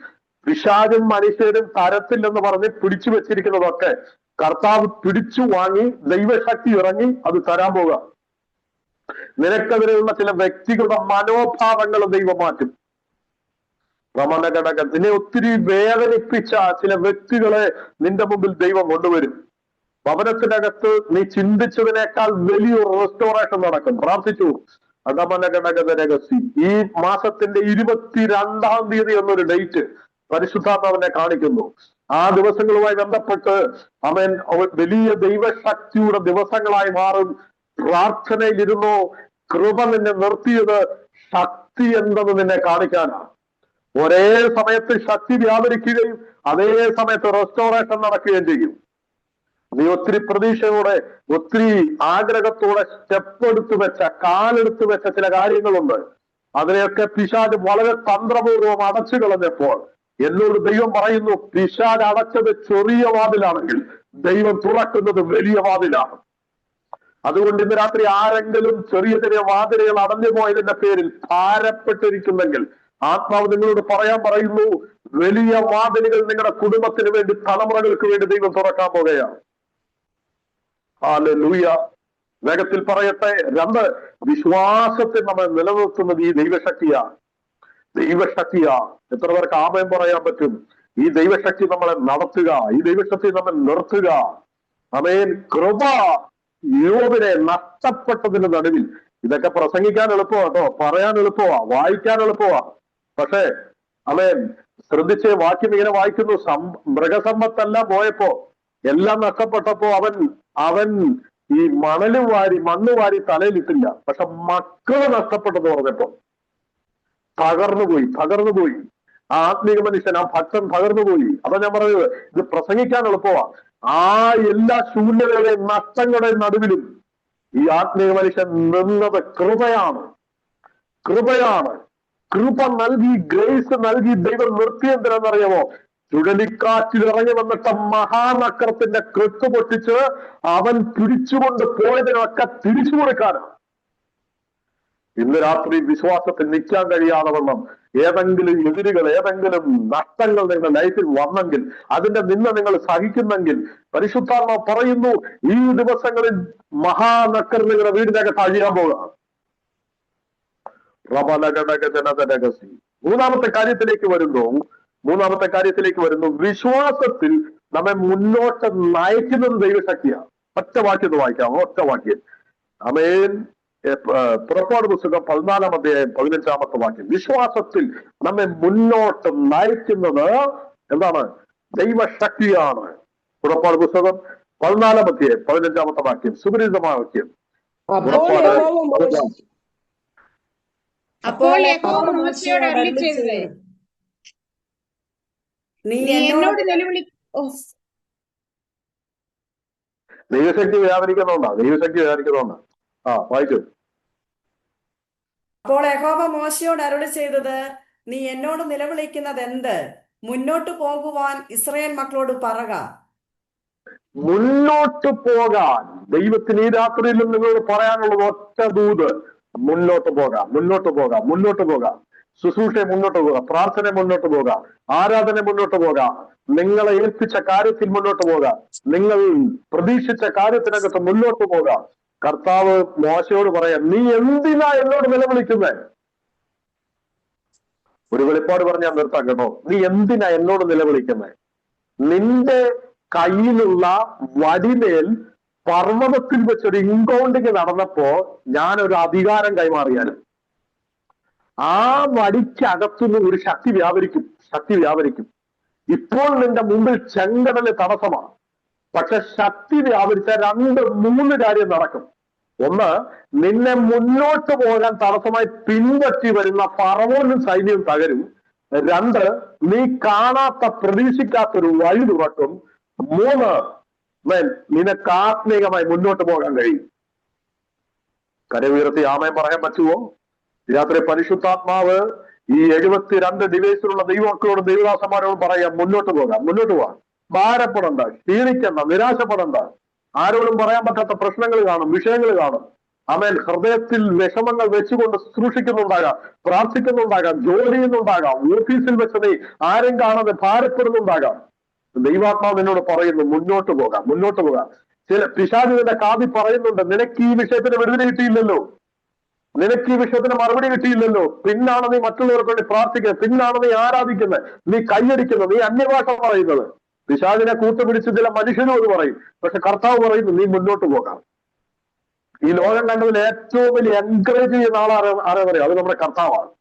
Speaker 1: പിശാചും മനുഷ്യരും തരത്തില്ലെന്ന് പറഞ്ഞ് പിടിച്ചു വെച്ചിരിക്കുന്നതൊക്കെ കർത്താവ് പിടിച്ചു വാങ്ങി ദൈവശക്തി ഇറങ്ങി അത് തരാൻ പോകുക. നിനക്കെതിരെയുള്ള ചില വ്യക്തികളുടെ മനോഭാവങ്ങൾ ദൈവം മാറ്റും. റമനഘടക നിന്നെ ഒത്തിരി വേദനിപ്പിച്ച ചില വ്യക്തികളെ നിന്റെ മുമ്പിൽ ദൈവം കൊണ്ടുവരും. ഭവനത്തിനകത്ത് നീ ചിന്തിച്ചതിനേക്കാൾ വലിയൊരു റെസ്റ്റോറേഷൻ നടക്കും. പ്രാർത്ഥിച്ചു. അടമനഘടകരഹസി. ഈ മാസത്തിന്റെ 22-ാം തീയതി എന്നൊരു ഡേറ്റ് പരിശുദ്ധാത്മാവിനെ കാണിക്കുന്നു. ആ ദിവസങ്ങളുമായി ബന്ധപ്പെട്ട് അവൻ വലിയ ദൈവശക്തിയുടെ ദിവസങ്ങളായി മാറും. പ്രാർത്ഥനയിലിരുന്നോ, കൃപ നിന്നെ നിർത്തിയത് ശക്തി എന്തെന്ന് നിന്നെ കാണിക്കാനാണ്. ഒരേ സമയത്ത് ശക്തി വ്യാപരിക്കുകയും അതേ സമയത്ത് റെസ്റ്റോറേഷൻ നടക്കുകയും ചെയ്യും. നീ ഒത്തിരി പ്രതീക്ഷയോടെ, ഒത്തിരി ആഗ്രഹത്തോടെ കാലെടുത്ത് വെച്ച ചില കാര്യങ്ങളുണ്ട്. അതിനെയൊക്കെ പിശാച് വളരെ തന്ത്രപൂർവ്വം അടച്ചു കളഞ്ഞപ്പോൾ എന്നോട് ദൈവം പറയുന്നു, പിശാച് അടച്ചത് ചെറിയ വാതിലാണെങ്കിൽ ദൈവം തുറക്കുന്നത് വലിയ വാതിലാണ്. അതുകൊണ്ട് ഇന്ന് രാത്രി ആരെങ്കിലും ചെറിയ ചെറിയ വാതിലുകൾ അടഞ്ഞു പോയതിന്റെ പേരിൽ ഭാരപ്പെട്ടിരിക്കുന്നെങ്കിൽ ആത്മാവ് നിങ്ങളോട് പറയുന്നു, വലിയ വാതിലുകൾ നിങ്ങളുടെ കുടുംബത്തിന് വേണ്ടി, തലമുറകൾക്ക് വേണ്ടി ദൈവം തുറക്കാൻ പോകുകയാണ്. ഹല്ലേലൂയ. വേഗത്തിൽ പറയട്ടെ. 2, വിശ്വാസത്തെ നമ്മൾ നിലനിർത്തുന്നത് ഈ ദൈവശക്തിയാണ്. എത്ര പേർക്ക് ആമേൻ പറയാൻ പറ്റും? ഈ ദൈവശക്തി നമ്മളെ നടത്തുക, ഈ ദൈവശക്തി നമ്മൾ നിർത്തുക. ആമേൻ. കൃപ യോബിനെ നഷ്ടപ്പെട്ടതിന് നടുവിൽ. ഇതൊക്കെ പ്രസംഗിക്കാൻ എളുപ്പമാ കേട്ടോ, പറയാൻ എളുപ്പമാ, വായിക്കാൻ എളുപ്പമാ. പക്ഷേ ആമേൻ, ശ്രദ്ധിച്ച് വാക്യം ഇങ്ങനെ വായിക്കുന്നു. മൃഗസമ്പത്തെല്ലാം പോയപ്പോ, എല്ലാം നഷ്ടപ്പെട്ടപ്പോ അവൻ ഈ മണ്ണ് വാരി തലയിലിട്ടില്ല. പക്ഷെ മക്കളെ നഷ്ടപ്പെട്ടെന്ന് പറഞ്ഞപ്പോ തകർന്നുപോയി. ആ ആത്മീക മനുഷ്യൻ, ആ ഭക്തൻ തകർന്നുപോയി. അതാ ഞാൻ പറഞ്ഞത്, ഇത് പ്രസംഗിക്കാൻ എളുപ്പമാ. ആ എല്ലാ ശൂന്യതയുടെയും നഷ്ടങ്ങളുടെയും നടുവിലും ഈ ആത്മീക മനുഷ്യൻ നിന്നത് കൃപയാണ്. കൃപ നൽകി, ഗ്രേസ് നൽകി ദൈവം നിർത്തിയെന്തിനെന്നറിയാമോ? ചുഴലിക്കാറ്റിൽ ഇറങ്ങി വന്നിട്ട് മഹാനക്രത്തിന്റെ കെട്ട് പൊട്ടിച്ച് അവൻ പിടിച്ചുകൊണ്ട് പോയതിനൊക്കെ തിരിച്ചു കൊടുക്കാനാണ്. ഇന്ന് രാത്രി വിശ്വാസത്തിൽ നിൽക്കാൻ കഴിയാതെ വണ്ണം ഏതെങ്കിലും എതിരുകൾ, ഏതെങ്കിലും നഷ്ടങ്ങൾ നിങ്ങളുടെ ലൈഫിൽ വന്നെങ്കിൽ, അതിന്റെ നിന്ന് നിങ്ങൾ സഹിക്കുന്നെങ്കിൽ, പരിശുദ്ധാത്മ പറയുന്നു ഈ ദിവസങ്ങളിൽ മഹാനക്കർ നിങ്ങളുടെ വീടിനകത്ത് അഴിയാൻ പോകുക. മൂന്നാമത്തെ കാര്യത്തിലേക്ക് വരുന്നു. വിശ്വാസത്തിൽ നമ്മെ മുന്നോട്ട് നയിക്കുന്നത് ദൈവശക്തിയാണ്. ഒറ്റ വാക്യം വായിക്കാം, ഒറ്റ വാക്യം. ആമേൻ. പുറപ്പാട് പുസ്തകം 14-ാം അധ്യായം 15-ാമത്തെ വാക്യം. വിശ്വാസത്തിൽ നമ്മെ മുന്നോട്ട് നയിക്കുന്നത് എന്താണ്? ദൈവശക്തിയാണ്. പുറപ്പാട് പുസ്തകം 14-ാം അധ്യായം 15-ാമത്തെ വാക്യം, സുപരിചിതമായ വാക്യം.
Speaker 2: അപ്പോൾ യഹോവ മോശെയോട് അരുളിച്ചെയ്തത്, നീ എന്നോട് നിലവിളി.
Speaker 1: ദൈവശക്തി വ്യാപരിക്കുന്നോണ്ടാ. വായിച്ചു.
Speaker 3: അപ്പോൾ യഹോവ മോശെയോട് അരുളി ചെയ്തത്, നീ എന്നോട് നിലവിളിക്കുന്നത് എന്ത്? മുന്നോട്ട് പോകുവാൻ ഇസ്രായേൽ മക്കളോട് പറക.
Speaker 1: മുന്നോട്ട് പോകാൻ ദൈവത്തിന് ഈ രാത്രിയിലും നിങ്ങളോട് പറയാനുള്ളത് ഒറ്റ ദൂത്: മുന്നോട്ട് പോകാം. ശുശ്രൂഷയെ മുന്നോട്ട് പോകാം, പ്രാർത്ഥന മുന്നോട്ട് പോകാം, ആരാധന മുന്നോട്ട് പോകാം, നിങ്ങളെ ഏൽപ്പിച്ച കാര്യത്തിൽ മുന്നോട്ട് പോകാം, നിങ്ങൾ പ്രതീക്ഷിച്ച കാര്യത്തിനകത്ത് മുന്നോട്ട് പോകാം. കർത്താവ് മോശയോട് പറയാം, നീ എന്തിനാ എന്നോട് നിലവിളിക്കുന്നത്? ഒരു വെളിപ്പാട് പറഞ്ഞാൽ നിർത്താം കേട്ടോ. നീ എന്തിനാ എന്നോട് നിലവിളിക്കുന്നത്? നിന്റെ കയ്യിലുള്ള വടിമേൽ പർവ്വതത്തിൽ വെച്ചൊരു ഇൻകൗണ്ടിങ് നടന്നപ്പോ ഞാനൊരു അധികാരം കൈമാറിയാലും ആ വടിക്കകത്തുനിന്ന് ഒരു ശക്തി വ്യാപരിക്കും. ഇപ്പോൾ നിന്റെ മുമ്പിൽ ചെങ്കടല് തടസ്സമാണ്. പക്ഷെ ശക്തി വ്യാപരിച്ച 2-3 കാര്യം നടക്കും. ഒന്ന്, നിന്നെ മുന്നോട്ട് പോകാൻ തടസ്സമായി പിൻപറ്റി വരുന്ന ഫറവോനും സൈന്യം തകരും. 2, നീ കാണാത്ത പ്രതീക്ഷിക്കാത്തൊരു വഴി തുറക്കും. 3, നിനക്ക് ആത്മീകമായി മുന്നോട്ട് പോകാൻ കഴിയും. കരമുയർത്തി ആമേൻ പറയാൻ പറ്റുമോ? രാത്രി പരിശുദ്ധാത്മാവ് ഈ 72 ഡിവൈസിലുള്ള ദൈവമക്കളോടും ദൈവദാസന്മാരോടും പറയാം, മുന്നോട്ട് പോകാം. ഭാരപ്പെടണ്ട, ക്ഷീണിക്കണ്ട, നിരാശപ്പെടണ്ട. ആരോടും പറയാൻ പറ്റാത്ത പ്രശ്നങ്ങൾ കാണും, വിഷയങ്ങൾ കാണും. ആമേൻ. ഹൃദയത്തിൽ വിഷമങ്ങൾ വെച്ചുകൊണ്ട് ശുശ്രൂഷിക്കുന്നുണ്ടാകാം, പ്രാർത്ഥിക്കുന്നുണ്ടാകാം, ജോലി ചെയ്യുന്നുണ്ടാകാം, ഓഫീസിൽ വെച്ച് നീ ആരും കാണാതെ ഭാരപ്പെടുന്നുണ്ടാകാം. ദൈവാത്മാവ് നിന്നോട് പറയുന്നു, മുന്നോട്ട് പോകാം. ചില പിശാചിന്റെ കാതി പറയുന്നുണ്ട്, നിനക്ക് ഈ വിഷയത്തിന് വിടുതല കിട്ടിയില്ലല്ലോ, നിനക്ക് ഈ വിഷയത്തിന് മറുപടി കിട്ടിയില്ലല്ലോ, പിന്നാണ് നീ മറ്റുള്ളവർക്ക് വേണ്ടി പ്രാർത്ഥിക്കുന്നത്, പിന്നാണ് നീ ആരാധിക്കുന്നത്, നീ കൈയടിക്കുന്നത്, നീ അന്യഭാഷ പറയുന്നത്. പിശാചിനെ കൂട്ടുപിടിച്ച് ചില മനുഷ്യനോട് പറയും. പക്ഷെ കർത്താവ് പറയുന്നു, നീ മുന്നോട്ട് പോകാം. ഈ ലോകം കണ്ടതിൽ ഏറ്റവും വലിയ എൻകറേജ് ചെയ്യുന്ന ആരെ പറയാം? അത് നമ്മുടെ കർത്താവാണ്.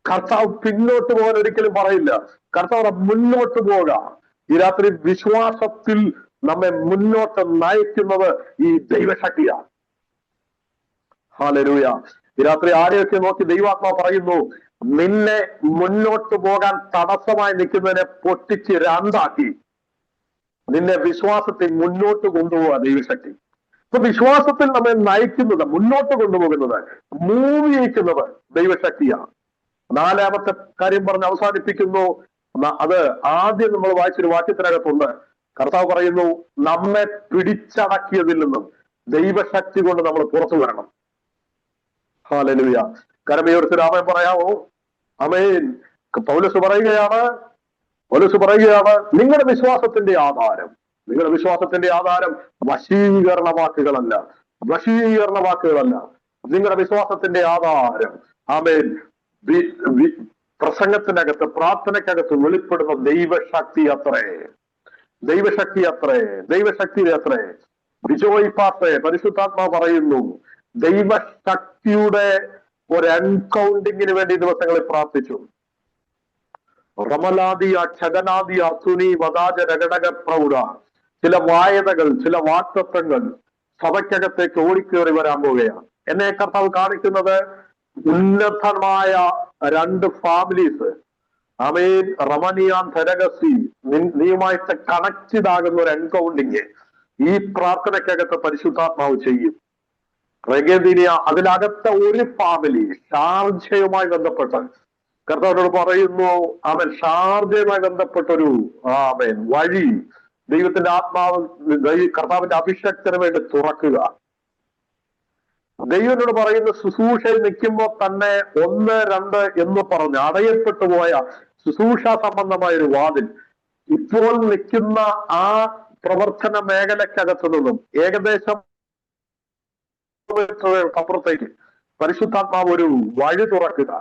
Speaker 1: കർത്താവ് പിന്നോട്ട് പോകാൻ ഒരിക്കലും പറയില്ല. കർത്താവ് മുന്നോട്ട് പോകാം. ഈ രാത്രി വിശ്വാസത്തിൽ നമ്മെ മുന്നോട്ട് നയിക്കുന്നത് ഈ ദൈവശക്തിയാണ്. ഹല്ലേലൂയ. ഈ രാത്രി ആരെയൊക്കെ നോക്കി ദൈവാത്മാവ് പറയുന്നു, നിന്നെ മുന്നോട്ട് പോകാൻ തടസ്സമായി നിൽക്കുന്നതിനെ പൊട്ടിച്ച് 2 നിന്നെ വിശ്വാസത്തിൽ മുന്നോട്ട് കൊണ്ടുപോകാൻ ദൈവശക്തി. ഇപ്പൊ വിശ്വാസത്തിൽ നമ്മെ നയിക്കുന്നത്, മുന്നോട്ട് കൊണ്ടുപോകുന്നത്, മൂവ് ചെയ്യിക്കുന്നത് ദൈവശക്തിയാണ്. 4-ാമത്തെ കാര്യം പറഞ്ഞ് അവസാനിപ്പിക്കുന്നു. അത് ആദ്യം നമ്മൾ വായിച്ചൊരു വാക്യത്തിനകത്തുണ്ട്. കർത്താവ് പറയുന്നു, നമ്മെ പിടിച്ചടക്കിയതിൽ നിന്നും ദൈവശക്തി കൊണ്ട് നമ്മൾ പുറത്തു വരണം. ഹല്ലേലൂയ. കരമേർത്ത് ആമേൻ പറയാമോ? ആമേൻ. പൗലോസ് പറയുകയാണ്, നിങ്ങളുടെ വിശ്വാസത്തിന്റെ ആധാരം വശീകരണ വാക്കുകളല്ല. നിങ്ങളുടെ വിശ്വാസത്തിന്റെ ആധാരം ആമേൻ പ്രസംഗത്തിനകത്ത്, പ്രാർത്ഥനയ്ക്കകത്ത് വെളിപ്പെടുന്ന ദൈവശക്തി അത്രേ. ബിജോയ് പാസ്റ്റേ, പരിശുദ്ധാത്മാവ് പറയുന്നു, ദൈവശക്തിയുടെ ഒരു എൻകൗണ്ടിങ്ങിന് വേണ്ടി ദിവസങ്ങളിൽ പ്രാർത്ഥിച്ചു. റമലാദിയ ഛഗനാദിയ സുനി വദാജ രഗടക പ്രൗഢ. ചില വായനകൾ, ചില വാക്തത്വങ്ങൾ സഭയ്ക്കകത്തേക്ക് ഓടിക്കേറി വരാൻ പോവുകയാണ്. എന്നെ കർത്താവ് കാണിക്കുന്നത് ഉന്നതമായ 2 ഫാമിലീസ്, ആമേൻ, റമനിയാൻ ധരകസി, നീയുമായിട്ട് കണക്റ്റഡ് ആകുന്ന ഒരു എൻകൗണ്ടിങ് ഈ പ്രാർത്ഥനയ്ക്കകത്ത് പരിശുദ്ധാത്മാവ് ചെയ്യും. റെഗേദിനിയ, അതിനകത്തെ ഒരു ഫാമിലി ഷാർജയുമായി ബന്ധപ്പെട്ട് കർത്താവിനോട് പറയുന്നു, അവൻ ഷാർജയുമായി ബന്ധപ്പെട്ടൊരു വഴി ദൈവത്തിന്റെ ആത്മാവ്, കർത്താവിന്റെ അഭിഷക്തന് വേണ്ടി തുറക്കുക. ദൈവനോട് പറയുന്ന ശുശ്രൂഷയിൽ നിൽക്കുമ്പോൾ തന്നെ 1, 2 എന്ന് പറഞ്ഞ് അടയപ്പെട്ടു പോയ ശുശ്രൂഷ സംബന്ധമായ ഒരു വാതിൽ ഇപ്പോൾ നിൽക്കുന്ന ആ പ്രവർത്തന മേഖലക്കകത്തു നിന്നും ഏകദേശം അപ്പുറത്തേക്ക് പരിശുദ്ധാത്മാവ് ഒരു വഴി തുറക്കുക.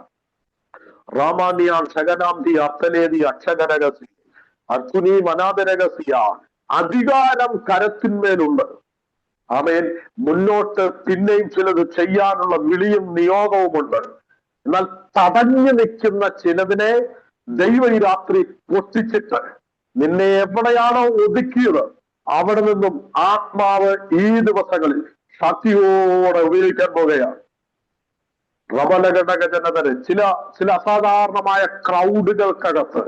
Speaker 1: റാമാന്യാൻ ശകനാംധി അത്തലേതി അക്ഷകരകസി അർജുനി മനാദരകസിയ അധികാരം കരത്തിന്മേലുണ്ട്. ആമേൻ. മുന്നോട്ട് പിന്നെയും ചിലത് ചെയ്യാനുള്ള വിളിയും നിയോഗവുമുണ്ട്. എന്നാൽ തടഞ്ഞു നിൽക്കുന്ന ചിലതിനെ ദൈവം ഈ രാത്രി പൊട്ടിച്ചിട്ട് നിന്നെ എവിടെയാണോ ഒതുക്കിയത് അവിടെ നിന്നും ആത്മാവ് ഈ ദിവസങ്ങളിൽ ശക്തിയോടെ ഉപയോഗിക്കാൻ പോകുകയാണ്. റബലഘടകജനതര് ചില അസാധാരണമായ ക്രൗഡുകൾക്കകത്ത്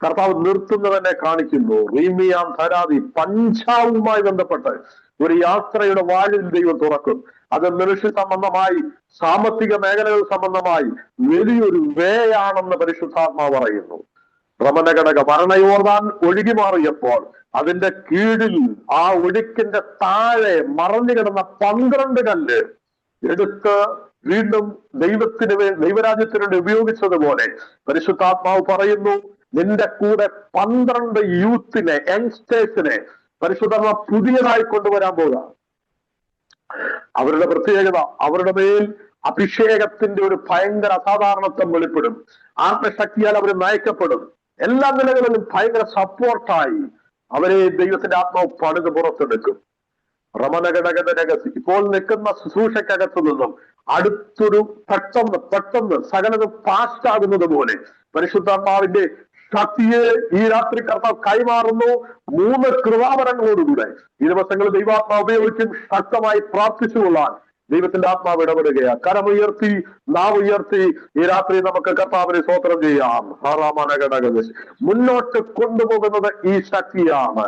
Speaker 1: കർത്താവ് നിർത്തുന്നതന്നെ കാണിക്കുന്നു. റീമിയാം ധരാതി പഞ്ചാവുമായി ബന്ധപ്പെട്ട് ഒരു യാത്രയുടെ വാതിൽ ദൈവം തുറക്കും. അത് മനുഷ്യ സംബന്ധമായി, സാമ്പത്തിക മേഖലകൾ സംബന്ധമായി വലിയൊരു വേയാണെന്ന് പരിശുദ്ധാത്മാവ് പറയുന്നു. റമനഘടക മരണയോർദാൻ ഒഴുകി മാറിയപ്പോൾ അതിന്റെ കീഴിൽ ആ ഒഴുക്കിന്റെ താഴെ മറഞ്ഞു കിടന്ന 12 കല്ല് എടുത്ത് വീണ്ടും ദൈവരാജ്യത്തിന് വേണ്ടി ഉപയോഗിച്ചതുപോലെ പരിശുദ്ധാത്മാവ് പറയുന്നു, നിന്റെ കൂടെ 12 യൂത്തിനെ, യങ്സ്റ്റേഴ്സിനെ പരിശുദ്ധാത്മാവ് പുതിയതായി കൊണ്ടുവരാൻ പോകുക. അവരുടെ പ്രത്യേകത, അവരുടെ മേൽ അഭിഷേകത്തിന്റെ ഒരു ഭയങ്കര അസാധാരണത്വം വെളിപ്പെടും. ആത്മശക്തിയാൽ അവർ നയിക്കപ്പെടും. എല്ലാ നിലകളിലും ഭയങ്കര സപ്പോർട്ടായി അവരെ ദൈവത്തിന്റെ ആത്മാവ് പണിത് പുറത്തെടുക്കും. റമനഘടകരഹസ്യ ഇപ്പോൾ നിൽക്കുന്ന ശുശ്രൂഷക്കകത്തു നിന്നും അടുത്തൊരു പെട്ടെന്ന് സകലതും ഫാസ്റ്റ് ആകുന്നത് പോലെ പരിശുദ്ധാത്മാവിന്റെ ശക്തിയെ ഈ രാത്രി കർത്താവ് കൈമാറുന്നു. 3 കൃപാവരങ്ങളോടുകൂടെ ഈ ദിവസങ്ങൾ ദൈവാത്മാവ് ഉപയോഗിച്ചും ശക്തമായി പ്രാർത്ഥിച്ചുകൊള്ളാൻ ദൈവത്തിന്റെ ആത്മാവ് ഇടപെടുകയാണ്. കരമുയർത്തി, നാവ് ഉയർത്തി ഈ രാത്രി നമുക്ക് കർത്താവിനെ സ്തോത്രം ചെയ്യാം. മുന്നോട്ട് കൊണ്ടുപോകുന്നത് ഈ ശക്തിയാണ്.